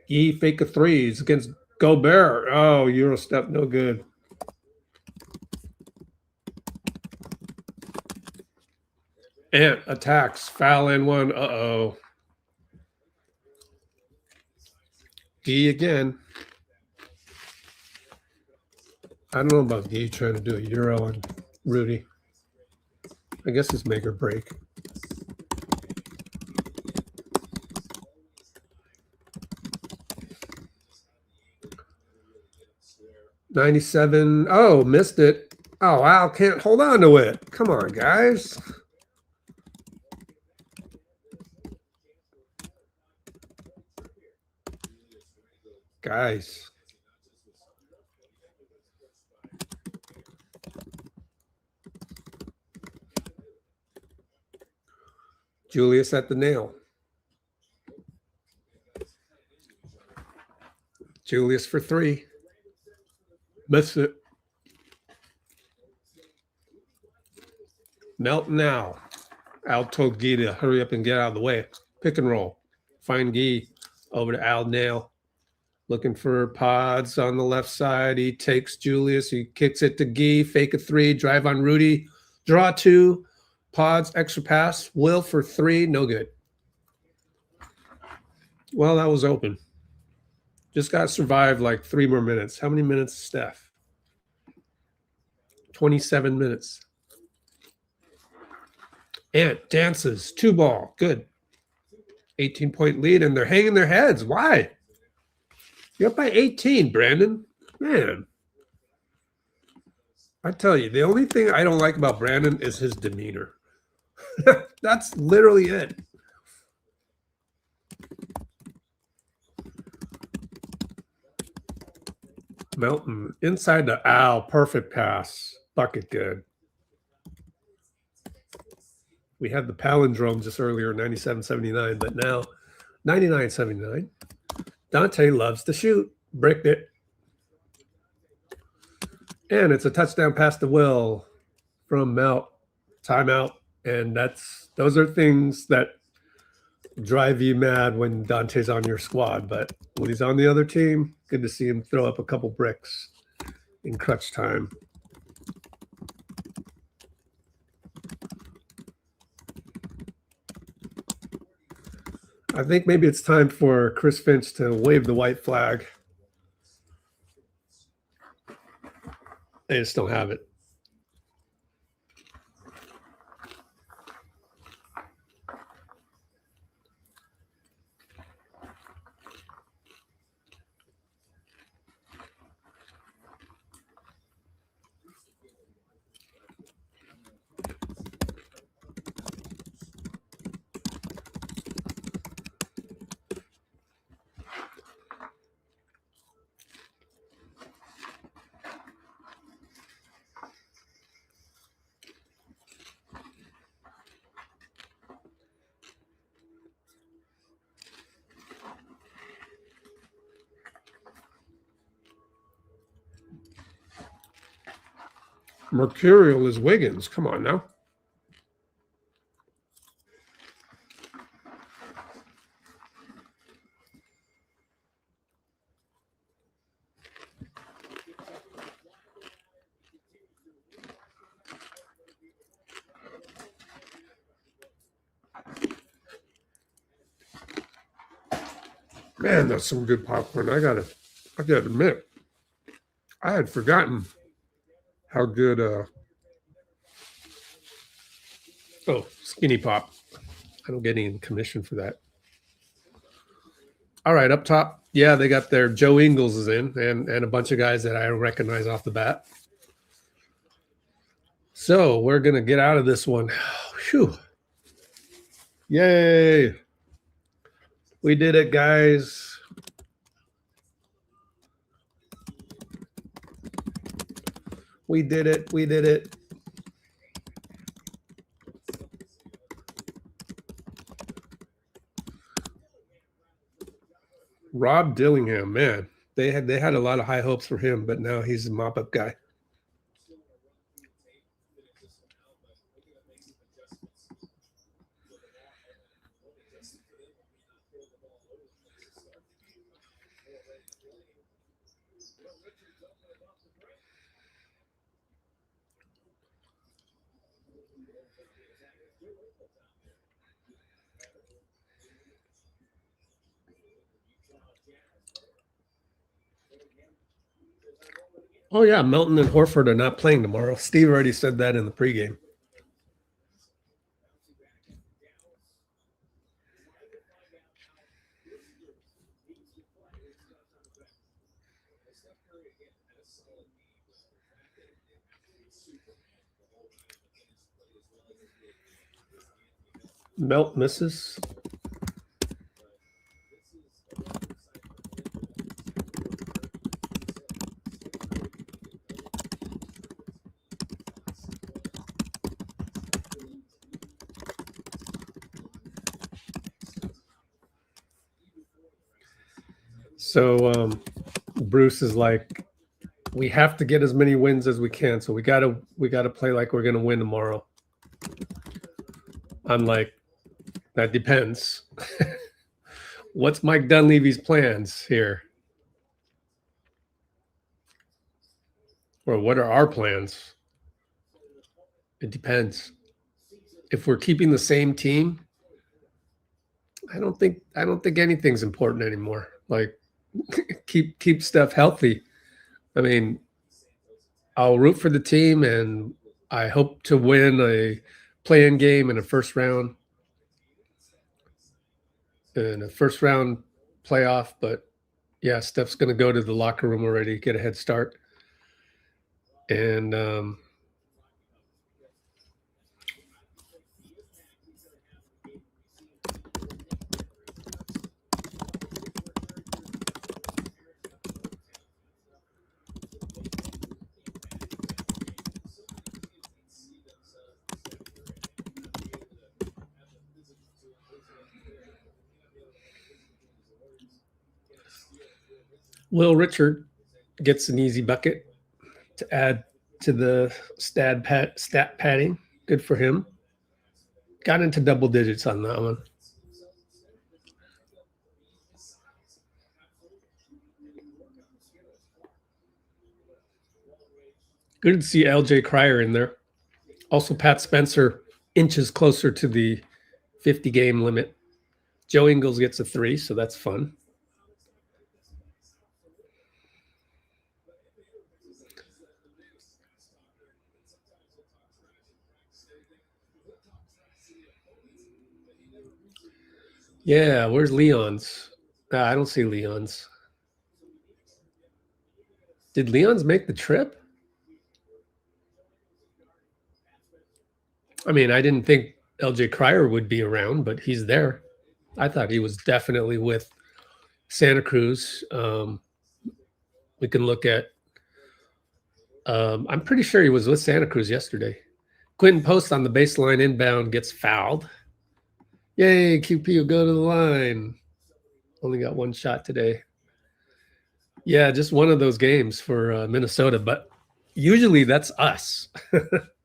He fake a threes against Gobert. Oh, Euro step, no good. Ant attacks, foul and one. Uh-oh. Gee again. I don't know about Gee trying to do a Euro on Rudy. I guess it's make or break. $97. Oh, missed it. Oh, Al can't hold on to it. Come on, guys. Guys. Julius at the nail. Julius for three. Missed it. Melt now. Al told Gee to hurry up and get out of the way. Pick and roll. Find Gee over to Al Nail. Looking for Podz on the left side. He takes Julius. He kicks it to Gee. Fake a three. Drive on Rudy. Draw two. Podz extra pass. Will for three. No good. Well, that was open. Just got to survive like 3 more minutes. How many minutes, Steph? 27 minutes. Ant dances. 2-ball. Good. 18-point lead, and they're hanging their heads. Why? You're up by 18, Brandon. Man. I tell you, the only thing I don't like about Brandon is his demeanor. That's literally it. Melton inside the Al, perfect pass, bucket good. We had the palindrome just earlier, 97-79, but now 99-79. Donte loves to shoot, bricked it. And it's a touchdown pass to Will from Melt. Timeout. And those are things that drive you mad when Donte's on your squad. But when he's on the other team, good to see him throw up a couple bricks in crunch time. I think maybe it's time for Chris Finch to wave the white flag. They just don't have it. Mercurial is Wiggins. Come on now. Man, that's some good popcorn. I gotta admit, I had forgotten how good Skinny Pop. I don't get any commission for that. All right, up top, yeah, they got their Joe Ingles is in, and a bunch of guys that I recognize off the bat. So we're gonna get out of this one. Whew. Yay. We did it, guys. We did it. We did it. Rob Dillingham, man. They had a lot of high hopes for him, but now he's a mop-up guy. Oh, yeah, Melton and Horford are not playing tomorrow. Steve already said that in the pregame. Melt misses. So Bruce is like, we have to get as many wins as we can. So we gotta play like we're gonna win tomorrow. I'm like, that depends. What's Mike Dunleavy's plans here? Or what are our plans? It depends. If we're keeping the same team, I don't think anything's important anymore. Like, keep Steph healthy. I mean, I'll root for the team, and I hope to win a play-in game in a first round playoff. But yeah, Steph's going to go to the locker room already, get a head start. And Will Richard gets an easy bucket. to add to the stat padding. Good for him. Got into double digits on that one. Good to see LJ Cryer in there. Also, Pat Spencer inches closer to the 50 game limit. Joe Ingles gets a 3, so that's fun. Yeah, where's Leon's? I don't see Leon's. Did Leon's make the trip? I mean, I didn't think LJ Cryer would be around, but he's there. I thought he was definitely with Santa Cruz. We can look at, I'm pretty sure he was with Santa Cruz yesterday. Quentin Post on the baseline inbound gets fouled. Yay, QP will go to the line. Only got one shot today. Yeah, just one of those games for Minnesota, but usually that's us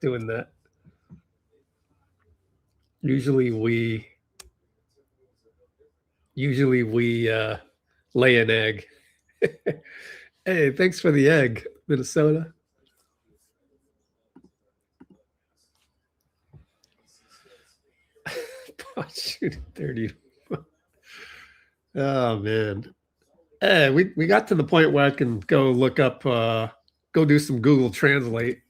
doing that. Usually we lay an egg. Hey, thanks for the egg, Minnesota. Shooting 30. Oh man. Hey, we got to the point where I can go look up go do some Google Translate.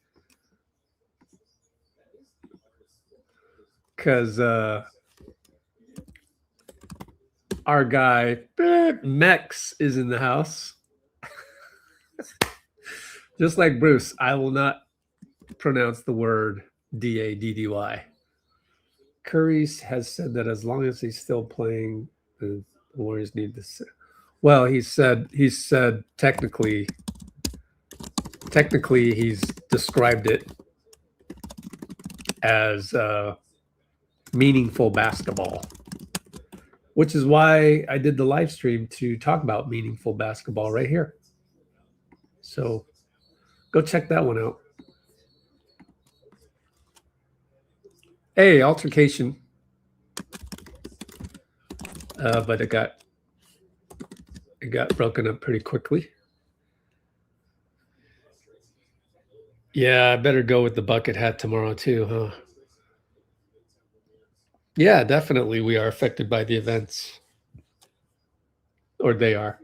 Because our guy Mex is in the house. Just like Bruce, I will not pronounce the word D-A-D-D-Y. Curry has said that as long as he's still playing, the Warriors need to sit. Well, he said technically he's described it as meaningful basketball, which is why I did the live stream to talk about meaningful basketball right here. So go check that one out. Hey, altercation. But it got broken up pretty quickly. Yeah, I better go with the bucket hat tomorrow too, huh? Yeah, definitely we are affected by the events. Or they are.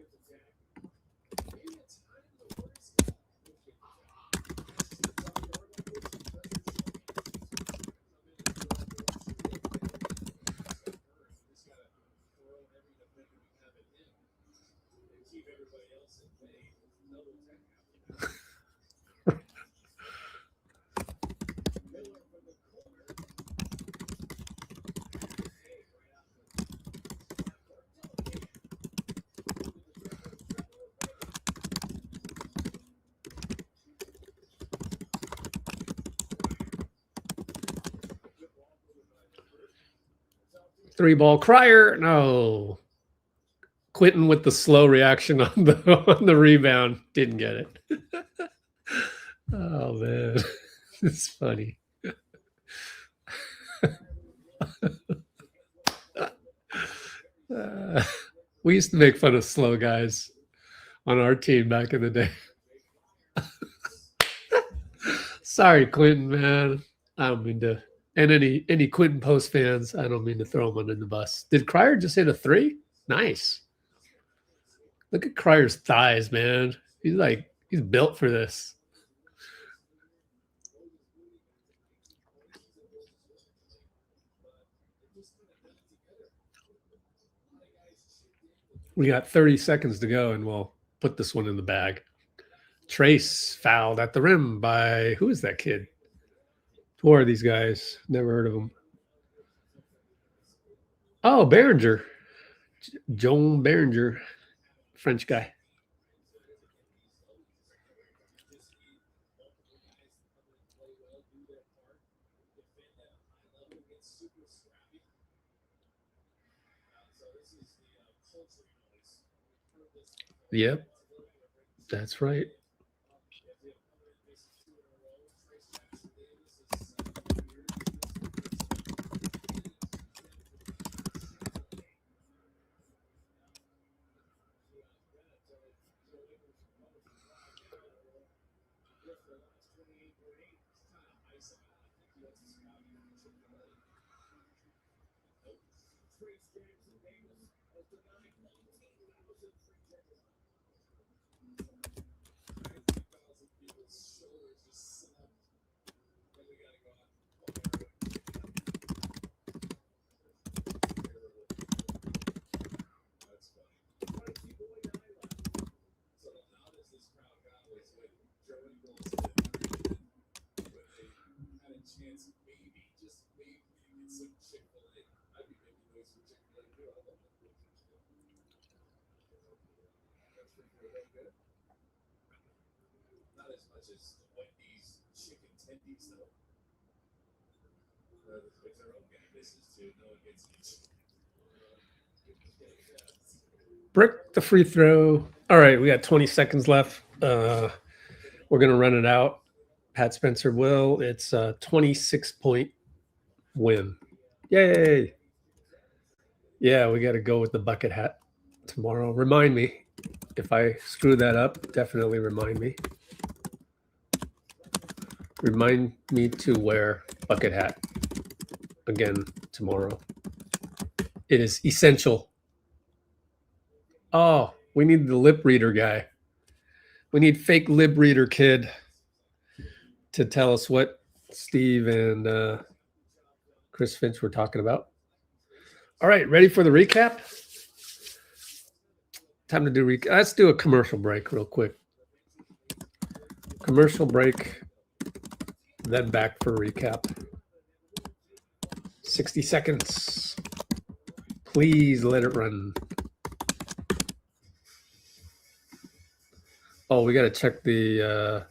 Three ball Cryer. No. Quentin with the slow reaction on the rebound. Didn't get it. Oh man. It's funny. We used to make fun of slow guys on our team back in the day. Sorry, Quentin, man. I don't mean to. And any Quentin Post fans, I don't mean to throw them under the bus. Did Cryer just hit a 3? Nice. Look at Cryer's thighs, man. He's built for this. We got 30 seconds to go, and we'll put this one in the bag. Trace fouled at the rim by, who is that kid? Who are these guys? Never heard of them. Oh, Behringer. Joan Behringer, French guy. Yep, that's right. Brick the free throw. All right, we got 20 seconds left. We're going to run it out. Pat Spencer will. It's a 26-point win. Yay. Yeah, we got to go with the bucket hat tomorrow. Remind me. If I screw that up, definitely remind me. Remind me to wear bucket hat again tomorrow. It is essential. Oh, we need the lip reader guy. We need fake lip reader kid to tell us what Steve and Chris Finch were talking about. All right, ready for the recap? Time to do recap. Let's do a commercial break real quick. Commercial break, then back for recap. 60 seconds. Please let it run. Oh, we got to check the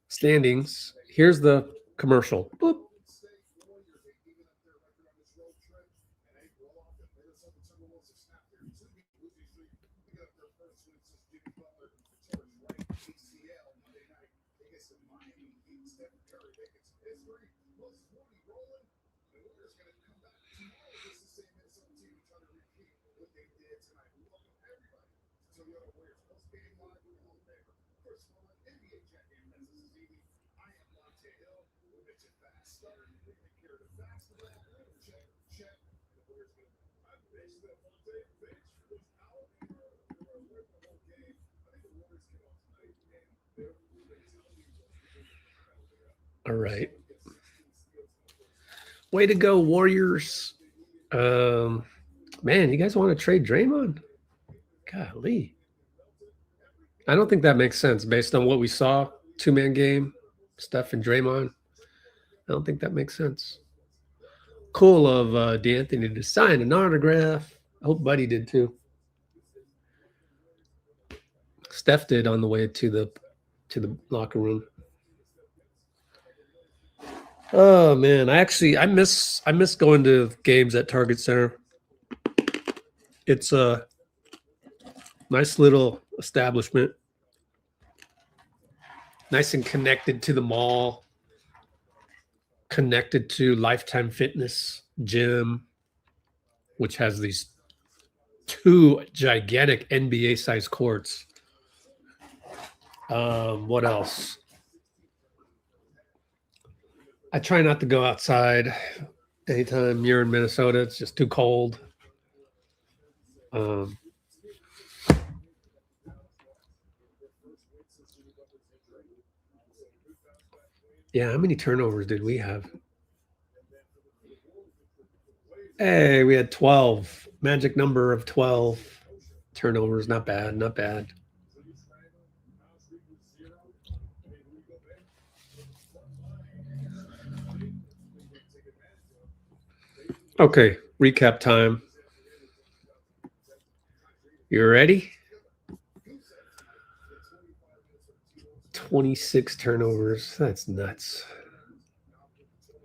standings. Here's the commercial. Boop. All right. Way to go, Warriors. Man, you guys want to trade Draymond? Golly. I don't think that makes sense based on what we saw. Two-man game, Steph and Draymond. I don't think that makes sense. Cool of D'Anthony to sign an autograph. I hope Buddy did too. Steph did on the way to the locker room. Oh man, I miss going to games at Target Center. It's a nice little establishment. Nice and connected to the mall. Connected to Lifetime Fitness gym, which has these 2 gigantic NBA-sized courts. What else? I try not to go outside anytime you're in Minnesota. It's just too cold. Yeah, how many turnovers did we have? Hey, we had 12. Magic number of 12 turnovers. Not bad, not bad. Okay, recap time. You ready? 26 turnovers. That's nuts.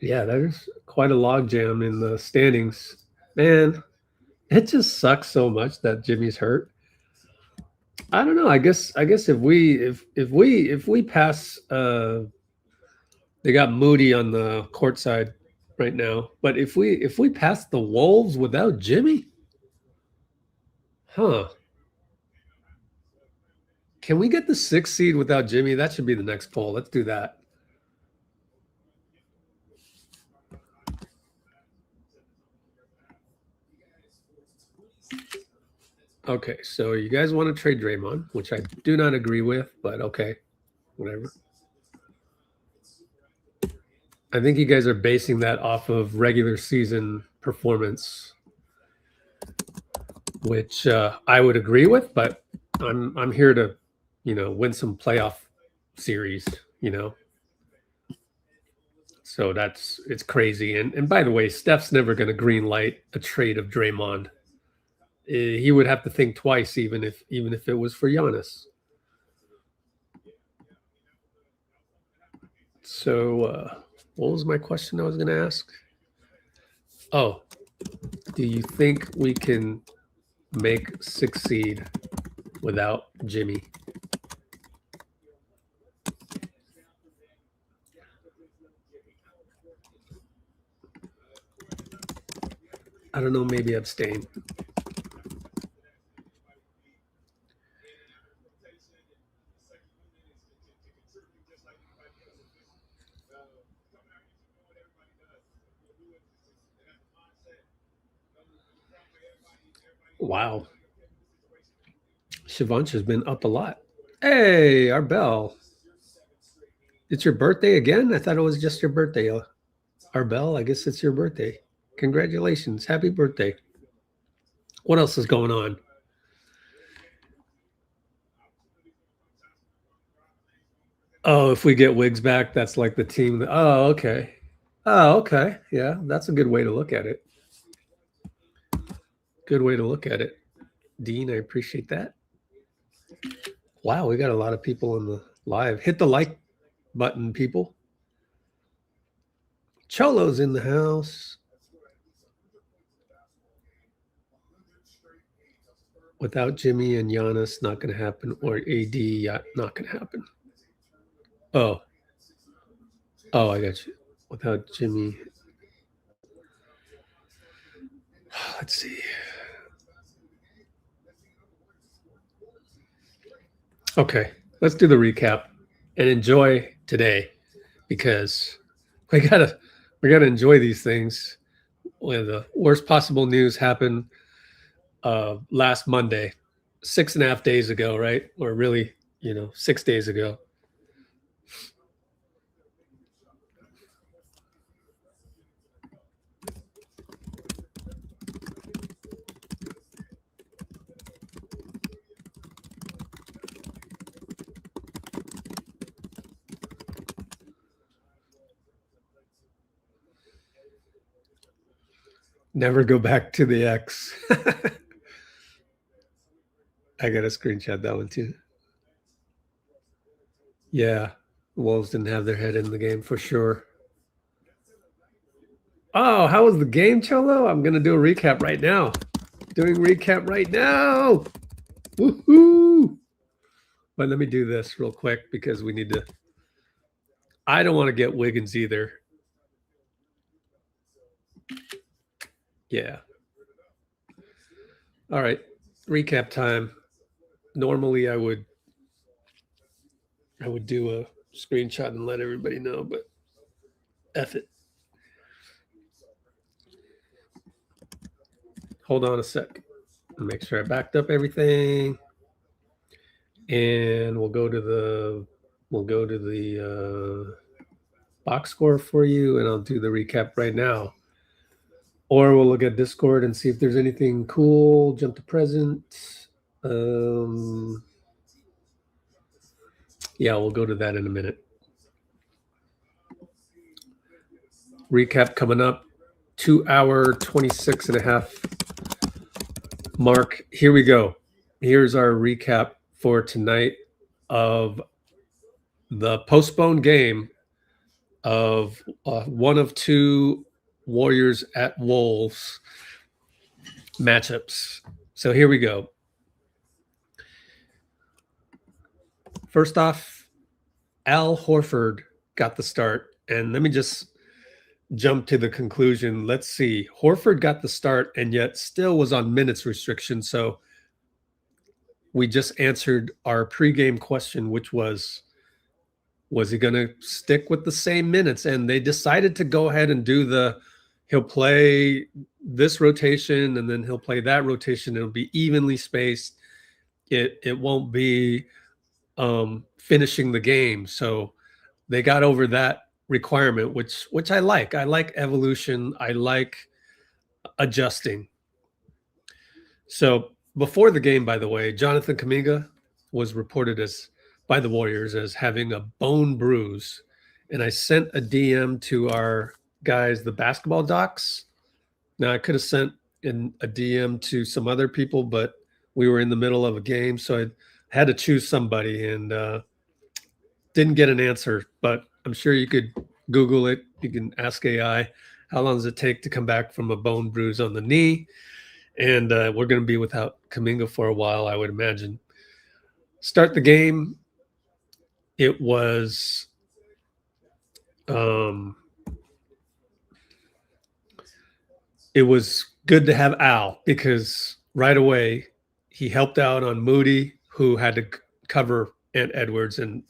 Yeah, there's quite a logjam in the standings. Man, it just sucks so much that Jimmy's hurt. I don't know. I guess if we pass they got Moody on the court side right now. But if we pass the Wolves without Jimmy, huh? Can we get the 6th seed without Jimmy? That should be the next poll. Let's do that. Okay, so you guys want to trade Draymond, which I do not agree with, but okay, whatever. I think you guys are basing that off of regular season performance, which I would agree with, but I'm here to, win some playoff series, So it's crazy. And by the way, Steph's never going to green light a trade of Draymond. He would have to think twice, even if it was for Giannis. So what was my question I was going to ask? Oh, do you think we can make 6th seed without Jimmy? I don't know, maybe abstain. Wow. Shivansh has been up a lot. Hey, Arbel. It's your birthday again? I thought it was just your birthday. Arbel, I guess it's your birthday. Congratulations. Happy birthday. What else is going on? Oh, if we get Wiggs back, that's like the team. Oh, okay. Oh, okay. Yeah, that's a good way to look at it. Good way to look at it. Dean, I appreciate that. Wow, we got a lot of people on the live. Hit the like button, people. Cholo's in the house. Without Jimmy and Giannis, not going to happen. Or AD, not going to happen. Oh, I got you. Without Jimmy. Let's see. Okay, let's do the recap and enjoy today, because we gotta enjoy these things. When the worst possible news happened last Monday, 6.5 days ago, right? Or really, 6 days ago. Never go back to the X. I got to screenshot that one too. Yeah, the Wolves didn't have their head in the game for sure. Oh, how was the game, Cholo? I'm going to do a recap right now. Doing recap right now. Woohoo! But let me do this real quick because we need to. I don't want to get Wiggins either. Yeah. All right. Recap time. Normally I would do a screenshot and let everybody know, but F it. Hold on a sec. Make sure I backed up everything. And we'll go to the box score for you, and I'll do the recap right now. Or we'll look at Discord and see if there's anything cool. Jump to present. Yeah, we'll go to that in a minute. Recap coming up. 2 hour, 26.5 mark. Here we go. Here's our recap for tonight of the postponed game of one of two Warriors at Wolves matchups. So here we go. First off, Al Horford got the start. And let me just jump to the conclusion. Let's see. Horford got the start and yet still was on minutes restriction. So we just answered our pregame question, which was he going to stick with the same minutes? And they decided to go ahead and do he'll play this rotation and then he'll play that rotation. It'll be evenly spaced. It won't be finishing the game. So they got over that requirement, which I like. I like evolution. I like adjusting. So before the game, by the way, Jonathan Kuminga was reported by the Warriors as having a bone bruise. And I sent a DM to our guys, the basketball docs. Now I could have sent in a DM to some other people, but we were in the middle of a game. So I had to choose somebody and didn't get an answer, but I'm sure you could Google it. You can ask AI, how long does it take to come back from a bone bruise on the knee? And we're going to be without Kuminga for a while, I would imagine. Start the game. It was good to have Al because right away he helped out on Moody, who had to cover Ant Edwards. And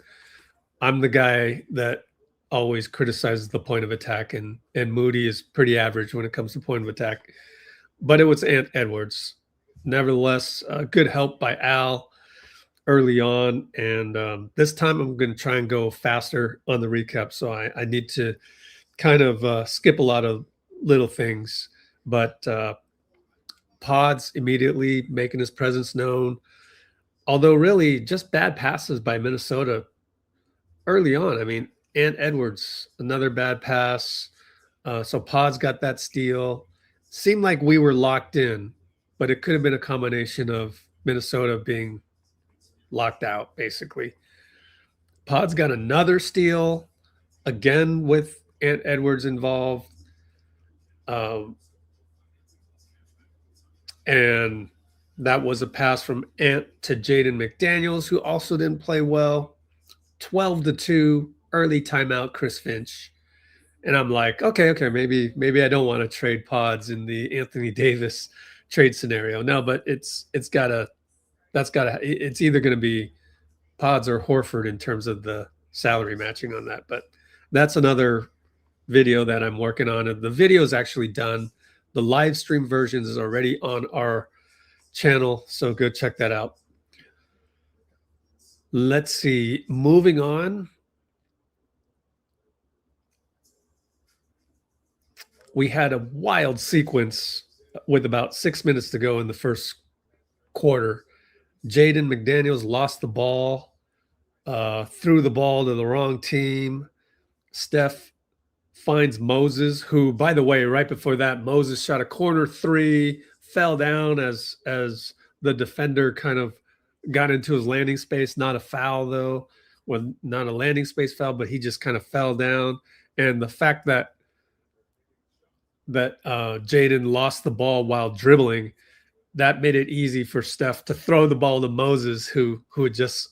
I'm the guy that always criticizes the point of attack, and Moody is pretty average when it comes to point of attack. But it was Ant Edwards. Nevertheless, good help by Al early on. And this time I'm going to try and go faster on the recap. So I need to kind of skip a lot of little things. But Podz immediately making his presence known. Although really just bad passes by Minnesota early on. I mean, Ant Edwards, another bad pass. So Podz got that steal. Seemed like we were locked in, but it could have been a combination of Minnesota being locked out, basically. Podz got another steal, again with Ant Edwards involved. And that was a pass from Ant to Jaden McDaniels, who also didn't play well. 12-2, early timeout, Chris Finch. And I'm like, okay, maybe I don't want to trade Podz in the Anthony Davis trade scenario. No, but it's either going to be Podz or Horford in terms of the salary matching on that. But that's another video that I'm working on. And the video is actually done. The live stream version is already on our channel, so go check that out. Let's see. Moving on. We had a wild sequence with about 6 minutes to go in the first quarter. Jaden McDaniels lost the ball, threw the ball to the wrong team. Steph finds Moses, who, by the way, right before that, Moses shot a corner three, fell down as the defender kind of got into his landing space. Not a foul, though. Well, not a landing space foul, but he just kind of fell down. And the fact that Jaden lost the ball while dribbling, that made it easy for Steph to throw the ball to Moses, who had just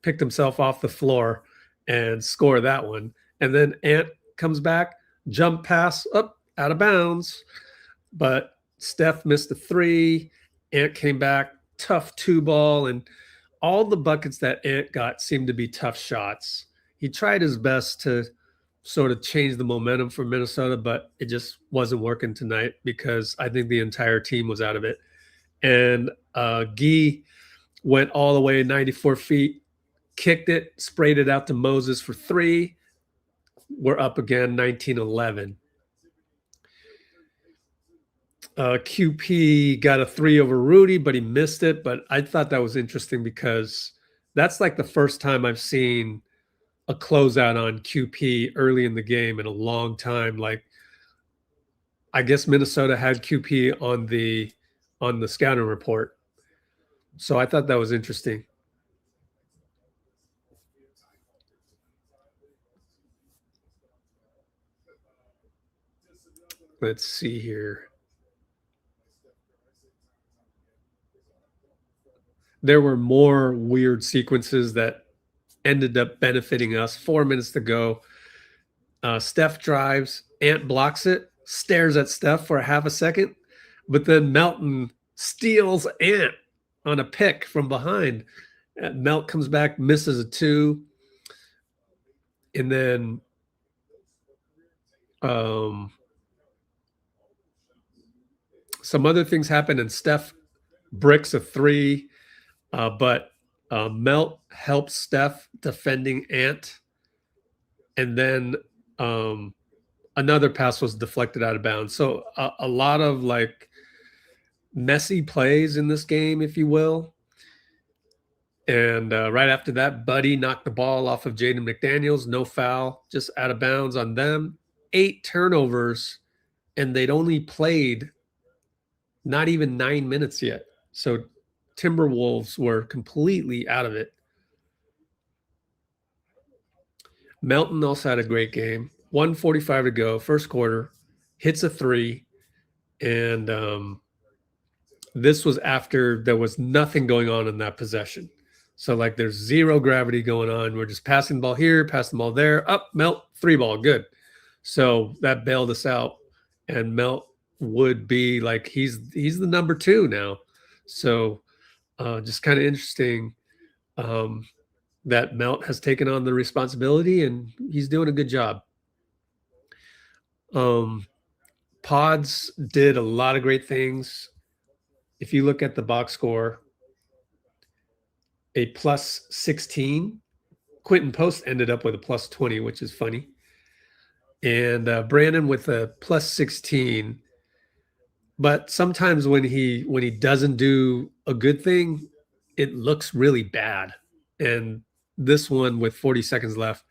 picked himself off the floor and score that one. And then Ant comes back, jump pass, up, out of bounds. But Steph missed a three. Ant came back, tough two ball. And all the buckets that Ant got seemed to be tough shots. He tried his best to sort of change the momentum for Minnesota, but it just wasn't working tonight because I think the entire team was out of it. And Guy went all the way 94 feet, kicked it, sprayed it out to Moses for three. We're up again, 19-11. QP got a three over Rudy, but he missed it. But I thought that was interesting because that's like the first time I've seen a closeout on QP early in the game in a long time. Like, I guess Minnesota had QP on the scouting report. So I thought that was interesting. Let's see here. There were more weird sequences that ended up benefiting us. 4 minutes to go. Steph drives. Ant blocks it. Stares at Steph for a half a second. But then Melton steals Ant on a pick from behind. Melt comes back, misses a 2. And then some other things happen, and Steph bricks a 3, but Melt helps Steph defending Ant. And then another pass was deflected out of bounds. So a lot of like messy plays in this game, if you will. And right after that, Buddy knocked the ball off of Jaden McDaniels. No foul, just out of bounds on them. 8 turnovers, and they'd only played not even 9 minutes yet. So Timberwolves were completely out of it. Melton also had a great game. 1:45 to go, first quarter, hits a 3. And this was after there was nothing going on in that possession. So like there's zero gravity going on. We're just passing the ball here, passing the ball there. Up, Melt, 3 ball, good. So that bailed us out. And Melt would be like he's the number 2 now. So just kind of interesting that Melt has taken on the responsibility, and he's doing a good job. Podz did a lot of great things. If you look at the box score, a plus 16. Quentin Post ended up with a plus 20, which is funny. And Brandon with a plus 16. But sometimes when he doesn't do a good thing, it looks really bad. And this one with 40 seconds left,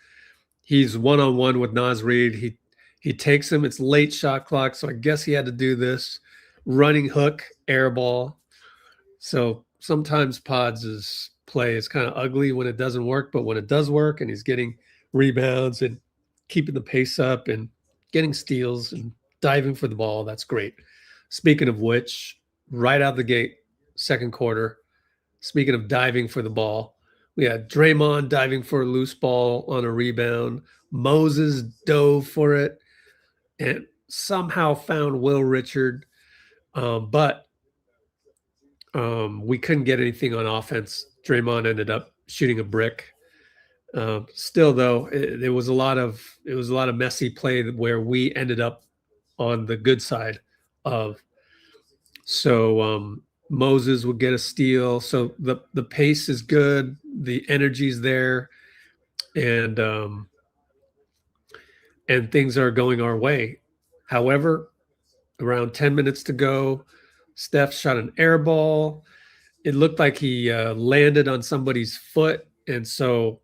he's one-on-one with Naz Reid. He takes him. It's late shot clock, so I guess he had to do this. Running hook, air ball. So sometimes Podz' play is kind of ugly when it doesn't work, but when it does work and he's getting rebounds and keeping the pace up and getting steals and diving for the ball, that's great. Speaking of which, right out the gate, second quarter, speaking of diving for the ball, we had Draymond diving for a loose ball on a rebound. Moses dove for it and somehow found Will Richard. But we couldn't get anything on offense. Draymond ended up shooting a brick. Still, though, it was a lot of messy play where we ended up on the good side of. So Moses would get a steal. So the pace is good, the energy's there, and things are going our way. However, around 10 minutes to go, Steph shot an air ball. It looked like he landed on somebody's foot, and so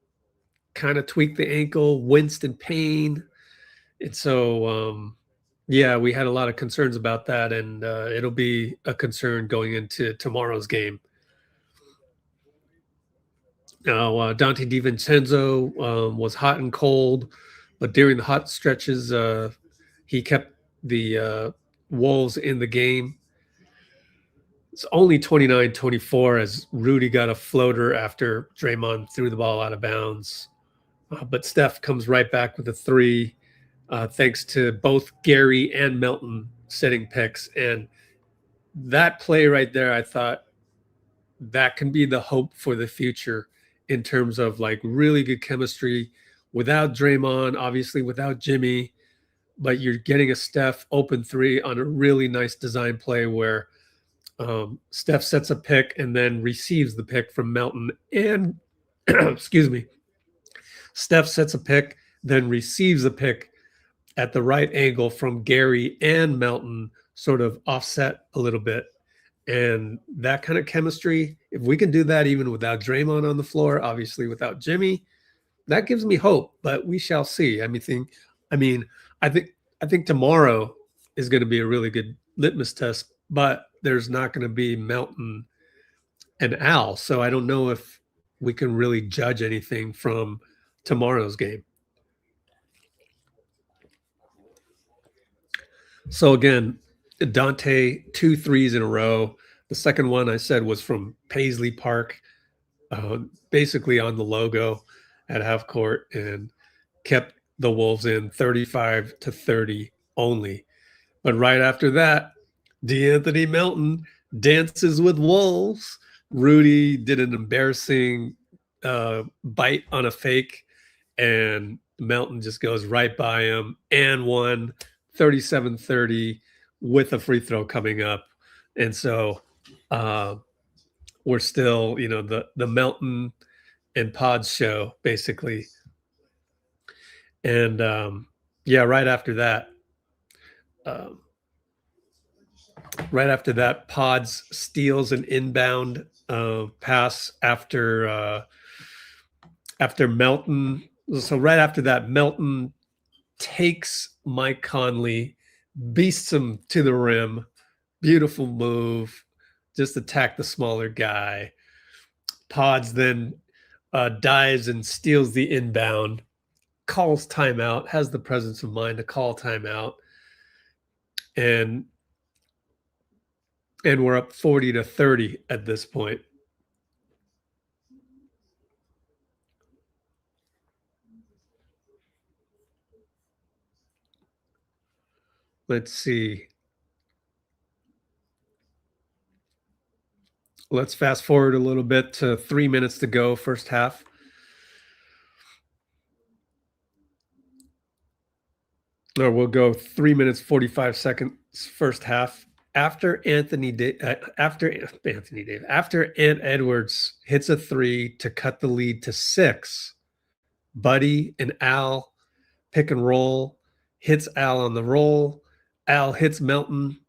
kind of tweaked the ankle, winced in pain. And so, yeah, we had a lot of concerns about that, and it'll be a concern going into tomorrow's game. Now, Donte DiVincenzo was hot and cold, but during the hot stretches, he kept the Wolves in the game. It's only 29-24 as Rudy got a floater after Draymond threw the ball out of bounds. But Steph comes right back with a 3, thanks to both Gary and Melton setting picks. And that play right there, I thought that can be the hope for the future in terms of like really good chemistry without Draymond, obviously without Jimmy, but you're getting a Steph open 3 on a really nice design play where Steph sets a pick and then receives the pick from Melton. And, excuse me, Steph sets a pick, then receives a pick at the right angle from Gary and Melton, sort of offset a little bit. And that kind of chemistry, if we can do that even without Draymond on the floor, obviously without Jimmy, that gives me hope, but we shall see. I think tomorrow is going to be a really good litmus test, but there's not going to be Melton and Al. So I don't know if we can really judge anything from tomorrow's game. So again, Donte, 2 threes in a row. The second one I said was from Paisley Park, basically on the logo at half court, and kept the Wolves in 35-30 only. But right after that, DeAnthony Melton dances with Wolves, Rudy did an embarrassing bite on a fake, and Melton just goes right by him and won 37-30 with a free throw coming up. And so we're still, the Melton and Podz show, basically. And yeah, right after that, Podz steals an inbound pass after Melton. So right after that, Melton takes Mike Conley, beasts him to the rim. Beautiful move. Just attack the smaller guy. Podz then dives and steals the inbound, calls timeout, has the presence of mind to call timeout. And we're up 40-30 at this point. Let's see. Let's fast forward a little bit to 3 minutes to go, first half. Or we'll go 3 minutes, 45 seconds, first half. After Ant Edwards hits a three to cut the lead to 6, Buddy and Al pick and roll, hits Al on the roll. Al hits Melton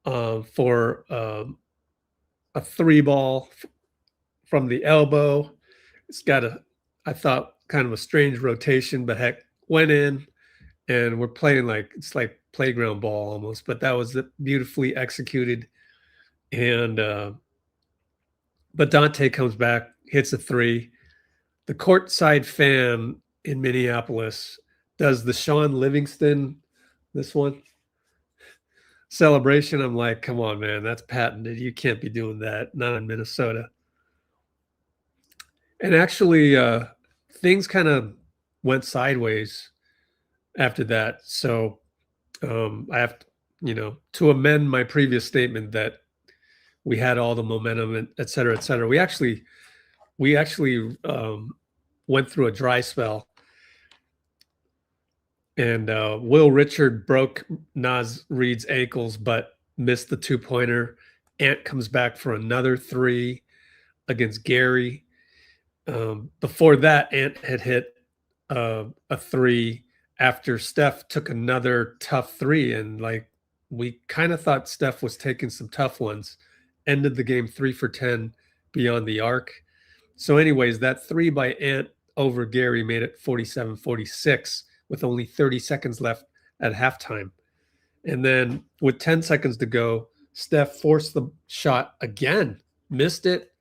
for a three ball from the elbow. It's got I thought, kind of a strange rotation, but heck, went in, and we're playing it's like playground ball almost, but that was beautifully executed. And but Donte comes back, hits a three. The courtside fan in Minneapolis does the Sean Livingston, this one, celebration. I'm like, come on, man, that's patented. You can't be doing that, not in Minnesota. And actually, things kind of went sideways after that. So I have to amend my previous statement that we had all the momentum, and et cetera, et cetera. We actually went through a dry spell, and Will Richard broke Naz Reid's ankles, but missed the 2-pointer. Ant comes back for another three against Gary. Before that, Ant had hit a three after Steph took another tough three, and we kind of thought Steph was taking some tough ones. Ended the game 3 for 10 beyond the arc. So anyways, that three by Ant over Gary made it 47-46 with only 30 seconds left at halftime. And then with 10 seconds to go, Steph forced the shot again, missed it.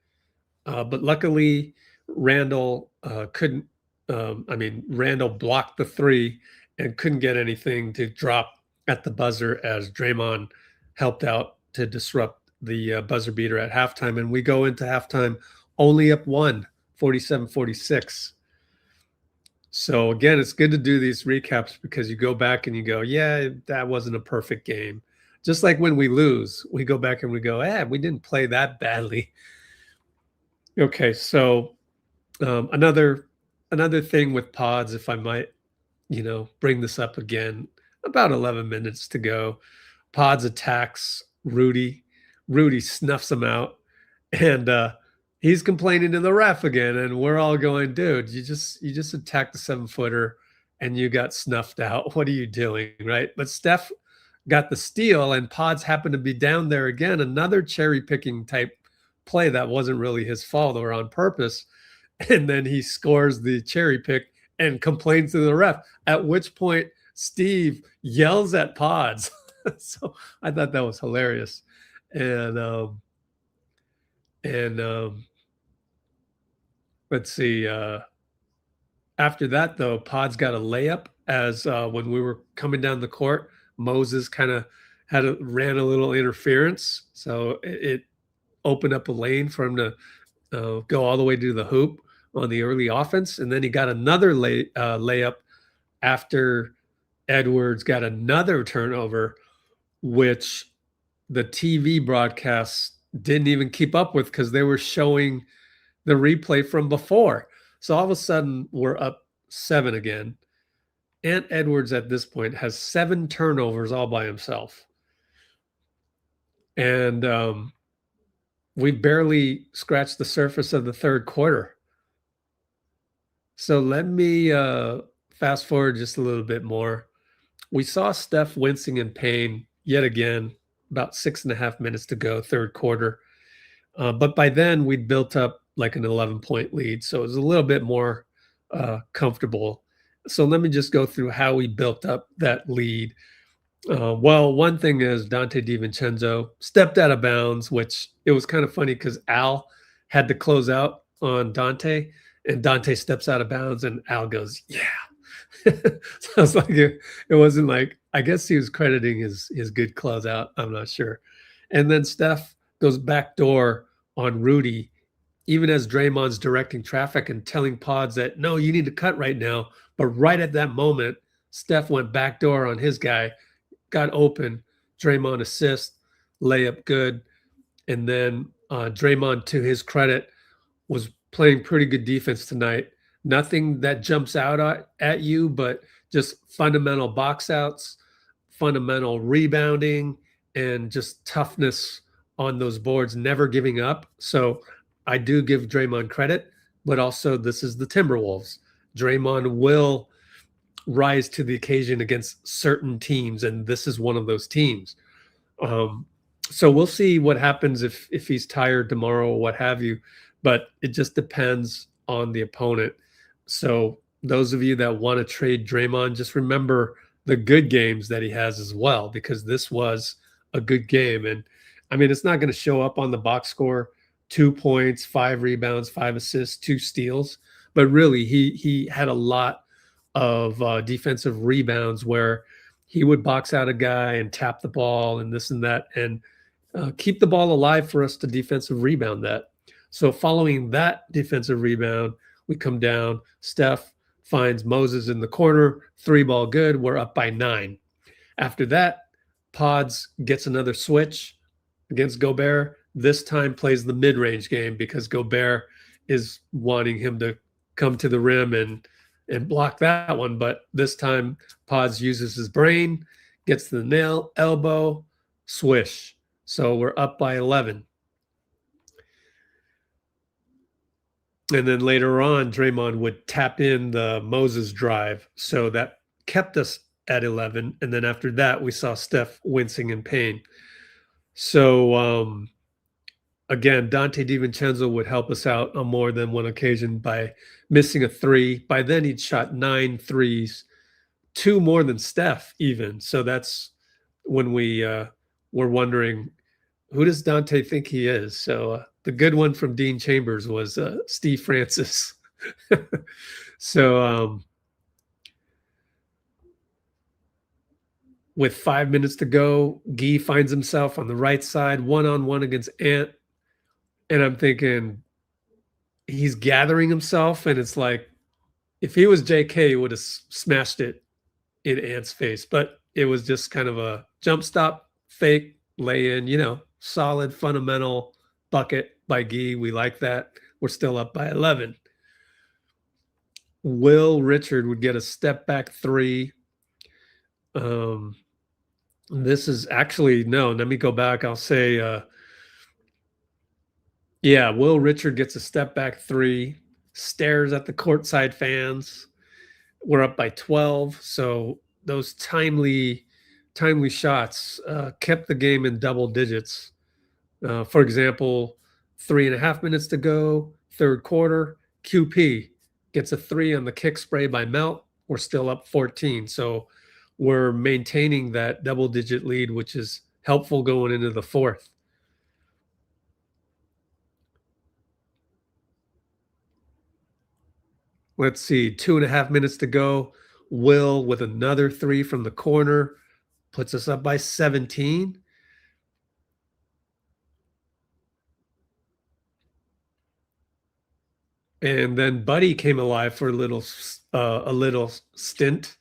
But luckily, Randle couldn't. Randle blocked the three and couldn't get anything to drop at the buzzer, as Draymond helped out to disrupt the buzzer beater at halftime. And we go into halftime only up 1, 47-46. So again, it's good to do these recaps because you go back and you go, yeah, that wasn't a perfect game. Just like when we lose, we go back and we go, we didn't play that badly. Okay, so another thing with Podz, if I might, bring this up again, about 11 minutes to go. Podz attacks Rudy. Rudy snuffs him out, and he's complaining to the ref again. And we're all going, dude, you just attacked the 7-footer and you got snuffed out. What are you doing, right? But Steph got the steal, and Podz happened to be down there again. Another cherry picking type play that wasn't really his fault or on purpose. And then he scores the cherry pick and complains to the ref, at which point Steve yells at Podz. So I thought that was hilarious. And let's see. After that, though, Podz got a layup as when we were coming down the court, Moses kind of ran a little interference. So it opened up a lane for him to go all the way to the hoop on the early offense. And then he got another layup after Edwards got another turnover, which the TV broadcast didn't even keep up with because they were showing the replay from before. So all of a sudden, we're up 7 again. Ant Edwards at this point has 7 turnovers all by himself. And we barely scratched the surface of the third quarter. So let me fast forward just a little bit more. We saw Steph wincing in pain yet again, about 6.5 minutes to go, third quarter. But by then, we'd built up like an 11-point lead. So it was a little bit more comfortable. So let me just go through how we built up that lead. Well, one thing is Donte DiVincenzo stepped out of bounds, which it was kind of funny because Al had to close out on Donte, and Donte steps out of bounds, and Al goes, "Yeah." So I was like, it wasn't like, I guess he was crediting his good closeout. I'm not sure. And then Steph goes backdoor on Rudy, even as Draymond's directing traffic and telling Podz that, no, you need to cut right now. But right at that moment, Steph went backdoor on his guy, got open, Draymond assist, layup good. And then Draymond, to his credit, was playing pretty good defense tonight. Nothing that jumps out at you, but just fundamental box outs, fundamental rebounding, and just toughness on those boards, never giving up. So I do give Draymond credit, but also this is the Timberwolves. Draymond will rise to the occasion against certain teams, and this is one of those teams. So we'll see what happens if he's tired tomorrow or what have you, but it just depends on the opponent. So those of you that want to trade Draymond, just remember the good games that he has as well, because this was a good game. And I mean, it's not going to show up on the box score, 2 points, 5 rebounds, 5 assists, 2 steals, but really he had a lot of defensive rebounds where he would box out a guy and tap the ball and this and that, and keep the ball alive for us to defensive rebound that. So following that defensive rebound, we come down. Steph finds Moses in the corner, 3-ball good. We're up by 9. After that, Podz gets another switch against Gobert. This time plays the mid-range game because Gobert is wanting him to come to the rim and block that one. But this time, Podz uses his brain, gets the nail, elbow, swish. So we're up by 11. And then later on, Draymond would tap in the Moses drive. So that kept us at 11. And then after that, we saw Steph wincing in pain. So, again, Donte DiVincenzo would help us out on more than one occasion by missing a 3. By then, he'd shot 9 threes, 2 more than Steph even. So that's when we were wondering, who does Donte think he is? So the good one from Dean Chambers was Steve Francis. So with 5 minutes to go, Guy finds himself on the right side, one-on-one against Ant. And I'm thinking he's gathering himself. And it's like, if he was JK, he would have smashed it in Ant's face. But it was just kind of a jump stop, fake, lay in, solid, fundamental bucket by Guy. We like that. We're still up by 11. Will Richard would get a step back 3. This is actually, no, let me go back. I'll say, yeah, Will Richard gets a step back 3, stares at the courtside fans. We're up by 12. So those timely shots kept the game in double digits. For example, 3.5 minutes to go, third quarter, QP gets a 3 on the kick spray by Melt. We're still up 14. So we're maintaining that double-digit lead, which is helpful going into the fourth. Let's see, 2.5 minutes to go. Will with another 3 from the corner puts us up by 17. And then Buddy came alive for a little stint.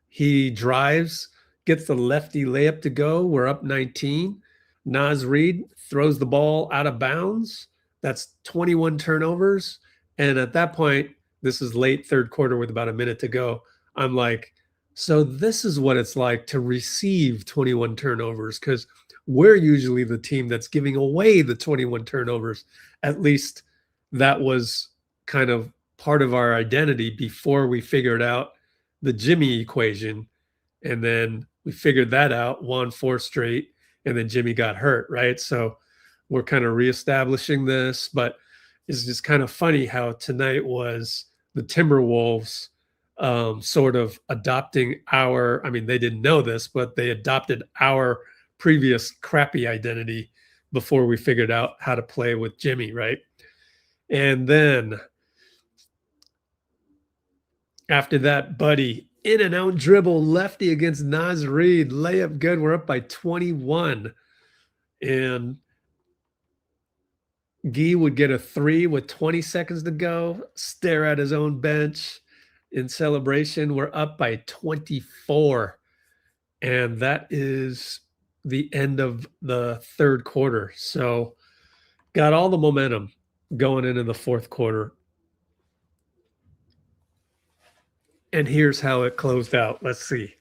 He drives, gets the lefty layup to go. We're up 19. Naz Reid, throws the ball out of bounds. That's 21 turnovers. And at that point, this is late third quarter with about a minute to go. I'm like, so this is what it's like to receive 21 turnovers, because we're usually the team that's giving away the 21 turnovers. At least that was kind of part of our identity before we figured out the Jimmy equation. And then we figured that out, won 4 straight, and then Jimmy got hurt, right? So we're kind of reestablishing this, but it's just kind of funny how tonight was the Timberwolves sort of adopting our, I mean, they didn't know this, but they adopted our previous crappy identity before we figured out how to play with Jimmy, right? And then after that, Buddy, in and out dribble, lefty against Naz Reid, layup good. We're up by 21. And Guy would get a 3 with 20 seconds to go, stare at his own bench in celebration. We're up by 24. And that is the end of the third quarter. So got all the momentum going into the fourth quarter. And here's how it closed out. Let's see.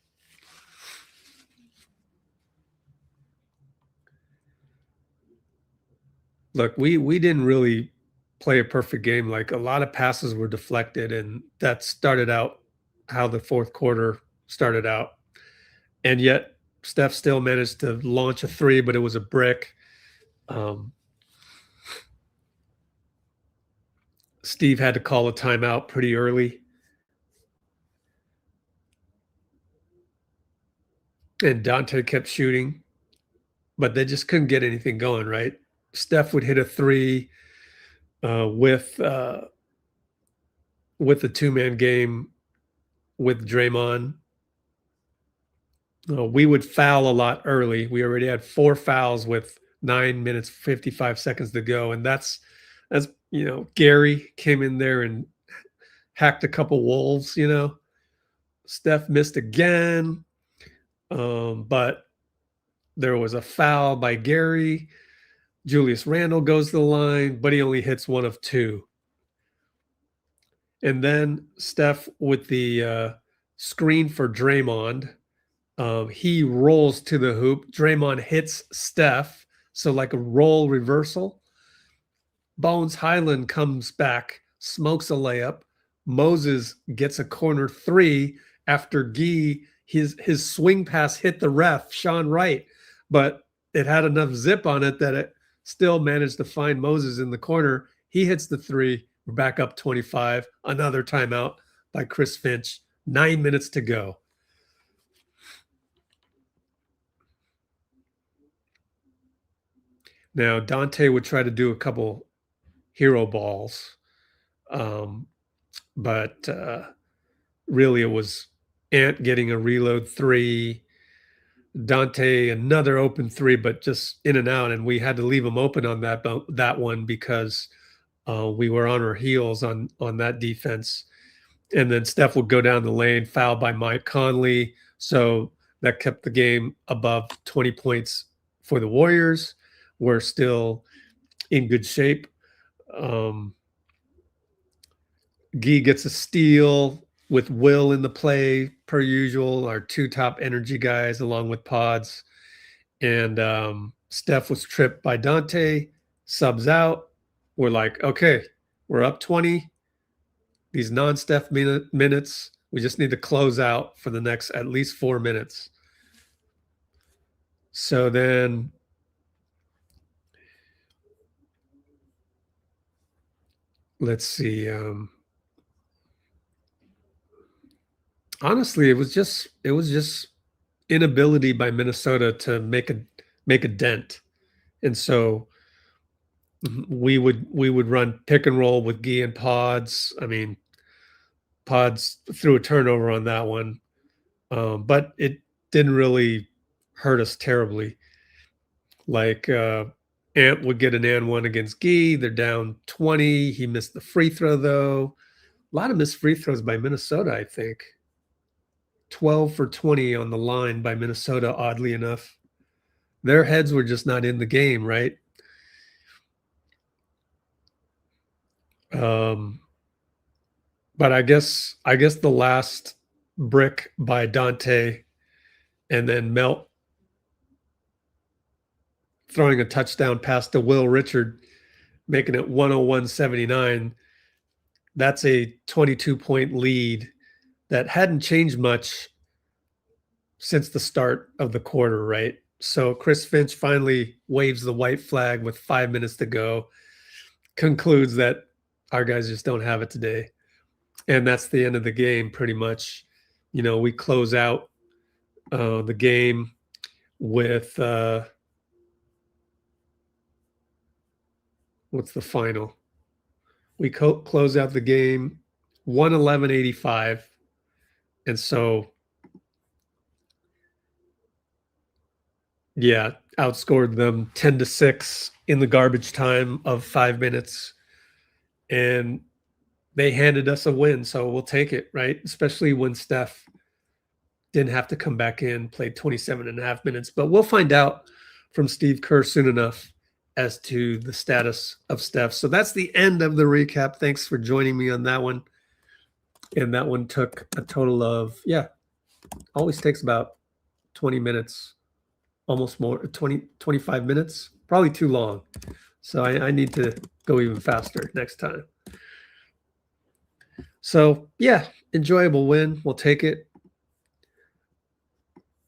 Look, we didn't really play a perfect game. Like, a lot of passes were deflected, and that started out how the fourth quarter started out. And yet Steph still managed to launch a 3, but it was a brick. Steve had to call a timeout pretty early. And Donte kept shooting, but they just couldn't get anything going, right? Steph would hit a 3 with the 2-man game with Draymond. We would foul a lot early. We already had 4 fouls with 9 minutes, 55 seconds to go. And that's, you know, Gary came in there and hacked a couple wolves, you know. Steph missed again. But there was a foul by Gary. Julius Randle goes to the line, but he only hits 1 of 2. And then Steph with the screen for Draymond. He rolls to the hoop. Draymond hits Steph. So like a roll reversal. Bones Highland comes back, smokes a layup. Moses gets a corner 3 after Guy, his swing pass hit the ref, Sean Wright, but it had enough zip on it that it still managed to find Moses in the corner. He hits the 3. We're back up 25. Another timeout by Chris Finch. 9 minutes to go. Now, Donte would try to do a couple hero balls, but really it was Ant getting a reload 3, Donte another open 3, but just in and out, and we had to leave him open on that one because we were on our heels on that defense. And then Steph would go down the lane, foul by Mike Conley, so that kept the game above 20 points for the Warriors. We're still in good shape. Guy gets a steal with Will in the play, per usual, our 2 top energy guys, along with Podz. And Steph was tripped by Donte, subs out. We're like, okay, we're up 20. These non-Steph minutes, we just need to close out for the next at least 4 minutes. So then let's see. Honestly, it was just inability by Minnesota to make a dent. And so we would run pick and roll with Guy and Podz. I mean, Podz threw a turnover on that one, but it didn't really hurt us terribly. Like Ant would get an and 1 against Guy. They're down 20. He missed the free throw, though. A lot of missed free throws by Minnesota, I think. 12 for 20 on the line by Minnesota, oddly enough. Their heads were just not in the game, right? But I guess the last brick by Donte and then Melt throwing a touchdown pass to Will Richard, making it 101-79. That's a 22-point lead that hadn't changed much since the start of the quarter, right? So Chris Finch finally waves the white flag with 5 minutes to go, concludes that our guys just don't have it today. And that's the end of the game, pretty much. You know, we close out the game with what's the final? We close out the game 111-85. And so, yeah, outscored them 10-6 in the garbage time of 5 minutes. And they handed us a win, so we'll take it, right? Especially when Steph didn't have to come back in, played 27.5 minutes. But we'll find out from Steve Kerr soon enough as to the status of Steph. So that's the end of the recap. Thanks for joining me on that one. And that one took a total of, always takes about 20 minutes, almost more, 25 minutes, probably too long. So I need to go even faster next time. So, yeah, enjoyable win. We'll take it.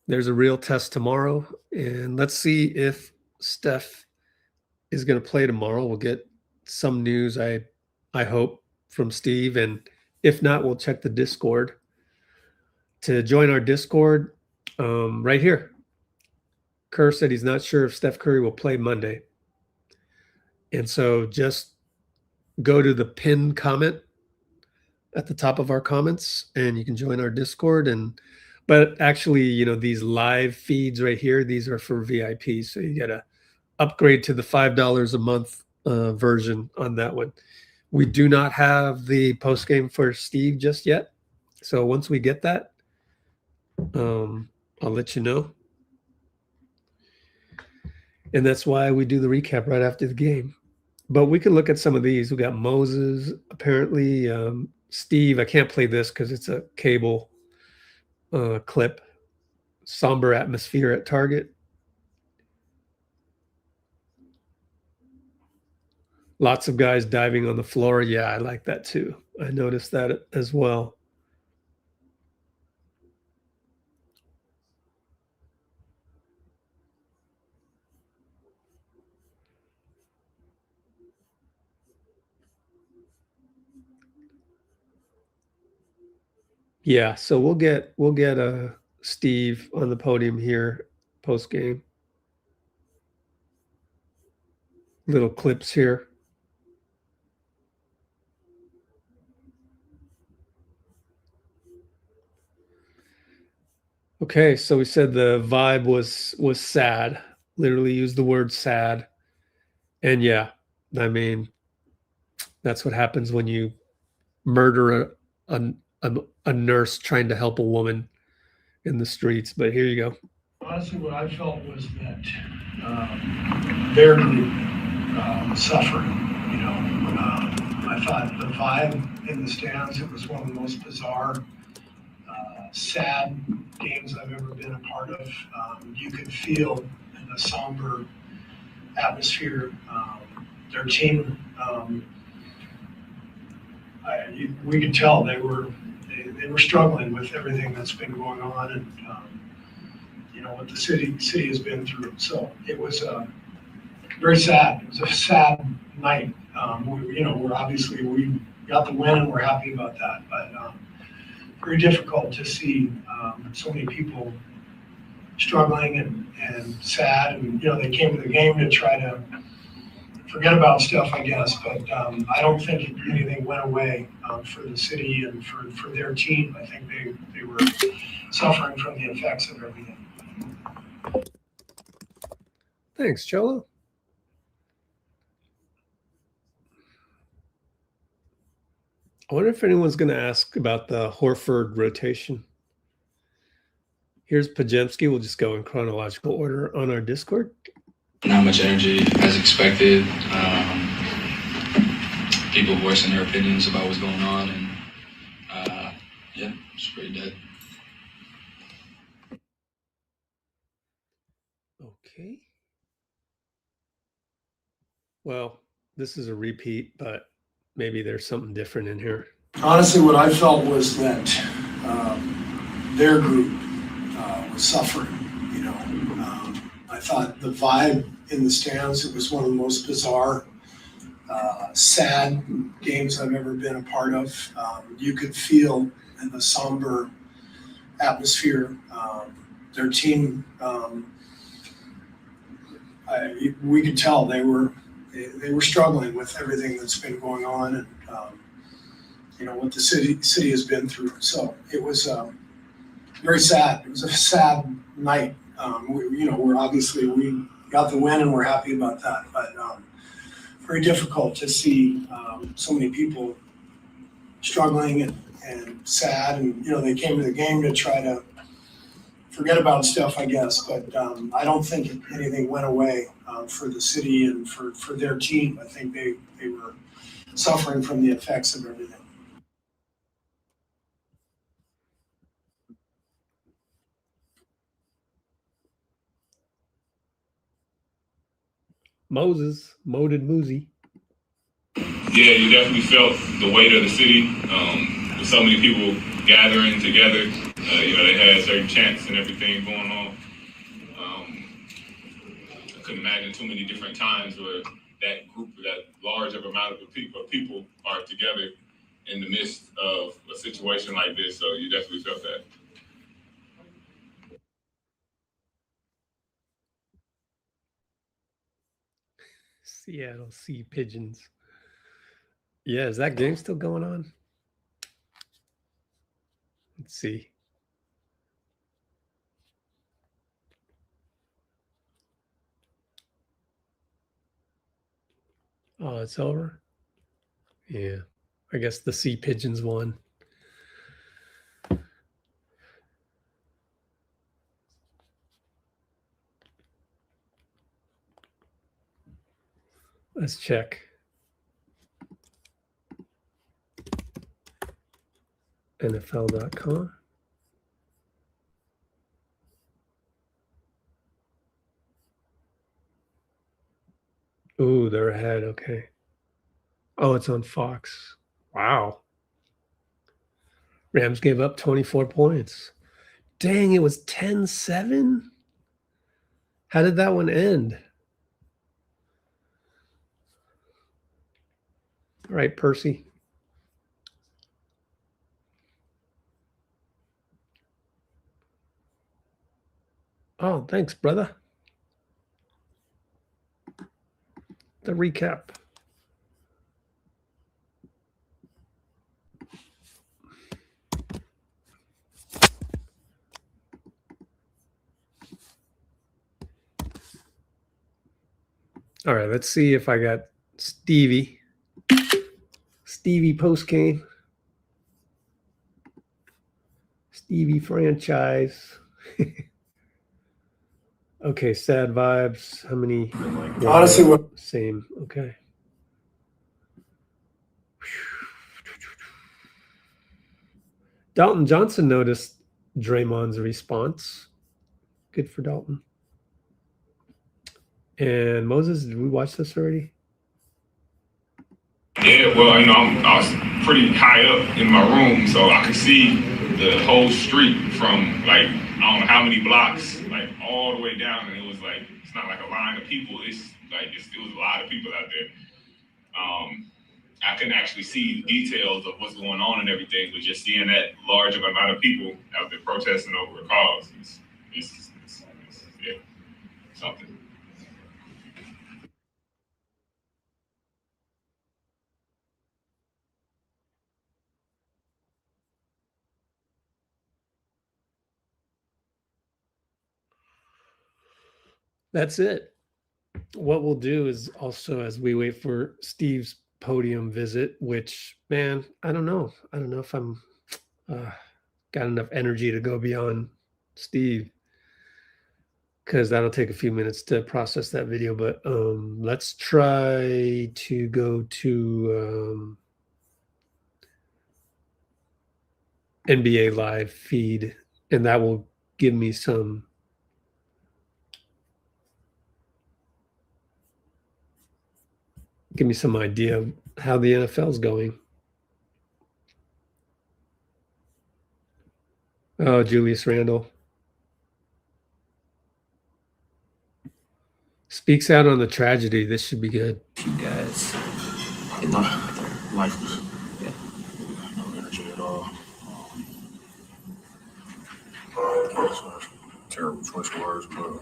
There's a real test tomorrow. And let's see if Steph is going to play tomorrow. We'll get some news, I hope, from Steve. And if not, we'll check the Discord. To join our Discord, right here, Kerr said he's not sure if Steph Curry will play Monday. And so just go to the pinned comment at the top of our comments and you can join our Discord. But actually, you know, these live feeds right here, these are for VIPs. So you got to upgrade to the $5 a month version on that one. We do not have the post game for Steve just yet. So once we get that, I'll let you know. And that's why we do the recap right after the game. But we can look at some of these. We got Moses, apparently. Steve, I can't play this because it's a cable clip. Somber atmosphere at Target. Lots of guys diving on the floor. Yeah, I like that too. I noticed that as well. Yeah, so we'll get Steve on the podium here post game. Little clips here. Okay, so we said the vibe was sad. Literally used the word sad. And yeah, I mean, that's what happens when you murder a nurse trying to help a woman in the streets. But here you go. Honestly, what I felt was that they're suffering. You know, I thought the vibe in the stands, it was one of the most bizarre, sad games I've ever been a part of. You could feel in a somber atmosphere. Their team, we could tell they were struggling with everything that's been going on, and you know what the city has been through. So it was very sad. It was a sad night. We're obviously we got the win and we're happy about that, but very difficult to see so many people struggling and sad. And they came to the game to try to forget about stuff, I guess, but I don't think anything went away for the city and for their team. I think they were suffering from the effects of everything. Thanks, Cholo. I wonder if anyone's going to ask about the Horford rotation. Here's Pajemski. We'll just go in chronological order on our Discord. Not much energy as expected. people voicing their opinions about what's going on, and yeah, it's pretty dead. Okay. Well, this is a repeat, but maybe there's something different in here. Honestly, what I felt was that their group was suffering. You know, I thought the vibe in the stands, it was one of the most bizarre, sad games I've ever been a part of. You could feel in the somber atmosphere. Their team, we could tell they were struggling with everything that's been going on, and you know what the city has been through. So it was very sad. It was a sad night. We're obviously we got the win and we're happy about that, but very difficult to see so many people struggling and sad. And you know they came to the game to try to forget about stuff, I guess. But I don't think anything went away for the city and for their team. I think they were suffering from the effects of everything. Moses, Moded Moosey. Yeah, you definitely felt the weight of the city. With so many people gathering together, they had certain chants and everything going on. I couldn't imagine too many different times where that large of amount of people are together in the midst of a situation like this. So you definitely felt that. Seattle Sea Pigeons. Yeah, is that game still going on? Let's see. Oh, it's over? Yeah. I guess the Sea Pigeons won. Let's check. NFL.com. Ooh, they're ahead. Okay. Oh, it's on Fox. Wow. Rams gave up 24 points. Dang, it was 10-7? How did that one end? All right, Percy. Oh, thanks, brother. The recap. All right, let's see if I got Stevie post game. Stevie franchise. Okay, sad vibes. How many? Honestly, what Same. Okay. Dalton Johnson noticed Draymond's response. Good for Dalton. And Moses, did we watch this already? Yeah, well, I was pretty high up in my room, so I could see the whole street from I don't know how many blocks, all the way down, and it was it's not like a line of people. It was a lot of people out there. I couldn't actually see the details of what's going on and everything, but just seeing that large of amount of people out there protesting over a cause, it's something. That's it. What we'll do is also, as we wait for Steve's podium visit, which, man, I don't know if I'm got enough energy to go beyond Steve. because that'll take a few minutes to process that video. But let's try to go to NBA live feed, and that will give me some idea of how the NFL is going. Oh, Julius Randle speaks out on the tragedy. This should be good. You guys in Lifeless. Yeah. No energy at all. Terrible choice of words, but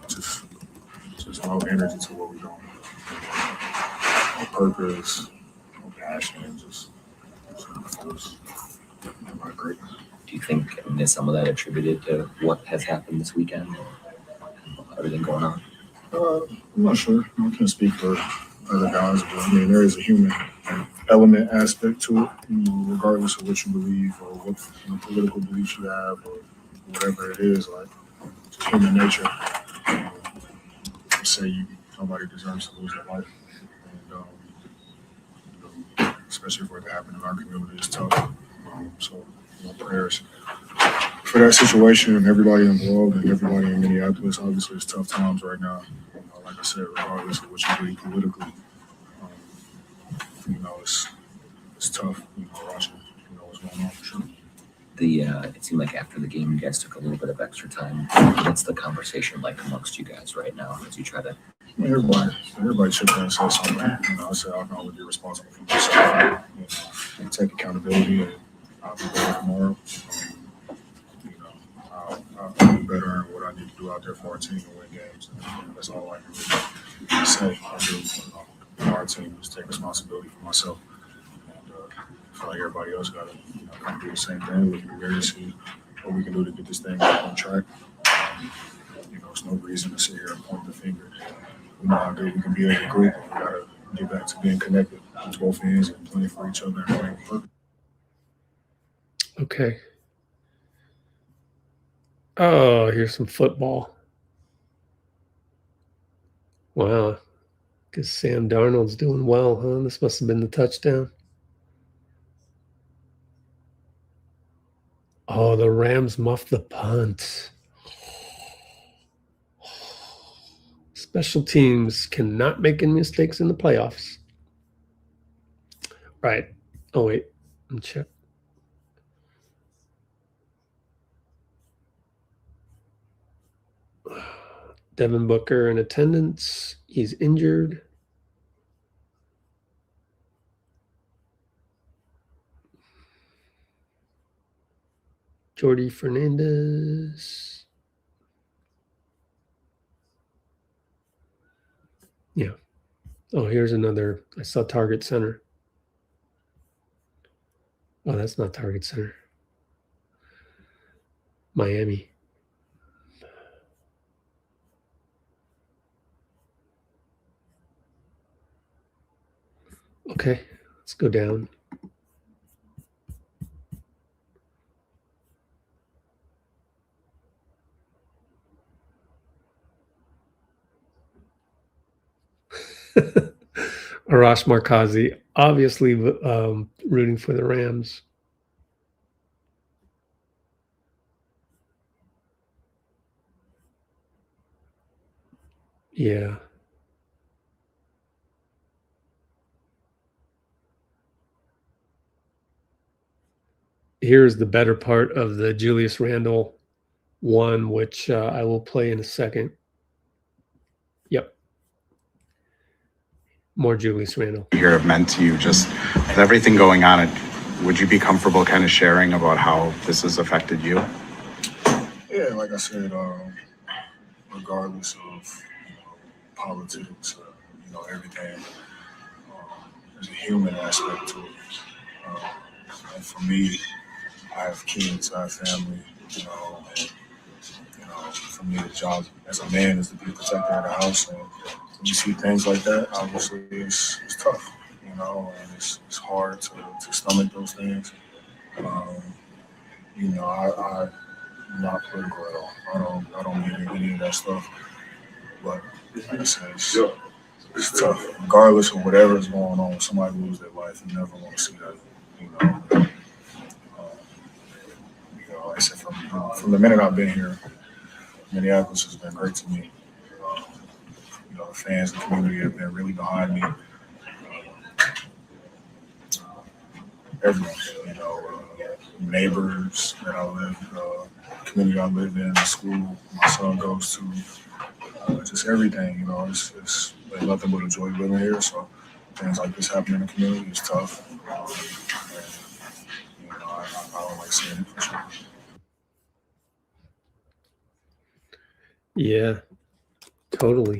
just no energy to what we're doing. No purpose, no passion, just not great. Do you think is some of that attributed to what has happened this weekend? Everything going on? I'm not sure. I can't speak for other guys, but I mean, there is a human element aspect to it, regardless of what you believe or what political beliefs you have or whatever it is, like just human nature. Say nobody deserves to lose their life, and especially for it to happen in our community, it's tough. So, prayers for that situation and everybody involved and everybody in Minneapolis. Obviously, it's tough times right now. Like I said, regardless of what you believe politically, it's tough. Watching what's going on for sure. It seemed like after the game, you guys took a little bit of extra time. What's the conversation like amongst you guys right now as you try to? Everybody should say something. I said I can only be responsible for myself. And take accountability, and I'll be better tomorrow. I'll be better in what I need to do out there for our team and win games. And that's all I can really say. I do for our team is take responsibility for myself. And I feel like everybody else got to kind of do the same thing. We can really see what we can do to get this thing back on track. There's no reason to sit here and point the finger. We know how good we can be as a group. We got to get back to being connected on both ends and playing for each other and playing for purpose. Okay. Oh, here's some football. Wow. Because Sam Darnold's doing well, huh? This must have been the touchdown. Oh, the Rams muffed the punt. Special teams cannot make any mistakes in the playoffs. Right. Oh, wait. Let me check. Devin Booker in attendance. He's injured. Jordy Fernandez. Yeah. Oh, here's another. I saw Target Center. Oh, that's not Target Center. Miami. Okay, let's go down. Arash Markazi, obviously rooting for the Rams. Yeah. Here's the better part of the Julius Randle one, which I will play in a second. Yep. More Julius Randle. Here have meant to you, just with everything going on, would you be comfortable kind of sharing about how this has affected you? Yeah, like I said, regardless of politics, everything, there's a human aspect to it. And for me, I have kids, I have family, and for me, the job as a man is to be a protector of the house. And when you see things like that, obviously it's tough, and it's hard to stomach those things. not political at all. I don't need any of that stuff. But like I said, it's tough. Regardless of whatever is going on, somebody lose their life, you never want to see that. Like I said, from the minute I've been here, Minneapolis has been great to me. The fans and community have been really behind me. Everyone, neighbors that I live, community I live in, the school my son goes to, just everything. It's there's nothing but a joy living here. So things like this happen in the community is tough. And, I don't like seeing it for sure. Yeah, totally.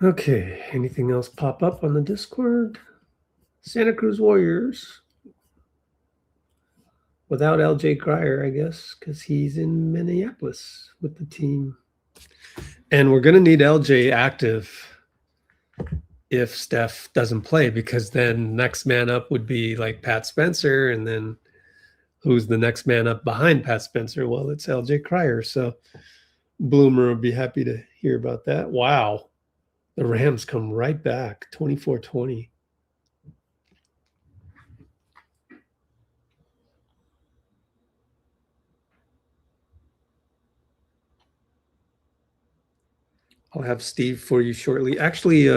Okay, anything else pop up on the Discord? Santa Cruz Warriors. Without LJ Cryer, I guess, because he's in Minneapolis with the team. And we're going to need LJ active if Steph doesn't play, because then next man up would be like Pat Spencer. And then who's the next man up behind Pat Spencer? Well, it's LJ Cryer. So Bloomer would be happy to hear about that. Wow. The Rams come right back, 24-20. I'll have Steve for you shortly. Actually,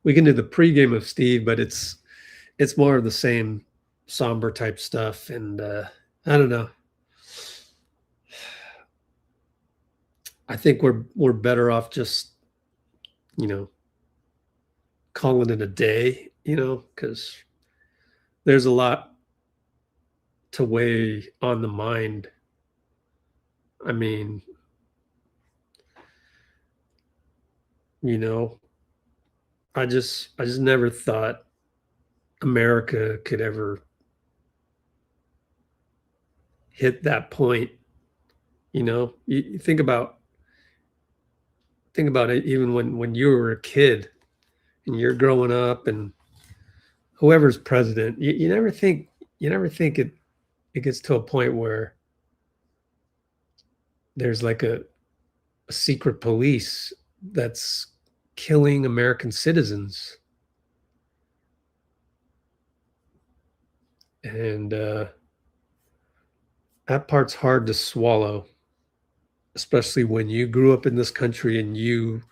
we can do the pregame of Steve, but it's more of the same somber type stuff. And I don't know. I think we're better off just, calling it a day, because there's a lot to weigh on the mind. I mean, I just never thought America could ever hit that point. You think about it, even when you were a kid and you're growing up and whoever's president, you never think it gets to a point where there's like a secret police that's killing American citizens. And that part's hard to swallow, especially when you grew up in this country and you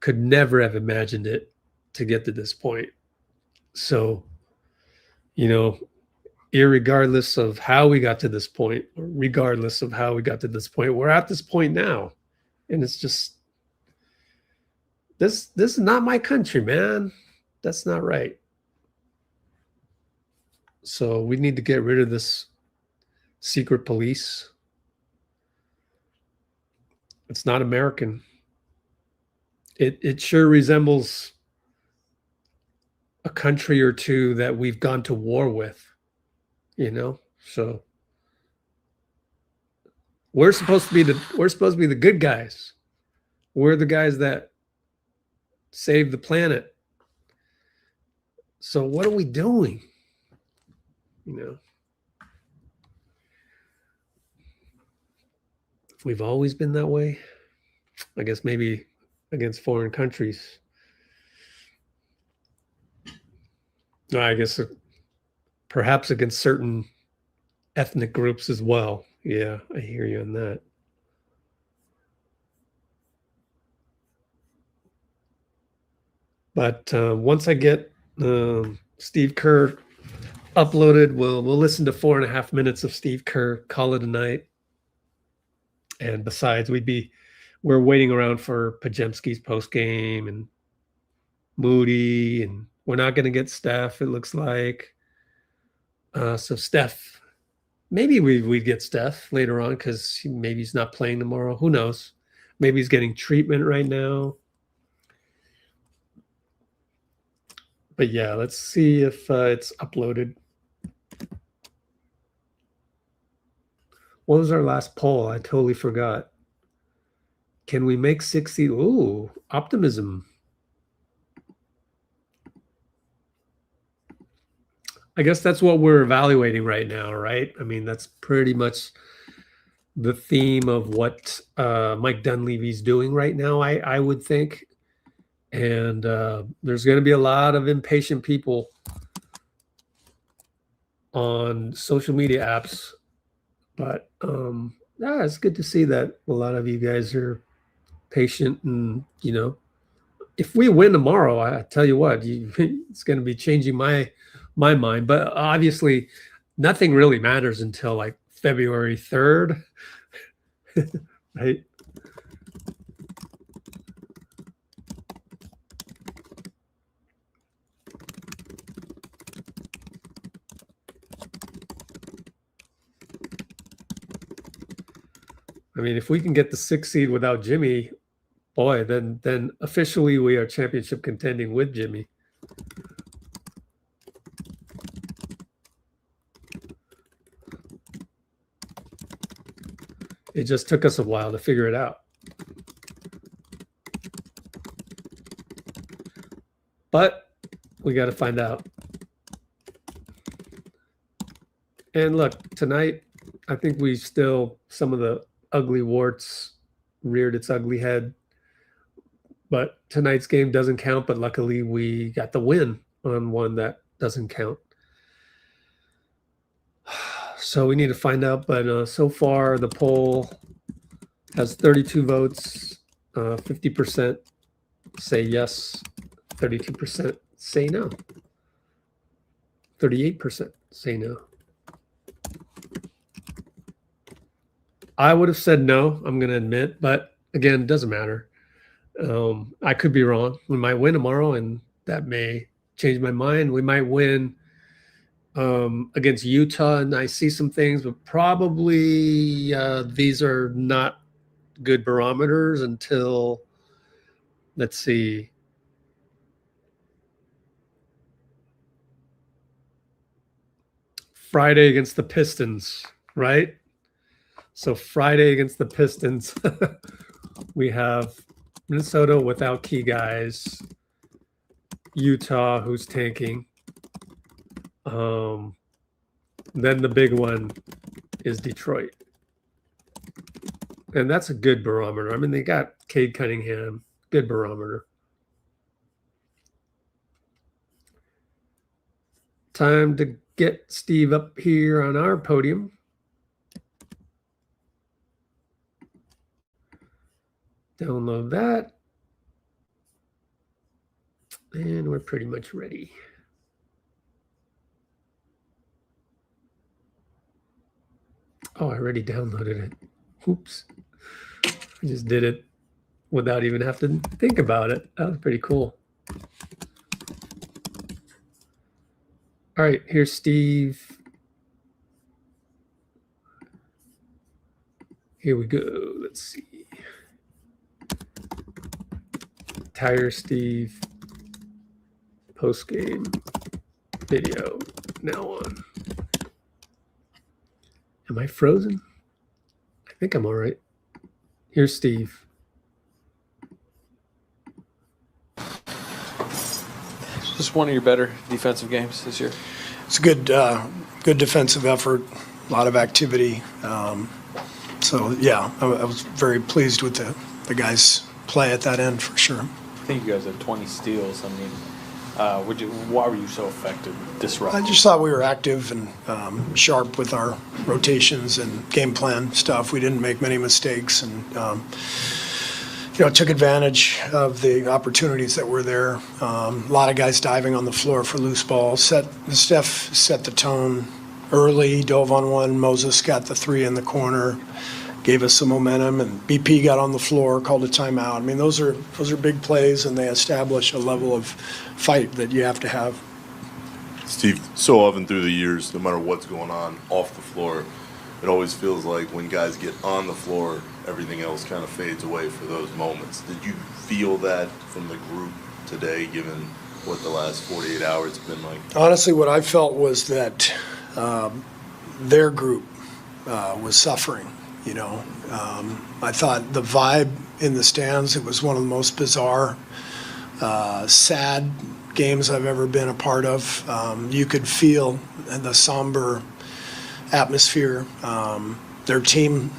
could never have imagined it to get to this point. So, irregardless of how we got to this point, or regardless of how we got to this point, we're at this point now. And it's just, this is not my country, man. That's not right. So we need to get rid of this secret police. It's not American. It sure resembles a country or two that we've gone to war with, So we're supposed to be the good guys. We're the guys that save the planet. So what are we doing? If we've always been that way, I guess maybe against foreign countries. I guess perhaps against certain ethnic groups as well. Yeah, I hear you on that. But once I get Steve Kerr uploaded, we'll listen to 4.5 minutes of Steve Kerr, call it a night. And besides, we're waiting around for Podziemski's post game and Moody, and we're not going to get Steph, it looks like. So Steph, maybe we'd get Steph later on because maybe he's not playing tomorrow. Who knows? Maybe he's getting treatment right now. But yeah, let's see if it's uploaded. What was our last poll? I totally forgot. Can we make 60? Ooh, optimism. I guess that's what we're evaluating right now, right? I mean, that's pretty much the theme of what Mike Dunleavy's doing right now, I would think. And there's going to be a lot of impatient people on social media apps. But yeah, it's good to see that a lot of you guys are patient. And, you know, if we win tomorrow, I tell you what, it's going to be changing my mind. But obviously, nothing really matters until like February 3rd, right? I mean, if we can get the 6th seed without Jimmy, boy, then officially we are championship contending with Jimmy. It just took us a while to figure it out. But we got to find out. And look, tonight, I think we still, some of the ugly warts reared its ugly head. But tonight's game doesn't count, but luckily we got the win on one that doesn't count. So we need to find out, but so far the poll has 32 votes, 50% say yes, 32% say no, 38% say no. I would have said no, I'm going to admit, but again, it doesn't matter. I could be wrong. We might win tomorrow, and that may change my mind. We might win against Utah, and I see some things, but probably these are not good barometers until, let's see, Friday against the Pistons, right? So Friday against the Pistons, we have Minnesota without key guys, Utah who's tanking. Then the big one is Detroit. And that's a good barometer. I mean, they got Cade Cunningham, good barometer. Time to get Steve up here on our podium. Download that. And we're pretty much ready. Oh, I already downloaded it. Oops. I just did it without even having to think about it. That was pretty cool. All right, here's Steve. Here we go. Let's see. Tire Steve. Post game video now on. Am I frozen? I think I'm all right. Here's Steve. Just one of your better defensive games this year. It's a good defensive effort, a lot of activity. So yeah, I was very pleased with the guys' play at that end for sure. I think you guys had 20 steals. I mean, why were you so effective, disruptive? I just thought we were active and sharp with our rotations and game plan stuff. We didn't make many mistakes and, took advantage of the opportunities that were there. A lot of guys diving on the floor for loose balls. Steph set the tone early, dove on one. Moses got the three in the corner, gave us some momentum, and BP got on the floor, called a timeout. I mean, those are big plays, and they establish a level of fight that you have to have. Steve, so often through the years, no matter what's going on off the floor, it always feels like when guys get on the floor, everything else kind of fades away for those moments. Did you feel that from the group today, given what the last 48 hours have been like? Honestly, what I felt was that their group was suffering. You know, I thought the vibe in the stands, it was one of the most bizarre, sad games I've ever been a part of. You could feel the somber atmosphere. Their team,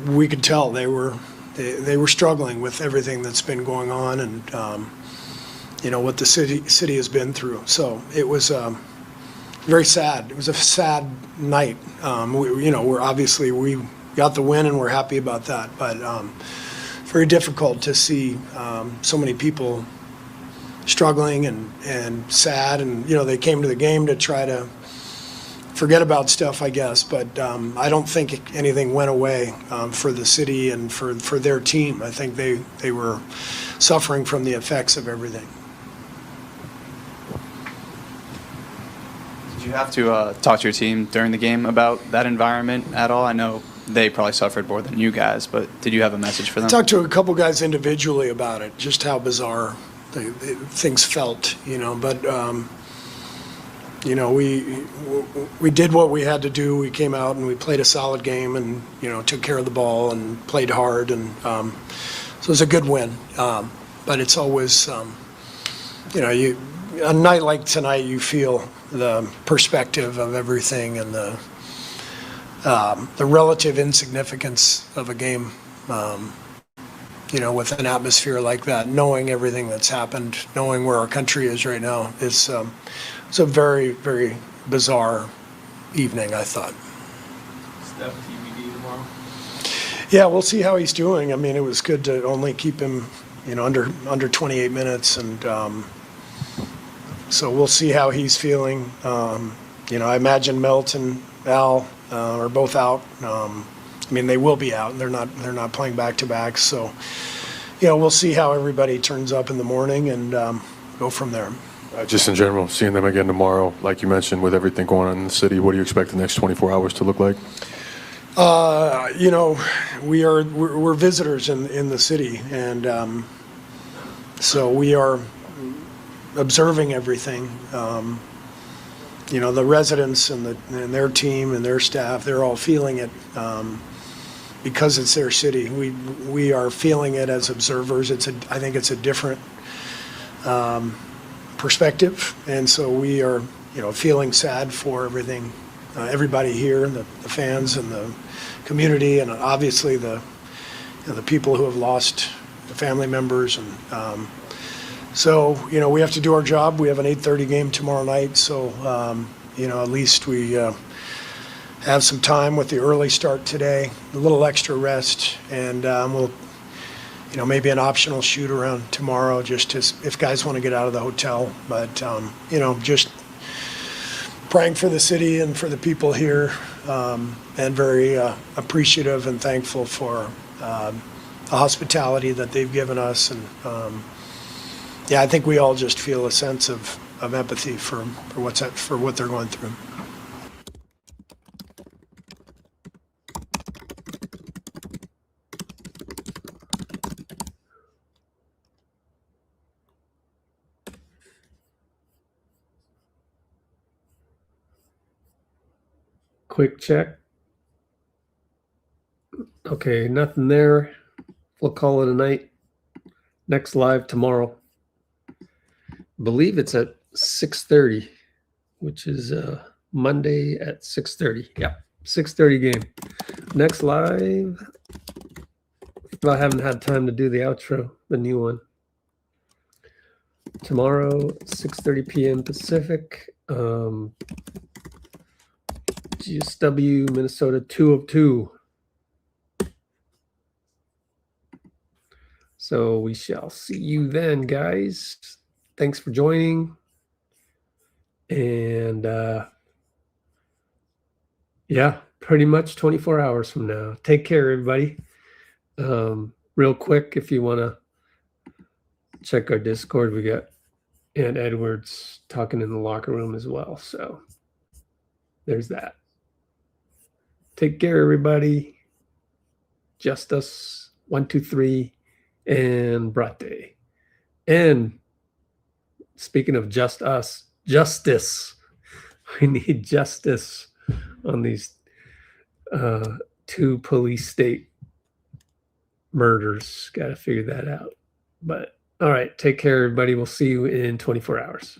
we could tell they were struggling with everything that's been going on, and you know what the city has been through. So it was very sad. It was a sad night. You know, we got the win and we're happy about that, but very difficult to see so many people struggling and sad, and you know they came to the game to try to forget about stuff, I guess, but I don't think anything went away for the city and for their team. I think they were suffering from the effects of everything. Did you have to talk to your team during the game about that environment at all? I know they probably suffered more than you guys, but did you have a message for them? I talked to a couple guys individually about it, just how bizarre things felt, you know, but you know, we did what we had to do. We came out and we played a solid game and, you know, took care of the ball and played hard, and so it was a good win. But it's always, you know, a night like tonight, you feel the perspective of everything and the relative insignificance of a game, you know, with an atmosphere like that, knowing everything that's happened, knowing where our country is right now, it's a very, very bizarre evening, I thought. Steph TBD tomorrow. Yeah, we'll see how he's doing. I mean, it was good to only keep him, you know, under 28 minutes, and so we'll see how he's feeling. You know, I imagine Melt and Al are both out. I mean, they will be out. They're not playing back-to-back. So, you know, we'll see how everybody turns up in the morning and go from there. Just in general, seeing them again tomorrow, like you mentioned, with everything going on in the city, what do you expect the next 24 hours to look like? You know, we're visitors in the city, and so we are observing everything. You know, the residents and their team and their staff, they're all feeling it because it's their city. We are feeling it as observers. I think it's a different perspective, and so we are, you know, feeling sad for everything, everybody here, the fans and the community, and obviously the people who have lost family members, and so, you know, we have to do our job. We have an 8:30 game tomorrow night, so you know, at least we have some time with the early start today, a little extra rest, and we'll, you know, maybe an optional shoot around tomorrow, just to, if guys want to get out of the hotel. But you know, just praying for the city and for the people here, and very appreciative and thankful for the hospitality that they've given us, and yeah, I think we all just feel a sense of empathy for what they're going through. Quick check. Okay, nothing there. We'll call it a night. Next live tomorrow. Believe it's at 6:30, which is Monday at 6:30. Yeah, 6:30 game. Next live. I haven't had time to do the outro, the new one. Tomorrow, 6:30 p.m. Pacific. GSW, Minnesota 202. So we shall see you then, guys. Thanks for joining. And yeah, pretty much 24 hours from now. Take care, everybody. Real quick, if you want to check our Discord, we got Aunt Edwards talking in the locker room as well. So there's that. Take care, everybody. Justice 1, 2, 3, and Brate. And speaking of just us, justice. We need justice on these 2 police state murders. Got to figure that out. But all right, take care, everybody. We'll see you in 24 hours.